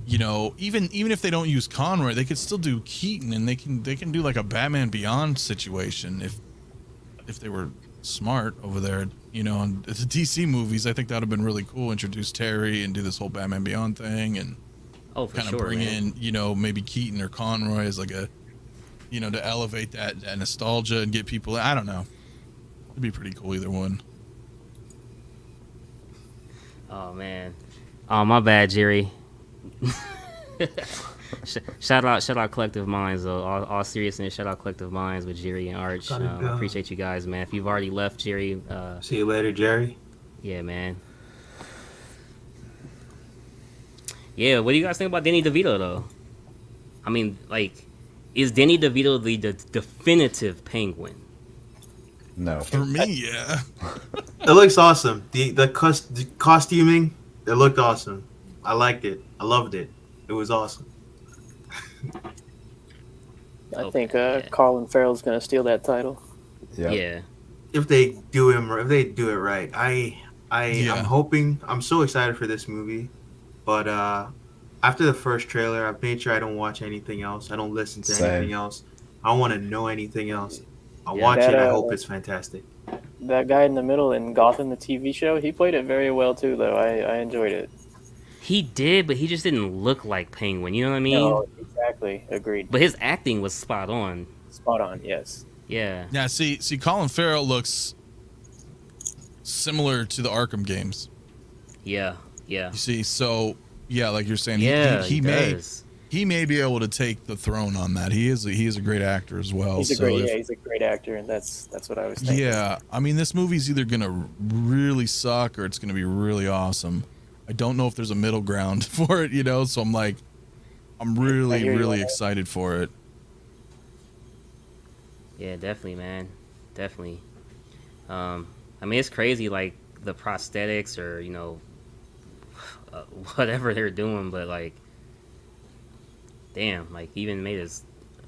even if they don't use Conroy, they could still do Keaton, and they can do like a Batman Beyond situation if they were smart over there. And the DC movies, I think that would have been really cool. Introduce Terry and do this whole Batman Beyond thing, and Oh, for kind of sure, bring man. in maybe Keaton or Conroy as like a to elevate that nostalgia and get people. I don't know. It'd be pretty cool either one. Oh man. Oh, my bad, Jerry. Shout out Collective Minds though. All seriousness, shout out Collective Minds with Jerry and Arch. Gotta go. Appreciate you guys, man. If you've already left, Jerry, See you later, Jerry. yeah, man. Yeah, what do you guys think about Danny DeVito though? I mean, like, is Danny DeVito the definitive Penguin? No. For me, yeah. It looks awesome. The costuming, it looked awesome. I liked it. I loved it. It was awesome. I think Colin Farrell's gonna steal that title. Yep. Yeah. If they do it right, Yeah. I'm hoping. I'm so excited for this movie, but after the first trailer, I've made sure I don't watch anything else. I don't listen to Same. anything else. I don't want to know anything else. I'll Yeah. watch That, it. I hope it's fantastic. That guy in the middle in Gotham, the TV show, he played it very well too, though. I enjoyed it. He did, but he just didn't look like Penguin. You know what I mean? No, exactly. Agreed. But his acting was spot on. Spot on. Yes. Yeah. Yeah, see, Colin Farrell looks similar to the Arkham games. Yeah. Yeah. You see, so yeah, like you're saying, Yeah. he may does. he may be able to take the throne on that. He is a great actor as well. He's a so great, if- he's a great actor, and that's what I was thinking. yeah, I mean, this movie's either gonna really suck or it's gonna be really awesome. I don't know if there's a middle ground for it, so I'm like, I'm really, hear you really on that. excited for it. Yeah, definitely, man. Definitely. I mean, it's crazy, like, the prosthetics or, whatever they're doing, but, like, damn, like, even made his,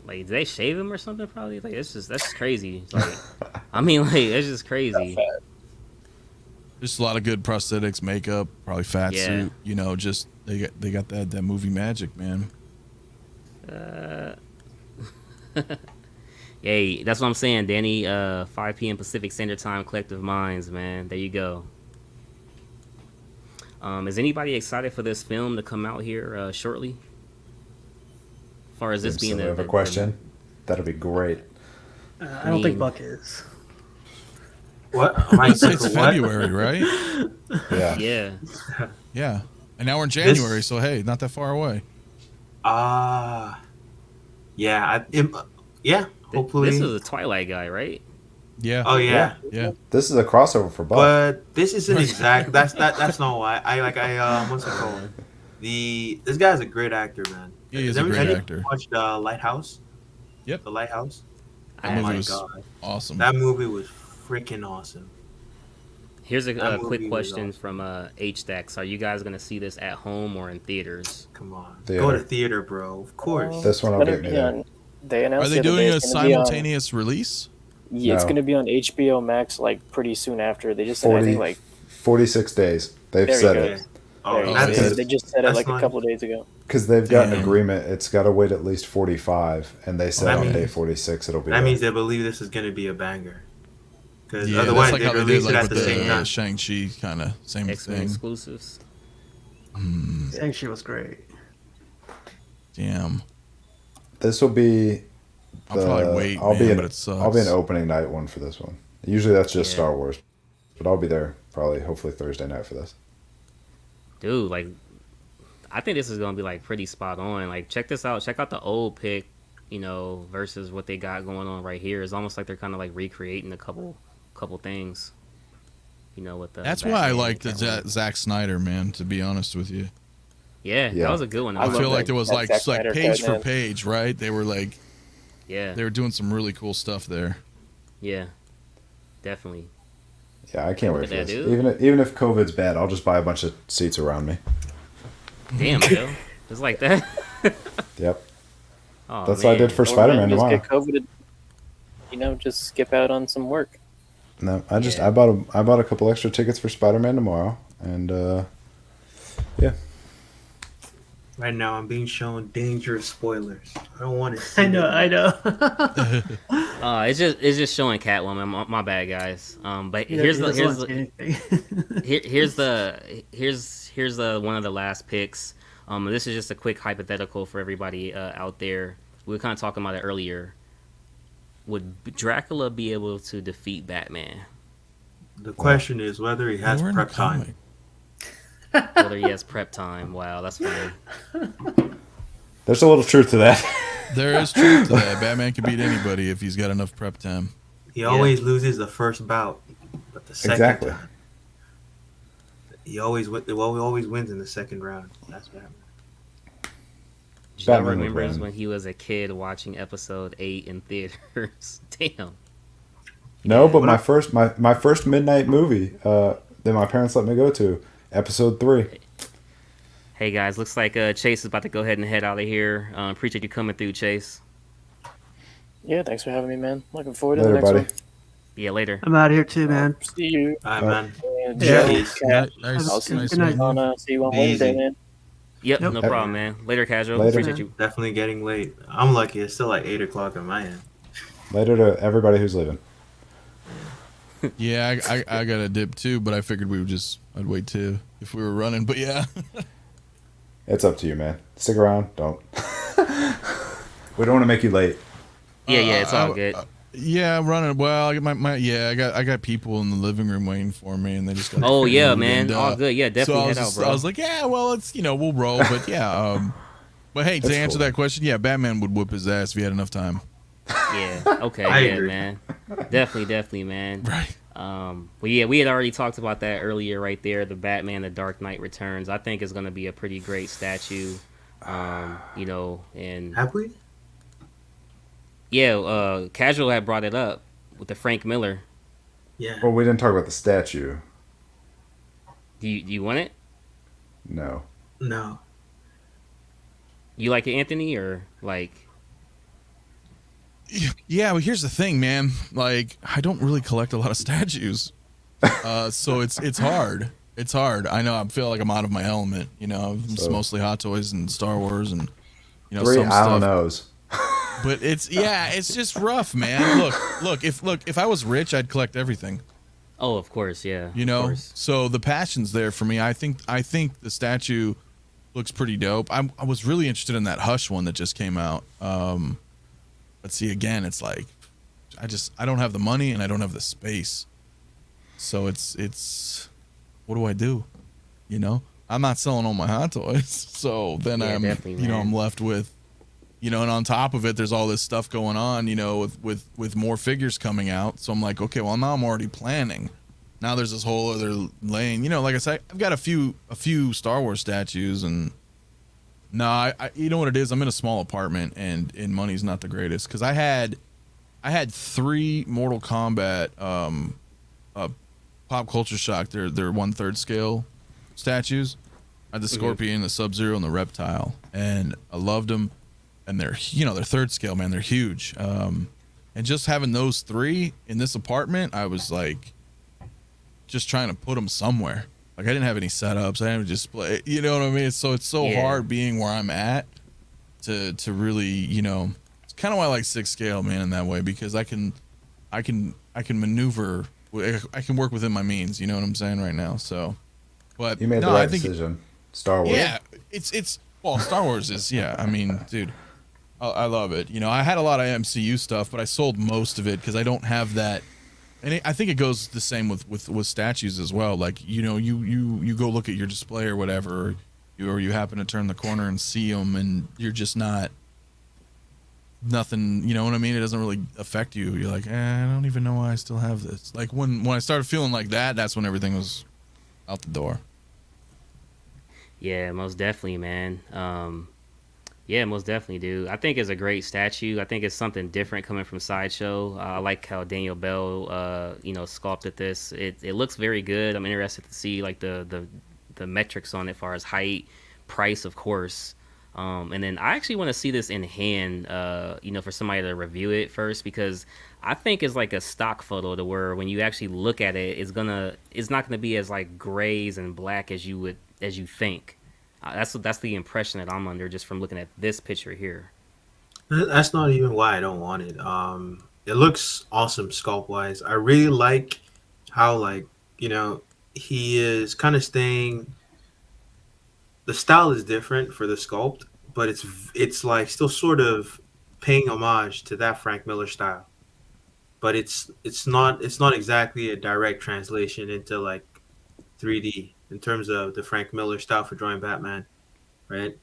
like, did they shave him or something, probably? Like, that's crazy. Like, I mean, like, it's just crazy. Just a lot of good prosthetics, makeup, probably fat Yeah. suit. Just they got that movie magic, man. Yay, that's what I'm saying, Danny. 5 p.m. Pacific Standard Time, Collective Minds, man. There you go. Is anybody excited for this film to come out here shortly? As far as this being Have a question? That'd be great. I don't think Buck is. What? Am I It's excited for what? February, right? Yeah. Yeah. Yeah. And now we're in January, so hey, not that far away. Yeah. Yeah. Hopefully. This is a Twilight guy, right? Yeah. Oh yeah. Yeah. This is a crossover for Buck. But this isn't exact. That's not why. What's it called? This guy's a great actor, man. He is Has a great anyone actor. Watched Lighthouse? Yep. The Lighthouse. I That Oh movie my was god, awesome. that movie was freaking awesome. Here's a That quick movie was question awesome. from H-Stacks. Are you guys going to see this at home or in theaters? Come on, Theater. go to theater, bro. Of course. This one will Gonna get me be there. on. They Are announced they the other day doing a it's gonna be on. simultaneous release? Yeah, it's No. gonna be on HBO Max like pretty soon after. They just said I think like 46 days. They've There you said go. it. Oh, there you that's go. it. They just said it That's like a fine. couple of days ago. Because they've got an Damn. agreement. It's got to wait at least 45. And they said That on means- day 46 it'll be That there. means they believe this is gonna be a banger. Because Yeah, otherwise that's like they how they did release like it at with the same time. Shang-Chi kind of same X-Men thing. exclusives? I think she was great. Damn. This will be. I'll probably wait, I'll man, be but it sucks. I'll be an opening night one for this one. Usually that's just Yeah. Star Wars, but I'll be there probably hopefully Thursday night for this. Dude, like, I think this is going to be, like, pretty spot on. Like, check this out. Check out the old pick, you know, versus what they got going on right here. It's almost like they're kind of, like, recreating a couple things, you know, with the That's why I Batman like the and Catwoman. Zack Snyder, man. To be honest with you, Yeah, Yeah. that was a good one. I love feel that- like there was that like Zack like Snyder page for Batman. page, right? They were like Yeah, they were doing some really cool stuff there. yeah, definitely. Yeah, I can't wait Look for at this. that, Even if COVID's bad, I'll just buy a bunch of seats around me. Damn, Joe. Just like that. Yep. Oh, That's what I man. did for Or, Spider-Man just tomorrow. get COVID. You know, just skip out on some work. No, I Yeah. I bought a couple extra tickets for Spider-Man tomorrow, and yeah. Right now, I'm being shown dangerous spoilers. I don't want to see I know, them. I know. It's just showing Catwoman. My bad, guys. But He here's doesn't want to the see anything. here's the one of the last picks. This is just a quick hypothetical for everybody out there. We were kind of talking about it earlier. Would Dracula be able to defeat Batman? The question is whether he has We're in a prep time. comic. Whether he has prep time. Wow, that's funny. There's a little truth to that. There is truth to that. Batman can beat anybody if he's got enough prep time. He always loses the first bout, but the second Exactly. time, he always wins in the second round. That's Batman. Joe Batman would remembers win. when he was a kid watching episode 8 in theaters. Damn. No, but What my I- first midnight movie that my parents let me go to, episode 3. Hey guys, looks like Chase is about to go ahead and head out of here. Appreciate you coming through, Chase. Yeah, thanks for having me, man. Looking forward to Later, the next buddy. one. Yeah, later. I'm out of here too, man. See you. All right, man. And Yeah. Joe, Peace. Kat, Nice, I'll see nice Good night. meeting you. see you on Easy. Wednesday, man. Yep, Yep. no problem, man. Later, casual. Later. Appreciate you. Definitely getting late. I'm lucky. It's still like 8 o'clock on my end. Later to everybody who's leaving. Yeah, I got a dip too, but I figured I'd wait too if we were running. But yeah, It's up to you, man. Stick around. Don't. We don't want to make you late. Yeah, it's all good. yeah, I'm running. Well, I got I got people in the living room waiting for me, and they just got. Oh yeah, food, man. and, All good. Yeah, So definitely I was, head out, just, bro. I was like, yeah, well, it's we'll roll, but yeah. But hey, to That's answer cool. that question, yeah, Batman would whoop his ass if he had enough time. Yeah. Okay. I yeah, agree. man. Definitely, man. Right. But yeah, we had already talked about that earlier, right there. The Batman: The Dark Knight Returns. I think is going to be a pretty great statue. You know, and Have we? yeah, Casual had brought it up with the Frank Miller. Yeah. Well, we didn't talk about the statue. Do you want it? No. No. You like it, Anthony, or like? Yeah, but here's the thing, man. Like, I don't really collect a lot of statues, so it's hard. It's hard. I know. I feel like I'm out of my element. You know, it's So- mostly Hot Toys and Star Wars and 3 some I don't stuff. knows. But it's just rough, man. Look. If I was rich, I'd collect everything. Oh, of course, yeah. You of know. course. So the passion's there for me. I think the statue looks pretty dope. I was really interested in that Hush one that just came out. But see, again, it's like I don't have the money and I don't have the space. So it's what do I do? You know, I'm not selling all my Hot Toys. So then Yeah, definitely, man. I'm left with, and on top of it, there's all this stuff going on, with more figures coming out. So I'm like, okay, well now I'm already planning. Now there's this whole other lane. Like I said, I've got a few Star Wars statues and. No, I you know what it is? I'm in a small apartment and money's not the greatest because I had 3 Mortal Kombat Pop Culture Shock. They're 1/3 scale statues. I had the Scorpion, the Sub-Zero, and the Reptile, and I loved them. And they're they're 3rd scale, man. They're huge. And just having those 3 in this apartment, I was like, just trying to put them somewhere. Like, I didn't have any setups. I didn't have a display. You know what I mean? So it's so hard being where I'm at to really, it's kind of why I like 6 scale, man, in that way, because I can maneuver. I can work within my means. You know what I'm saying right now. So, but You made the right decision. Star Wars. Yeah, well, Star Wars is I mean, dude, I love it. I had a lot of MCU stuff, but I sold most of it because I don't have that. And I think it goes the same with statues as well. Like, you go look at your display or whatever, or you happen to turn the corner and see them, and you're just nothing. You know what I mean? It doesn't really affect you. You're like, I don't even know why I still have this. Like when I started feeling like that, that's when everything was out the door. Yeah, most definitely, man. Yeah, most definitely, dude. I think it's a great statue. I think it's something different coming from Sideshow. I like how Daniel Bell, sculpted this. It looks very good. I'm interested to see like the metrics on it, as far as height, price, of course. And then I actually want to see this in hand, for somebody to review it first, because I think it's like a stock photo to where when you actually look at it, it's not gonna be as like grays and black as you think. That's the impression that I'm under just from looking at this picture here. That's not even why I don't want it. It looks awesome sculpt wise. I really like how he is kind of staying. The style is different for the sculpt, but it's like still sort of paying homage to that Frank Miller style. But it's not exactly a direct translation into like 3D in terms of the Frank Miller style for drawing Batman, right?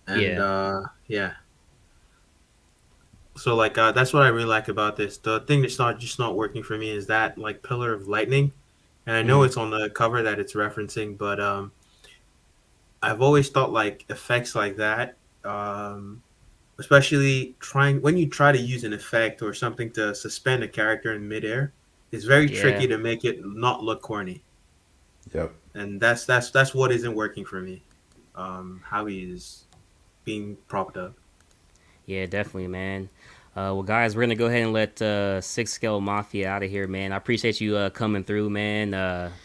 And yeah. So that's what I really like about this. The thing that's not working for me is that like pillar of lightning, and I know it's on the cover that it's referencing, but I've always thought like effects like that, especially when you try to use an effect or something to suspend a character in midair, it's very tricky to make it not look corny. Yep. And that's what isn't working for me. How he is being propped up. Yeah, definitely, man. Well, guys, we're gonna go ahead and let 6 Scale Mafia out of here, man. I appreciate you coming through, man.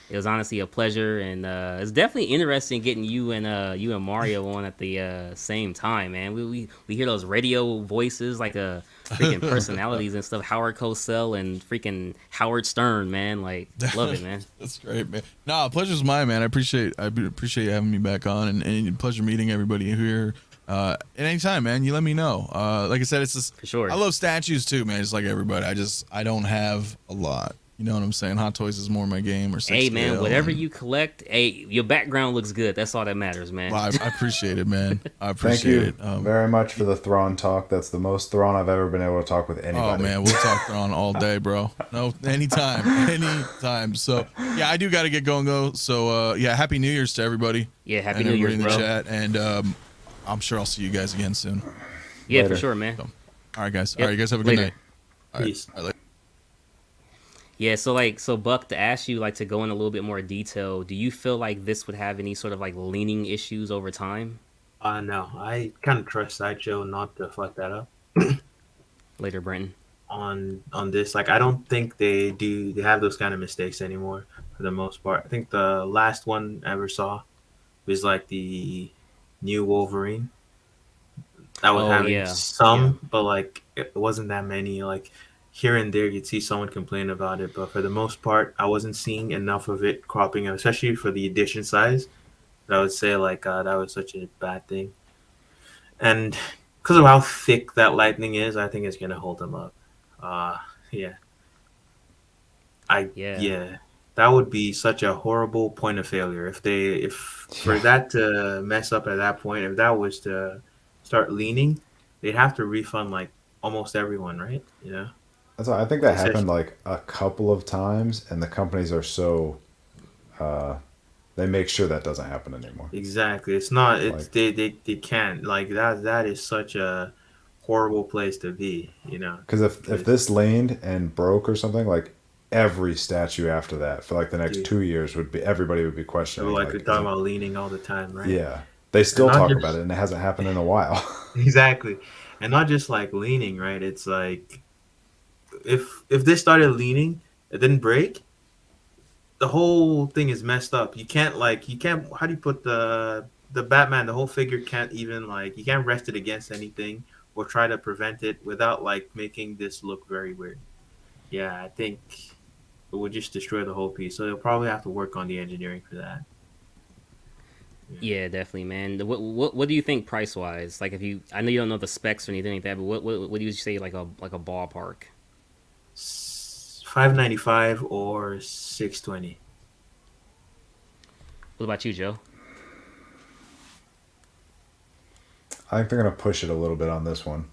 It was honestly a pleasure, and it's definitely interesting getting you and Mario on at the same time, man. We hear those radio voices, like freaking personalities and stuff. Howard Cosell and freaking Howard Stern, man. Like, love it, man. That's great, man. No, pleasure's mine, man. I appreciate you having me back on, and pleasure meeting everybody here. At any time, man, you let me know. Like I said, it's just for sure. I love statues too, man. Just like everybody, I don't have a lot. You know what I'm saying? Hot Toys is more my game. Or 6 hey, man, scale, whatever you collect, your background looks good. That's all that matters, man. Well, I appreciate it, man. I appreciate it. Thank you very much for the Thrawn talk. That's the most Thrawn I've ever been able to talk with anybody. Oh man, we'll talk Thrawn all day, bro. No, anytime. So yeah, I do got to get going though. So yeah, Happy New Year's to everybody. Yeah, Happy New Year's, in the bro. chat, and I'm sure I'll see you guys again soon. Yeah, Later. for sure, man. So, all right, guys. Yep. All right, you guys have a good Later. night. All right. Peace. All right, later. Yeah, so Buck, to ask you like to go in a little bit more detail, do you feel like this would have any sort of like leaning issues over time? No, I kind of trust Sideshow not to fuck that up. Later, Brenton. On this, like I don't think they have those kind of mistakes anymore for the most part. I think the last one I ever saw was like the new Wolverine. That was having some, but like it wasn't that many. Like here and there, you'd see someone complain about it, but for the most part, I wasn't seeing enough of it cropping up, especially for the edition size. That I would say like that was such a bad thing, and because of how thick that lightning is, I think it's gonna hold them up. Yeah. That would be such a horrible point of failure if for that to mess up at that point. If that was to start leaning, they'd have to refund like almost everyone, right? You know. That's why I think that happened like a couple of times, and the companies are so they make sure that doesn't happen anymore. Exactly. It's not. It's like, they can't like that. That is such a horrible place to be. You know. Because if this leaned and broke or something, like every statue after that for like the next Dude. 2 years would be everybody would be So questioning. like Like, we're talking about leaning all the time, right? yeah, they still not talk just- about it, and it hasn't happened in a while. Exactly, and not just like leaning, right? It's like if they started leaning, it didn't break. The whole thing is messed up. You can't. How do you put the Batman? The whole figure can't even like you can't rest it against anything or try to prevent it without like making this look very weird. Yeah, I think it would just destroy the whole piece. So they'll probably have to work on the engineering for that. Yeah, definitely, man. What do you think price wise? Like, if you, I know you don't know the specs or anything like that, but what do you say like a ballpark? $5.95 or $6.20. What about you, Joe? I think they're gonna push it a little bit on this one.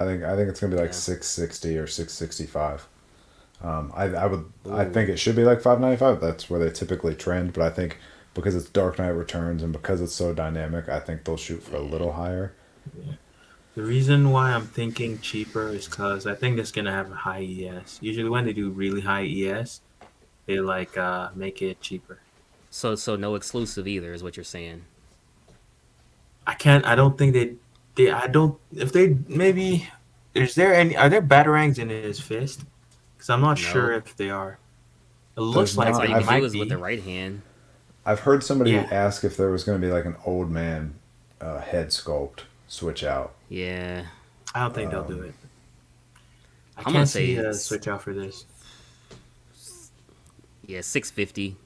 I think it's gonna be like Yeah. 660 or 665. I think it should be like 595. That's where they typically trend, but I think because it's Dark Knight Returns and because it's so dynamic, I think they'll shoot for a little higher. The reason why I'm thinking cheaper is because I think it's gonna have a high ES. Usually, when they do really high ES, they like make it cheaper. So no exclusive either is what you're saying. I don't think they. I don't. If they maybe. Are there batarangs in his fist? Because I'm not No. sure if they are. It looks There's like That's not. all they you can might do is be. with the right hand. I've heard somebody Yeah. ask if there was going to be like an old man head sculpt switch out. Yeah. I don't think they'll do it. I I'm gonna can't say see a it's- switch out for this. Yeah, 650.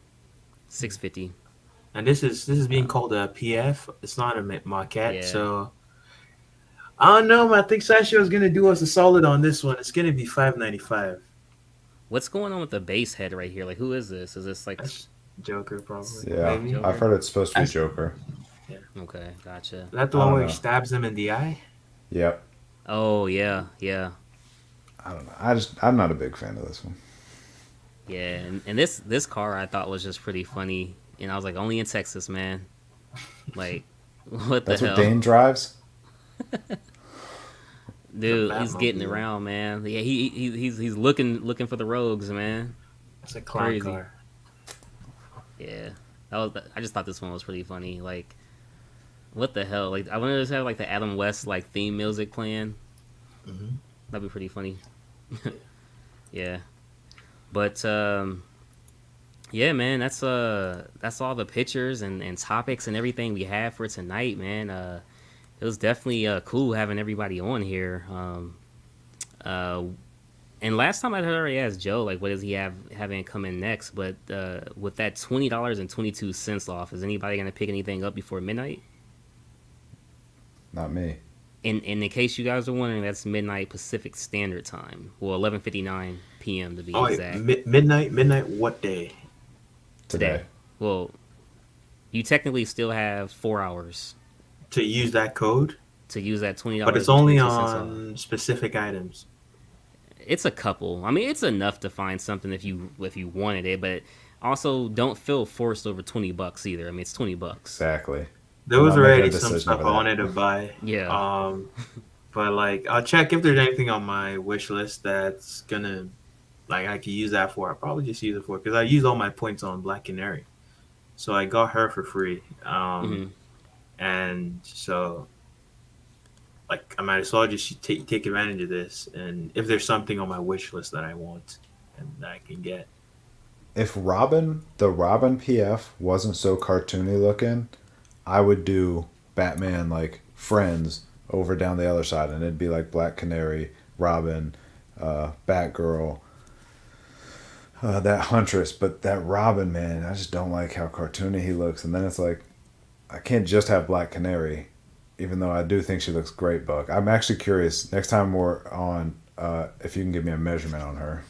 650. And this is being called a PF. It's not a maquette, Yeah. so I don't know. Man. I think Sasha is gonna do us a solid on this one. It's gonna be $5.95. What's going on with the base head right here? Like, who is this? Is this like? That's Joker, probably. Yeah, Maybe. I've heard it's supposed to be That's- Joker. Okay, gotcha. Is that the I one don't where know. he stabs him in the eye? Yep. Oh yeah, yeah, I don't know. I'm not a big fan of this one. yeah. And this car I thought was just pretty funny, and I was like, only in Texas, man. Like, what That's the what hell, Dane drives. dude? The He's getting Batmobile. around, man. Yeah, he's looking for the rogues, man. It's a clown Crazy. car. Yeah, I just thought this one was pretty funny. Like, what the hell? Like, I wanted to just have like the Adam West like theme music playing. Mhm. That'd be pretty funny. Yeah, but yeah, man, that's all the pictures and topics and everything we have for tonight, man. It was definitely cool having everybody on here. And last time I already asked Joe, like, what does he having coming next? But with that $20.22 off, is anybody gonna pick anything up before midnight? Not me. And in case you guys are wondering, that's midnight Pacific Standard Time. Well, 11:59 p.m. to be Oh wait, exact. midnight. What day? Today. Well, you technically still have 4 hours To use that code, to use that $20. but it's only on specific items. It's a couple. I mean, it's enough to find something if you wanted it, but also don't feel forced over $20 either. I mean, it's $20. Exactly. There was I'm not making a already some decision stuff over I that. wanted to buy. Yeah. But like I'll check if there's anything on my wish list that's gonna like I could use that for. I'll probably just use it for because I used all my points on Black Canary, so I got her for free. Mhm. And so like I might as well just take advantage of this. And if there's something on my wish list that I want and that I can get, If the Robin PF wasn't so cartoony looking, I would do Batman like Friends over down the other side, and it'd be like Black Canary, Robin, Batgirl, that Huntress. But that Robin, man, I just don't like how cartoony he looks. And then it's like, I can't just have Black Canary, even though I do think she looks great, Buck. I'm actually curious, next time we're on, if you can give me a measurement on her.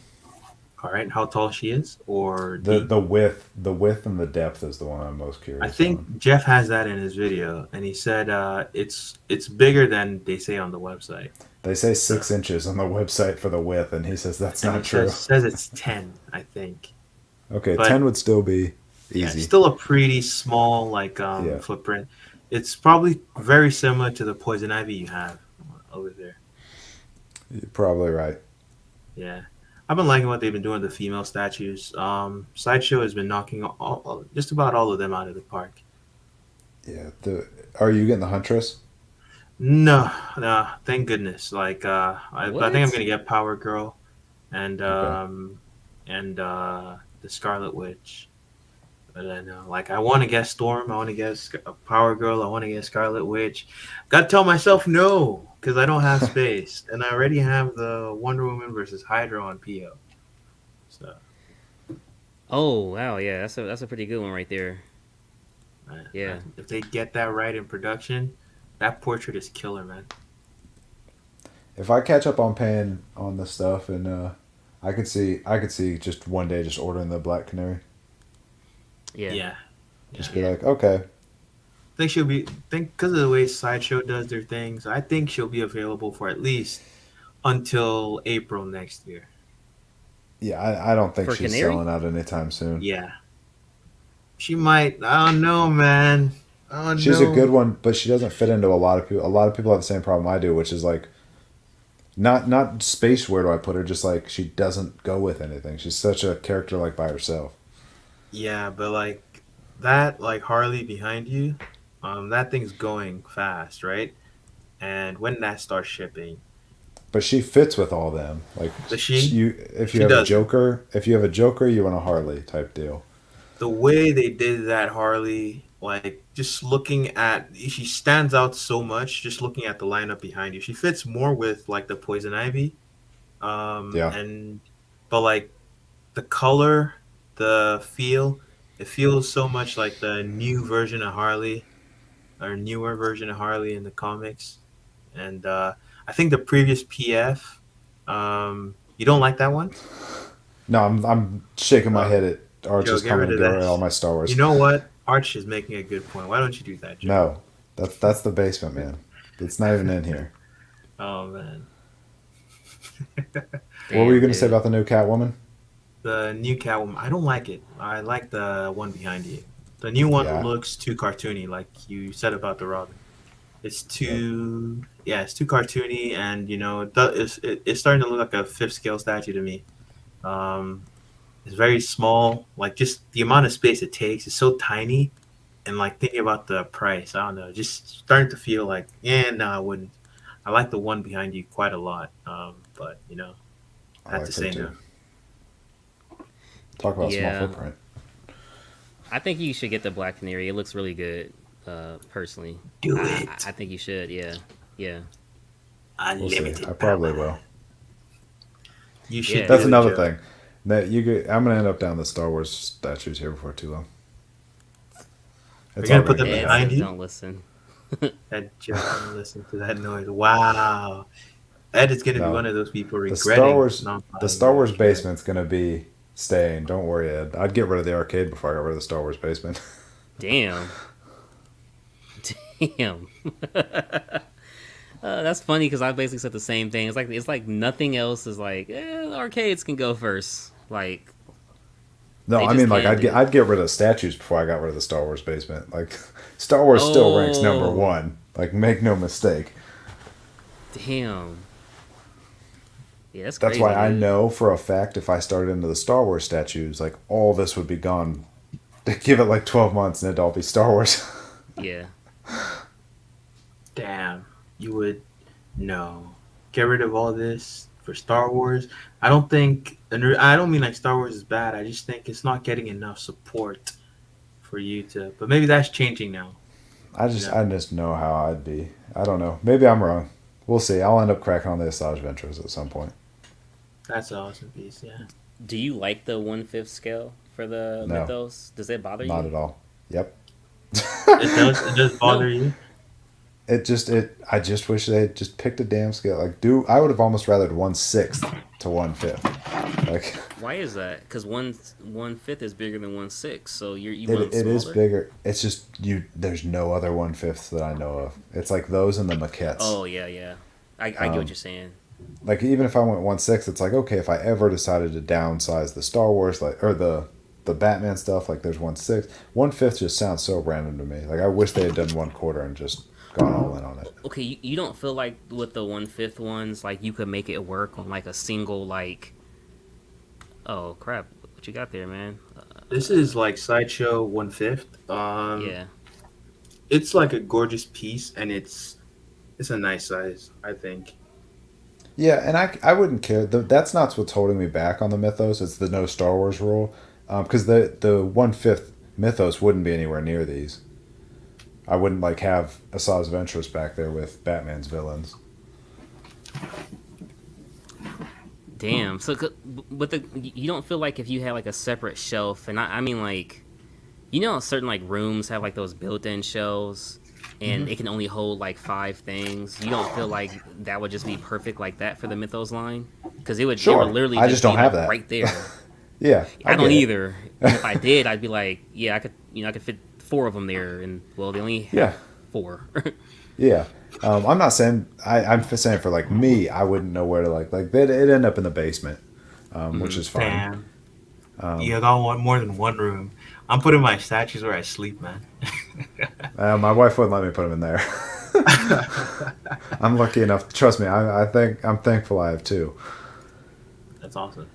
all right, how tall she is or The width and the depth is the one I'm most curious I think on. Jeff has that in his video, and he said it's bigger than they say on the website. They say 6 inches on the website for the width, and he says that's And not it true. says it's 10, I think. Okay, but- 10 would still be Yeah, easy. it's still a pretty small Yeah. footprint. It's probably very similar to the poison ivy you have over there. You're probably right. Yeah, I've been liking what they've been doing with the female statues. Sideshow has been knocking just about all of them out of the park. Yeah. Are you getting the Huntress? No, no, thank goodness. Like, I think I'm What? gonna get Power Girl, and Okay. The Scarlet Witch. But I know, like, I want to get Storm. I want to get Power Girl. I want to get Scarlet Witch. Got to tell myself no because I don't have space, and I already have the Wonder Woman versus Hydra on PO. So, Oh wow, yeah, that's a pretty good one right there. Yeah. if they get that right in production, that portrait is killer, man. If I catch up on paying on the stuff, and I could see just one day just ordering the Black Canary. Yeah. Yeah. Just be like, okay. Think because of the way Sideshow does their things, I think she'll be available for at least until April next year. Yeah, I don't think For she's Canary? selling out anytime soon. Yeah. She might. I don't know, man. I don't She's know. a good one, but she doesn't fit into a lot of people. A lot of people have the same problem I do, which is like, not space. Where do I put her? Just like she doesn't go with anything. She's such a character like by herself. Yeah, but like that, like Harley behind you, that thing's going fast, right? And when that starts shipping, But she fits with all them. Like the she, if she you have a does. Joker, you want a Harley type deal. The way they did that Harley, like just looking at, she stands out so much. Just looking at the lineup behind you, she fits more with like the Poison Ivy, Yeah. and but like the color, the feel, it feels so much like the new version of Harley or newer version of Harley in the comics. And I think the previous PF, you don't like that one? No, I'm shaking my Uh, head at Joe, Arch's get coming rid to of go that. at all my Star Wars. You know what? Arch is making a good point. Why don't you do that, Joe? No, that's the basement, man. It's not even in here. Oh man, What were you Damn, going to say dude. about the new Catwoman? the new Catwoman. I don't like it. I like the one behind you. The new one Yeah. looks too cartoony, like you said about the Robin. It's too, yeah, it's too cartoony, and you know, it's starting to look like a fifth scale statue to me. Um, it's very small. Like just the amount of space it takes is so tiny, and like thinking about the price, I don't know, just starting to feel like, yeah, no, I wouldn't. I like the one behind you quite a lot, but you know, I I have like to say her too. no. Talk about Yeah. small footprint. I think you should get the Black Canary. It looks really good, personally. Do I, it. I think you should, yeah. Yeah. We'll see. Unlimited I probably power. will. You should. Yeah. That's do it, another Joe. thing. That I'm gonna end up down the Star Wars statues here before too long. It's gonna all put gonna them Ed go behind down. says you? don't listen. Ed, Joe, listen to that noise. Wow. Ed is going to be No. one of those people The regretting Star Wars, not the buying Star Wars that. basement's gonna be staying. Don't worry, Ed. I'd get rid of the arcade before I got rid of the Star Wars basement. Damn. Damn. That's funny because I basically said the same thing. It's like nothing else is like arcades can go first. Like No, They I just mean like can't do it. I'd get rid of statues before I got rid of the Star Wars basement. Like Star Wars still ranks number Oh. one. Like make no mistake. damn. Yeah, that's That's crazy, why I dude. know for a fact if I started into the Star Wars statues, like all this would be gone. Give it like 12 months and it'd all be Star Wars. Yeah. Damn. You would. No. Get rid of all this for Star Wars. I don't think. And I don't mean like Star Wars is bad. I just think it's not getting enough support for you to. But maybe that's changing now. I just know how I'd be. I don't know. Maybe I'm wrong. We'll see. I'll end up cracking on the Asajj Ventress at some point. That's an awesome piece. Yeah. Do you like the 1/5 scale for the No. mythos? Does it bother Not you? at all. Yep. It does bother you. I just wish they had just picked a damn scale. Like, I would have almost rathered 1/6 to 1/5. Like, Why is that? Because 1/5 is bigger than 1/6, so you want it is smaller? bigger. It's just there's no other 1/5 that I know of. It's like those and the maquettes. Oh yeah, yeah. I get what you're saying. Like even if I went 1/6, it's like okay, if I ever decided to downsize the Star Wars or the Batman stuff, like there's 1/6. 1/5 just sounds so random to me. Like I wish they had done 1/4 and just gone all in on it. Okay, you don't feel like with the 1/5 ones, like you could make it work on like a single like Oh crap! What you got there, man? This is like Sideshow 1/5. Yeah. It's like a gorgeous piece, and it's a nice size, I think. Yeah, and I wouldn't care. That's not what's holding me back on the Mythos. It's the no Star Wars rule. Because the 1/5 Mythos wouldn't be anywhere near these. I wouldn't like have Asajj Ventress back there with Batman's villains. Damn. So, but you don't feel like if you had like a separate shelf, and I mean like, you know, certain like rooms have like those built-in shelves, and it can only hold like 5 things. You don't feel like that would just be perfect like that for the Mythos line? Because it would Sure. literally I just just don't be have like that. right there. Yeah, I don't get it. either. And if I did, I'd be like, yeah, I could fit 4 of them there, and well, they only have Yeah. 4. Yeah. I'm not saying I'm saying for like me, I wouldn't know where to like it'd end up in the basement, which is fine. Damn. You don't want more than one room. I'm putting my statues where I sleep, man. My wife wouldn't let me put them in there. I'm lucky enough. Trust me, I think I'm thankful I have 2. That's awesome.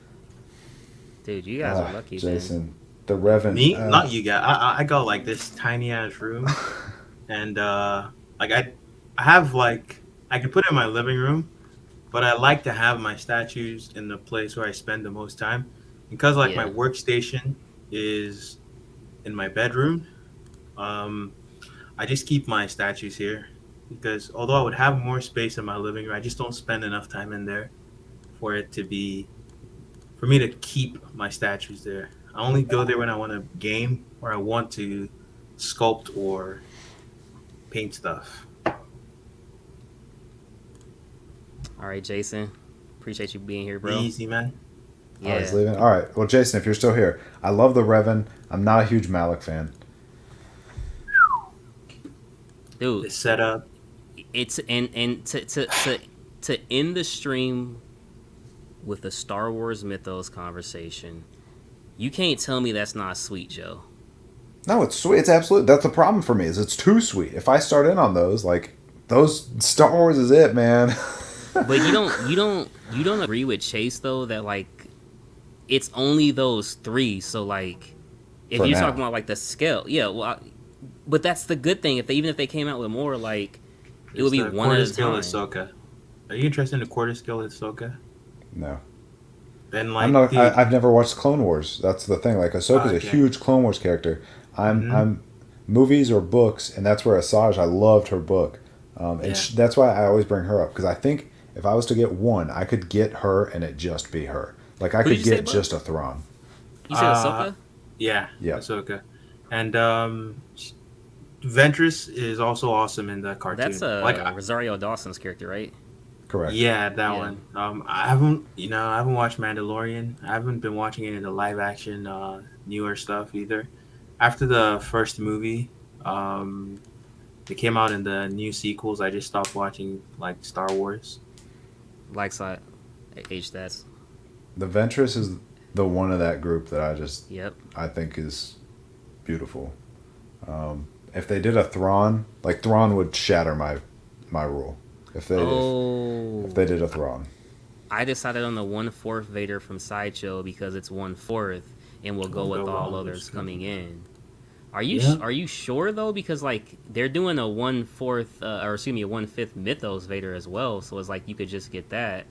Dude, you guys are lucky, man. Jason, the Revan. Me? Not you guys. I got like this tiny ass room, and like I have like I can put it in my living room, but I like to have my statues in the place where I spend the most time, because like my Yeah. workstation is in my bedroom. I just keep my statues here because although I would have more space in my living room, I just don't spend enough time in there for it to be for me to keep my statues there. I only go there when I want to game or I want to sculpt or paint stuff. All right, Jason. Appreciate you being here, bro. Easy, man. Oh, he's Yeah. leaving. All right. Well, Jason, if you're still here, I love the Revan. I'm not a huge Malik fan. The Dude, setup. it's and to end the stream with the Star Wars Mythos conversation, you can't tell me that's not sweet, Joe. No, it's sweet. It's absolute. That's the problem for me. Is it's too sweet. If I start in on those, like those Star Wars is it, man. But you don't agree with Chase though that like it's only those 3. So like if For you're now. talking about like the scale, yeah. Well, but that's the good thing. Even if they came out with more, like it would be It's the one at quarter a scale time. Ahsoka. Are you interested in the quarter scale Ahsoka? No, Then like I'm not. dude, I've never watched Clone Wars. That's the thing. Like Ahsoka's a Okay. huge Clone Wars character. Mhm. I'm movies or books, and that's where Asajj. I loved her book, and Yeah. that's why I always bring her up because I think if I was to get one, I could get her and it just be her. Like I Who did could you say, get Bo? just a Thrawn. You said Ahsoka? yeah, Yeah. Ahsoka. And Ventress is also awesome in the cartoon. That's Rosario Dawson's character, right? Correct. yeah, that Yeah. one. I haven't watched Mandalorian. I haven't been watching any of the live action newer stuff either. After the first movie, they came out in the new sequels. I just stopped watching like Star Wars. Like side age stats. The Ventress is the one of that group that Yep. I think is beautiful. If they did a Thrawn, like Thrawn would shatter my rule. If they did a Thrawn. I decided on the 1/4 Vader from Sideshow because it's 1/4 and we'll go We'll with go all with others others. coming in. Yeah. Are you sure though? Because like they're doing a 1/4 or excuse me, a 1/5 Mythos Vader as well, so it's like you could just get that.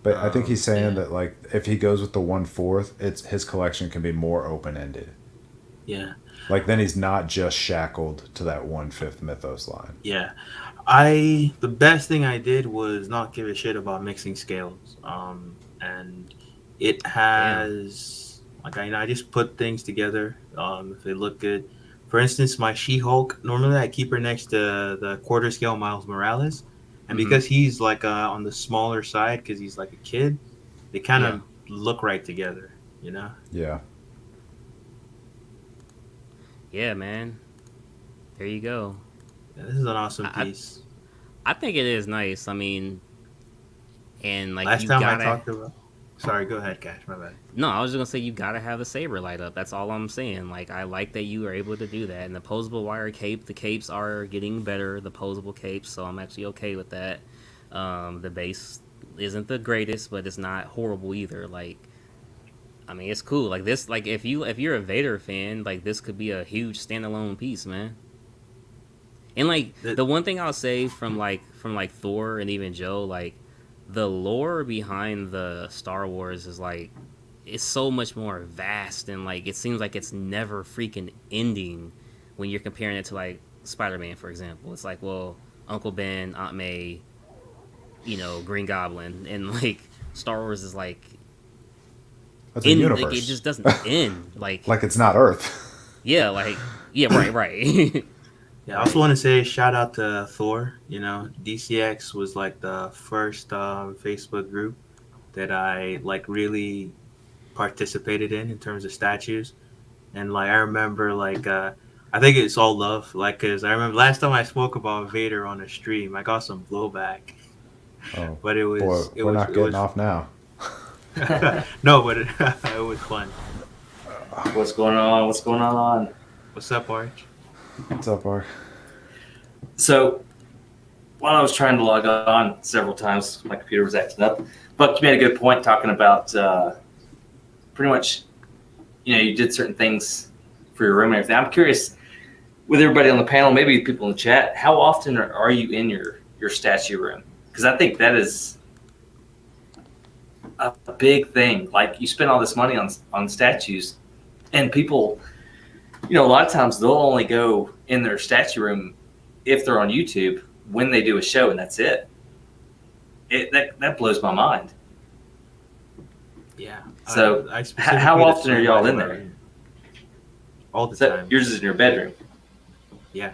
But I think he's saying yeah. that like if he goes with the 1/4, it's his collection can be more open ended. Yeah. Like then he's not just shackled to that 1/5 Mythos line. Yeah. The best thing I did was not give a shit about mixing scales. And it has like I just put things together. If they look good. For instance, my She-Hulk, normally I keep her next to the quarter scale Miles Morales. And because he's like on the smaller side because he's like a kid, they kind of look right together, you know? Yeah. Yeah, man. There you go. Yeah, this is an awesome I- piece. I think it is nice. I mean, and like Last you time gotta. I talked about. Sorry, go ahead, Cash. My bad. No, I was just gonna say you gotta have the saber light up. That's all I'm saying. Like I like that you are able to do that. And the posable wire cape, the capes are getting better. The posable capes, so I'm actually okay with that. The base isn't the greatest, but it's not horrible either. Like I mean, it's cool. Like this, like if you're a Vader fan, like this could be a huge standalone piece, man. And like the one thing I'll say from like Thor and even Joe, like the lore behind the Star Wars is like it's so much more vast, and like it seems like it's never freaking ending when you're comparing it to like Spider-Man, for example. It's like, well, Uncle Ben, Aunt May, Green Goblin, and like Star Wars is like That's a universe. like it just doesn't end. Like it's not Earth. yeah, right. Yeah, I also want to say shout out to Thor. DCX was like the first Facebook group that I like really participated in terms of statues, and like I remember like I think it's all love, like because I remember last time I spoke about Vader on a stream, I got some blowback. Oh, but it was boy, we're not getting off now. No, but it was fun. What's going on? What's up, Arch? What's up, Ark? So, while I was trying to log on several times, my computer was acting up. But you made a good point talking about pretty much, you did certain things for your room and everything. I'm curious, with everybody on the panel, maybe people in the chat, how often are you in your statue room? Because I think that is a big thing. Like, you spend all this money on statues, and people, a lot of times they'll only go in their statue room if they're on YouTube when they do a show, and that's it. That blows my mind. Yeah. So I specifically how that's often are y'all in there? All the So time. yours is in your bedroom. Yeah.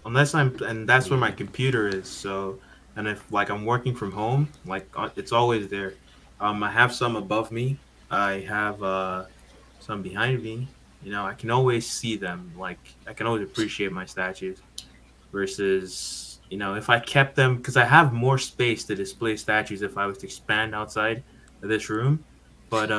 And that's where my computer is. So, and if like I'm working from home, like it's always there. I have some above me. I have some behind me. I can always see them. Like I can always appreciate my statues. Versus, if I kept them, because I have more space to display statues if I was to expand outside of this room. But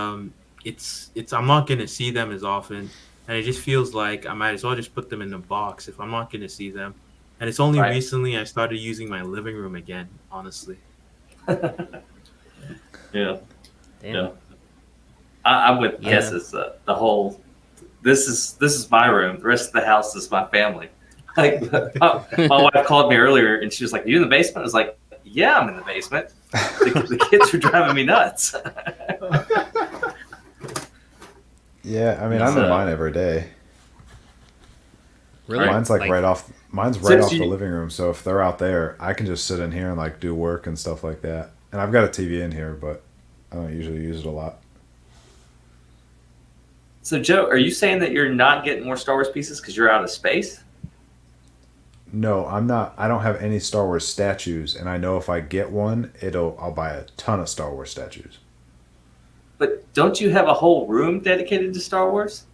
it's I'm not gonna see them as often, and it just feels like I might as well just put them in the box if I'm not gonna see them. And it's only Right. recently I started using my living room again, honestly. Yeah. Damn. Yeah. I'm with Yeah. Guesses. The whole this is my room. The rest of the house is my family. Like my wife called me earlier and she was like, "You in the basement?" I was like, "Yeah, I'm in the basement." The kids are driving me nuts. Yeah, I mean, I'm in mine every day. Really? Mine's right off Since the you- living room. So if they're out there, I can just sit in here and like do work and stuff like that. And I've got a TV in here, but I don't usually use it a lot. So Joe, are you saying that you're not getting more Star Wars pieces because you're out of space? No, I'm not. I don't have any Star Wars statues, and I know if I get one, I'll buy a ton of Star Wars statues. But don't you have a whole room dedicated to Star Wars?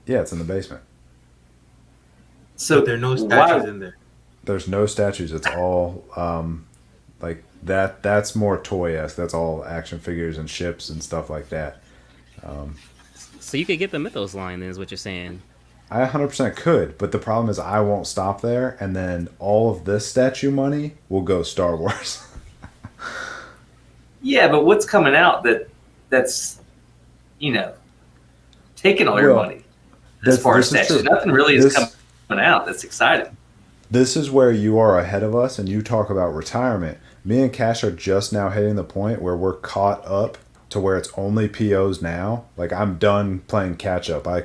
Yeah, it's in the basement. So But there are no statues why- in there. There's no statues. It's all like that. That's more toy-esque. That's all action figures and ships and stuff like that. So you could get the Mythos line, then, is what you're saying. I 100% could, but the problem is I won't stop there, and then all of this statue money will go Star Wars. Yeah, but what's coming out that's taking all your Well, money as far as this is statues? true. Nothing really is This- coming out that's exciting. This is where you are ahead of us, and you talk about retirement. Me and Cash are just now hitting the point where we're caught up to where it's only POs now. Like, I'm done playing catch up. I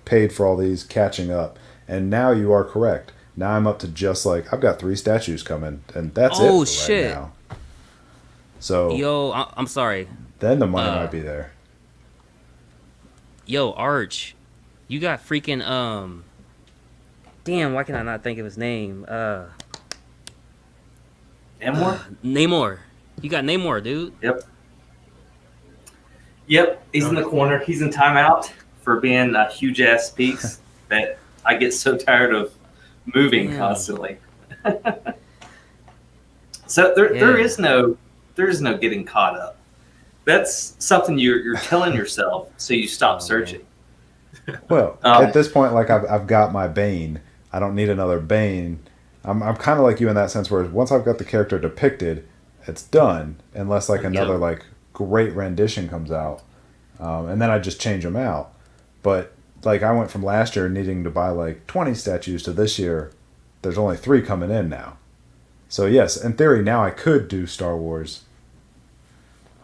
paid for all these catching up, and now you are correct. Now I'm up to just like I've got 3 statues coming, and that's it Oh, for shit. right now. So Yo, I'm sorry. then the money might be there. Yo, Arch, you got freaking damn, why can I not think of his name? Namor? Namor. You got Namor, dude. Yep, he's in the corner. He's in timeout for being a huge ass piece that I get so tired of moving Damn. constantly. So there Yeah. is no getting caught up. That's something you're telling yourself so you stop searching. Well, Um, at this point, like I've got my Bane. I don't need another Bane. I'm kind of like you in that sense, where once I've got the character depicted, it's done. Unless like another like great rendition comes out. and then I just change them out. But like I went from last year needing to buy like 20 statues to this year, there's only 3 coming in now. So yes, in theory, now I could do Star Wars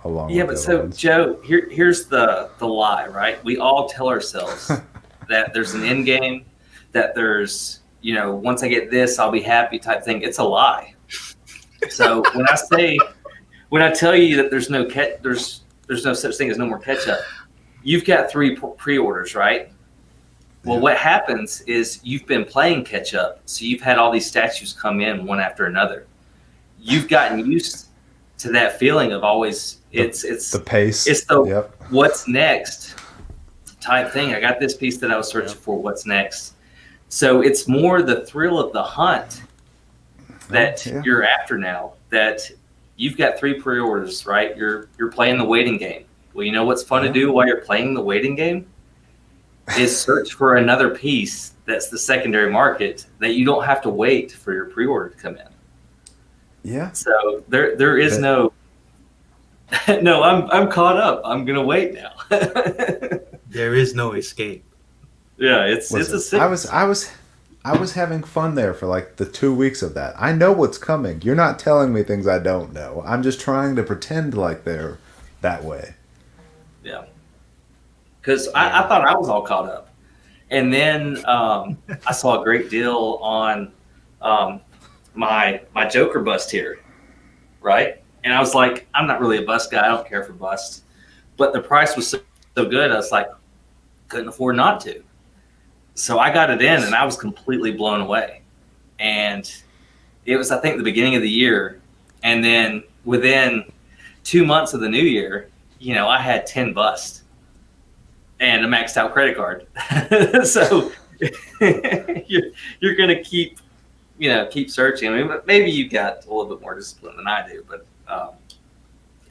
along Yeah, with but the so other ones. Joe, here's the lie, right? We all tell ourselves that there's an end game, that there's, you know, once I get this, I'll be happy type thing. It's a lie. So when I tell you that there's no such thing as no more catch-up, you've got 3 pre-orders, right? Well, what happens is you've been playing catch-up, so you've had all these statues come in one after another. You've gotten used to that feeling of always it's the pace. It's the Yep. what's next type thing. I got this piece that I was searching for. What's next? So it's more the thrill of the hunt that you're after now. That you've got 3 pre-orders, right? You're playing the waiting game. Well, you know what's fun to do while you're playing the waiting game is search for another piece that's the secondary market that you don't have to wait for your pre-order to come in. Yeah. So there is no I'm caught up. I'm gonna wait now. There is no escape. Yeah, it's Listen, a sick. I was having fun there for like the 2 weeks of that. I know what's coming. You're not telling me things I don't know. I'm just trying to pretend like they're that way. Yeah. Because I thought I was all caught up. And then I saw a great deal on my Joker bust here, right? And I was like, I'm not really a bust guy. I don't care for busts. But the price was so good, I was like, couldn't afford not to. So I got it in, and I was completely blown away. And it was, I think, the beginning of the year. And then within 2 months of the new year, you know, I had 10 busts and a maxed out credit card. So you're going to keep searching. I mean, maybe you got a little bit more discipline than I do, but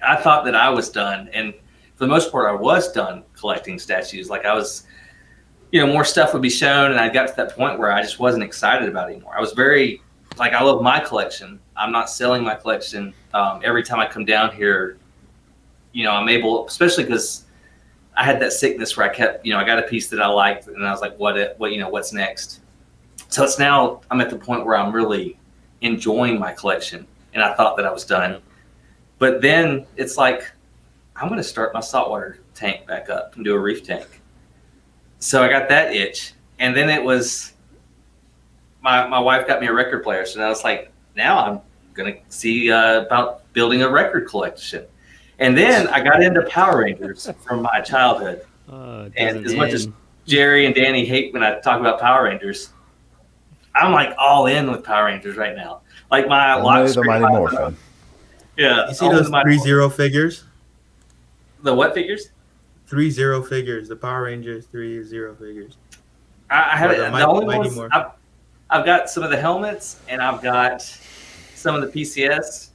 I thought that I was done. And for the most part, I was done collecting statues. Like I was, you know, more stuff would be shown, and I got to that point where I just wasn't excited about it anymore. I was very, like, I love my collection. I'm not selling my collection. Every time I come down here, you know, I'm able, especially because I had that sickness where I kept, you know, I got a piece that I liked, and I was like, what's next? So it's now I'm at the point where I'm really enjoying my collection, and I thought that I was done. But then it's like, I'm going to start my saltwater tank back up and do a reef tank. So I got that itch. And then it was, my wife got me a record player. So I was like, now I'm going to see about building a record collection. And then I got into Power Rangers from my childhood. And as much as Jerry and Danny hate when I talk about Power Rangers, I'm like all in with Power Rangers right now. Like my lock the Mighty Morphin. Yeah. You see those 3-0 figures? The what figures? 3-0 figures. The Power Rangers 3-0 figures. I have the only Mighty ones. Morphin. I've got some of the helmets, and I've got some of the PCS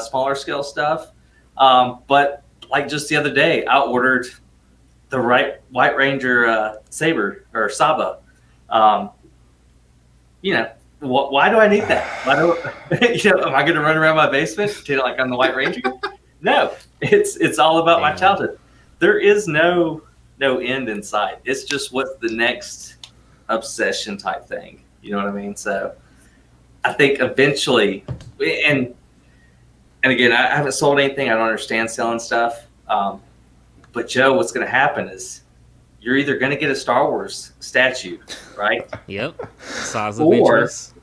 smaller scale stuff. But like just the other day, I ordered the White Ranger Saber or Saba. You know, why do I need that? Why do you know? Am I going to run around my basement to like I'm the White Ranger? No, it's all about my childhood. There is no end in sight. It's just what's the next obsession type thing. You know what I mean? So I think eventually, and again, I haven't sold anything. I don't understand selling stuff. But Joe, what's going to happen is you're either going to get a Star Wars statue, right? Yep. Size Avengers.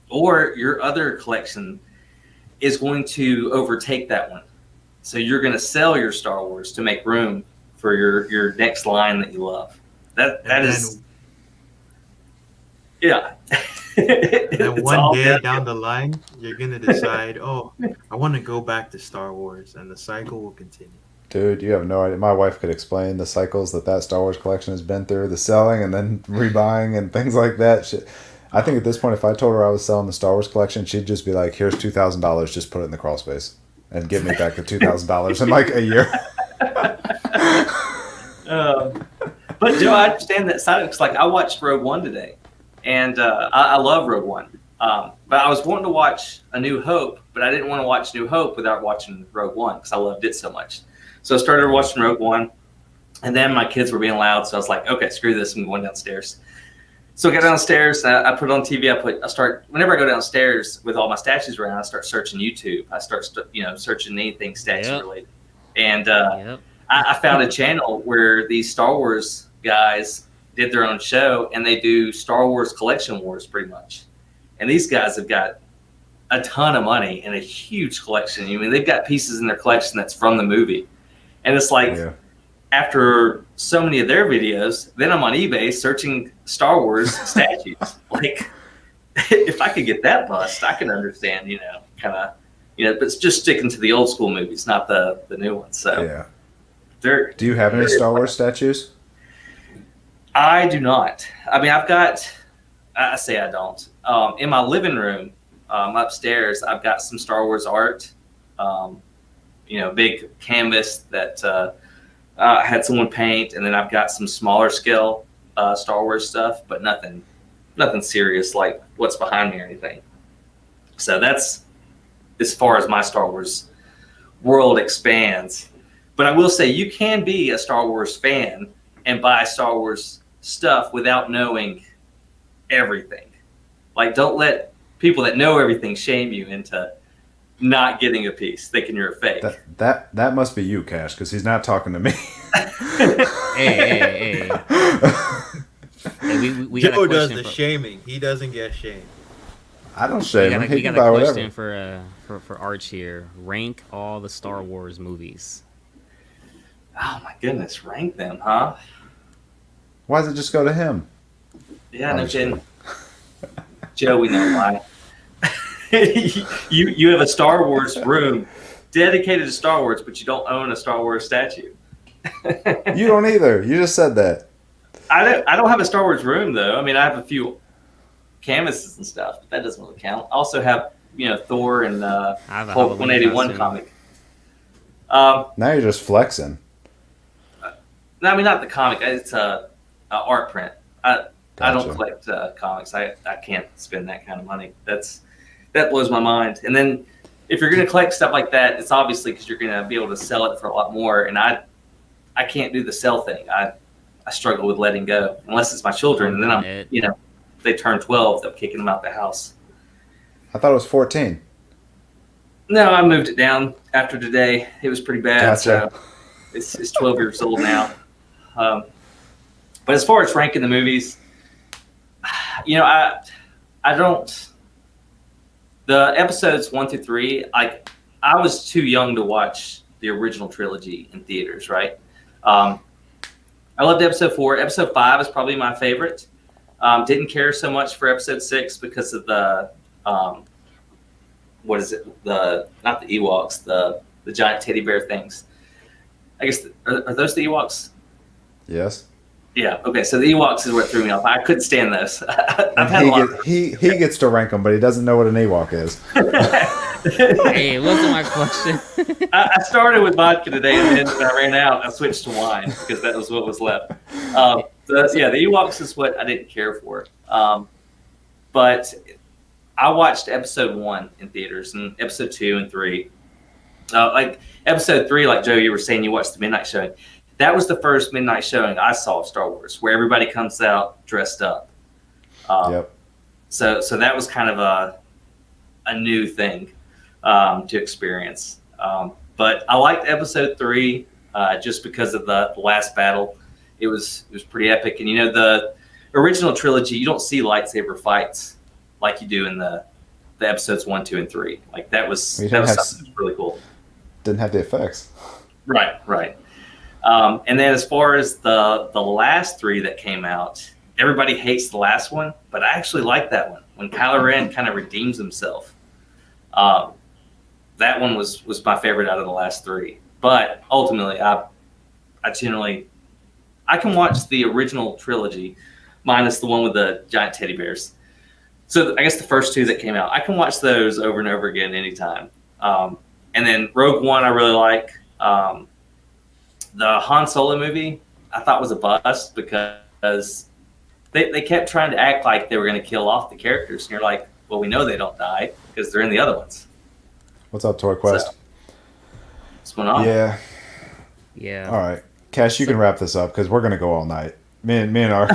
Or your other collection is going to overtake that one. So you're going to sell your Star Wars to make room for your next line that you love. That is, yeah. And one day down the line, you're going to decide, oh, I want to go back to Star Wars, and the cycle will continue. Dude, you have no idea. My wife could explain the cycles that Star Wars collection has been through, the selling and then rebuying and things like that. I think at this point, if I told her I was selling the Star Wars collection, she'd just be like, here's $2,000, just put it in the crawl space and give me back the $2,000 in like a year. But Joe, I understand that side. Because like I watched Rogue One today, and I love Rogue One. But I was wanting to watch A New Hope, but I didn't want to watch New Hope without watching Rogue One because I loved it so much. So I started watching Rogue One, And then my kids were being loud, so I was like, okay, screw this, I'm going downstairs. So I got downstairs, I put it on TV. Whenever I go downstairs with all my statues around, I start searching YouTube. I start searching anything statue related. And I found a channel where these Star Wars guys did their own show, and they do Star Wars collection wars pretty much. And these guys have got a ton of money and a huge collection. I mean, they've got pieces in their collection that's from the movie. And it's like, after so many of their videos, then I'm on eBay searching Star Wars statues. Like, if I could get that bust, I can understand, but it's just sticking to the old school movies, not the new ones. So, do you have any Star Wars statues? I do not. I mean, I say I don't. In my living room upstairs, I've got some Star Wars art, big canvas that had someone paint, and then I've got some smaller scale Star Wars stuff, but nothing serious like what's behind me or anything. So that's as far as my Star Wars world expands. But I will say you can be a Star Wars fan and buy Star Wars stuff without knowing everything. Like, don't let people that know everything shame you into not getting a piece, thinking you're a fake. That must be you, Cash, because he's not talking to me. Hey. We got Joe does the shaming. He doesn't get shamed. I don't shame him. We got a question for Arch here. Rank all the Star Wars movies. Oh my goodness, rank them, huh? Why does it just go to him? Yeah, no kidding. Joe, we know why. you have a Star Wars room dedicated to Star Wars, but you don't own a Star Wars statue. You don't either. You just said that. I don't have a Star Wars room though. I mean, I have a few canvases and stuff, but that doesn't really count. I also have Thor and Hulk 181 comic. Now you're just flexing. No, I mean not the comic. It's a art print. I don't collect comics. I can't spend that kind of money. That blows my mind. And then if you're going to collect stuff like that, it's obviously because you're going to be able to sell it for a lot more. And I can't do the sell thing. I struggle with letting go unless it's my children. And then I'm, they turn 12, I'm kicking them out the house. I thought it was 14. No, I moved it down after today. It was pretty bad. Gotcha. So it's 12 years old now. But as far as ranking the movies, I don't. The episodes 1 through 3, I was too young to watch the original trilogy in theaters, right? I loved episode 4. Episode 5 is probably my favorite. Didn't care so much for episode 6 because of the what is it? Not the Ewoks, the giant teddy bear things. I guess are those the Ewoks? Yes. Yeah. Okay. So the Ewoks is what threw me off. I couldn't stand those. He gets to rank them, but he doesn't know what an Ewok is. Hey, it wasn't my question. I started with vodka today, and then when I ran out, I switched to wine because that was what was left. The Ewoks is what I didn't care for. But I watched episode 1 in theaters and episode 2 and 3. Like episode 3, like Joe, you were saying, you watched the midnight showing. That was the first midnight showing I saw of Star Wars, where everybody comes out dressed up. Yep. So that was kind of a new thing to experience. But I liked episode 3 just because of the last battle. It was pretty epic. And the original trilogy, you don't see lightsaber fights like you do in the episodes 1, 2, and 3. Like that was something that was really cool. Didn't have the effects. Right. And then as far as the last 3 that came out, everybody hates the last one, but I actually like that one. When Kylo Ren kind of redeems himself. That one was my favorite out of the last 3. But ultimately, I can watch the original trilogy minus the one with the giant teddy bears. So I guess the first 2 that came out, I can watch those over and over again anytime. And then Rogue One I really like. The Han Solo movie I thought was a bust because they kept trying to act like they were going to kill off the characters. And you're like, well, we know they don't die because they're in the other ones. What's up, Toy Quest? What's going on? Yeah. Yeah. All right. Cash, you can wrap this up because we're gonna go all night. Me and our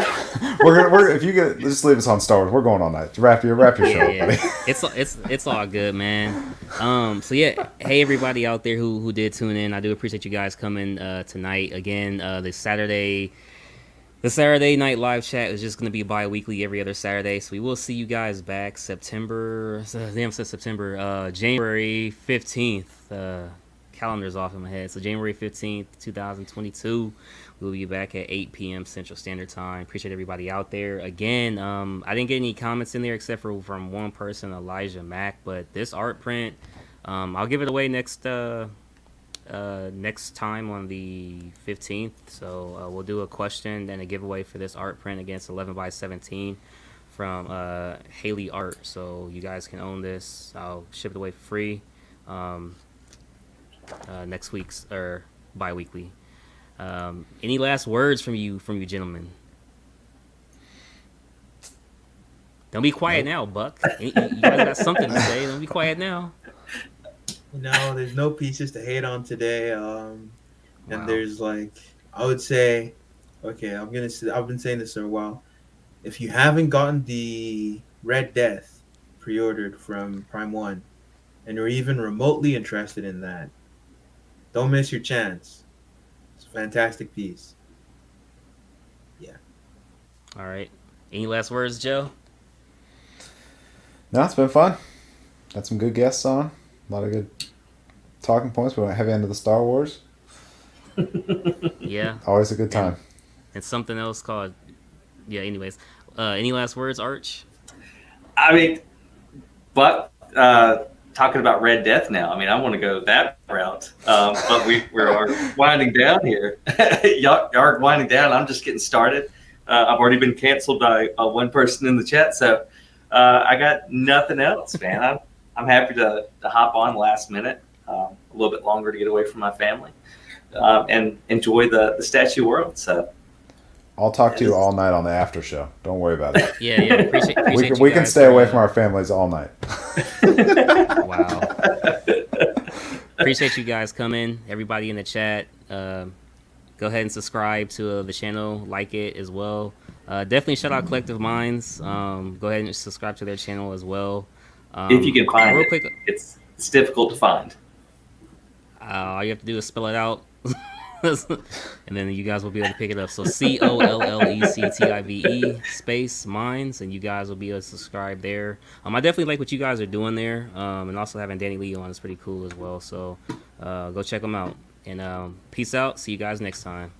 we're if you get just leave us on Star Wars, we're going all night. Wrap your show up, buddy. It's all good, man. So yeah, hey everybody out there who did tune in. I do appreciate you guys coming tonight. Again, the Saturday night live chat is just gonna be bi-weekly every other Saturday. So we will see you guys back January 15th. Calendar's off in my head. So January 15th, 2022. We'll be back at 8 p.m. Central Standard Time. Appreciate everybody out there. Again, I didn't get any comments in there except for from one person, Elijah Mack. But this art print, I'll give it away next time on the 15th. So we'll do a question and a giveaway for this art print against 11 by 17 from Haley Art. So you guys can own this. I'll ship it away for free next week's or bi-weekly. Any last words from you gentlemen? Don't be quiet now, Buck. You guys got something to say. Don't be quiet now. No, there's no pieces to hate on today. And Wow. there's like, I would say, okay, I've been saying this for a while. If you haven't gotten the Red Death pre-ordered from Prime One, and you're even remotely interested in that, don't miss your chance. It's a fantastic piece. Yeah. All right. Any last words, Joe? No, it's been fun. Got some good guests on. A lot of good talking points. We went heavy into the Star Wars. Yeah. Always a good time. And something else called. Yeah. Anyways, any last words, Arch? I mean, but talking about Red Death now, I mean, I want to go that route. But we are winding down here. Y'all are winding down. I'm just getting started. I've already been canceled by one person in the chat, so I got nothing else, man. I'm happy to hop on last minute, a little bit longer to get away from my family, and enjoy the statue world. So I'll talk to you all night on the after show. Don't worry about it. Yeah. Appreciate We you can guys stay for, away from our families all night. Wow. Appreciate you guys coming. Everybody in the chat, go ahead and subscribe to the channel, like it as well. Definitely shout out Collective Minds. Go ahead and subscribe to their channel as well. if you can find real it, quick, it's difficult to find. all you have to do is spell it out, and then you guys will be able to pick it up. So COLLECTIVE space Minds, and you guys will be able to subscribe there. I definitely like what you guys are doing there, and also having Danny Lee on is pretty cool as well. So go check them out, and peace out. See you guys next time.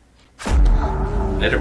Later.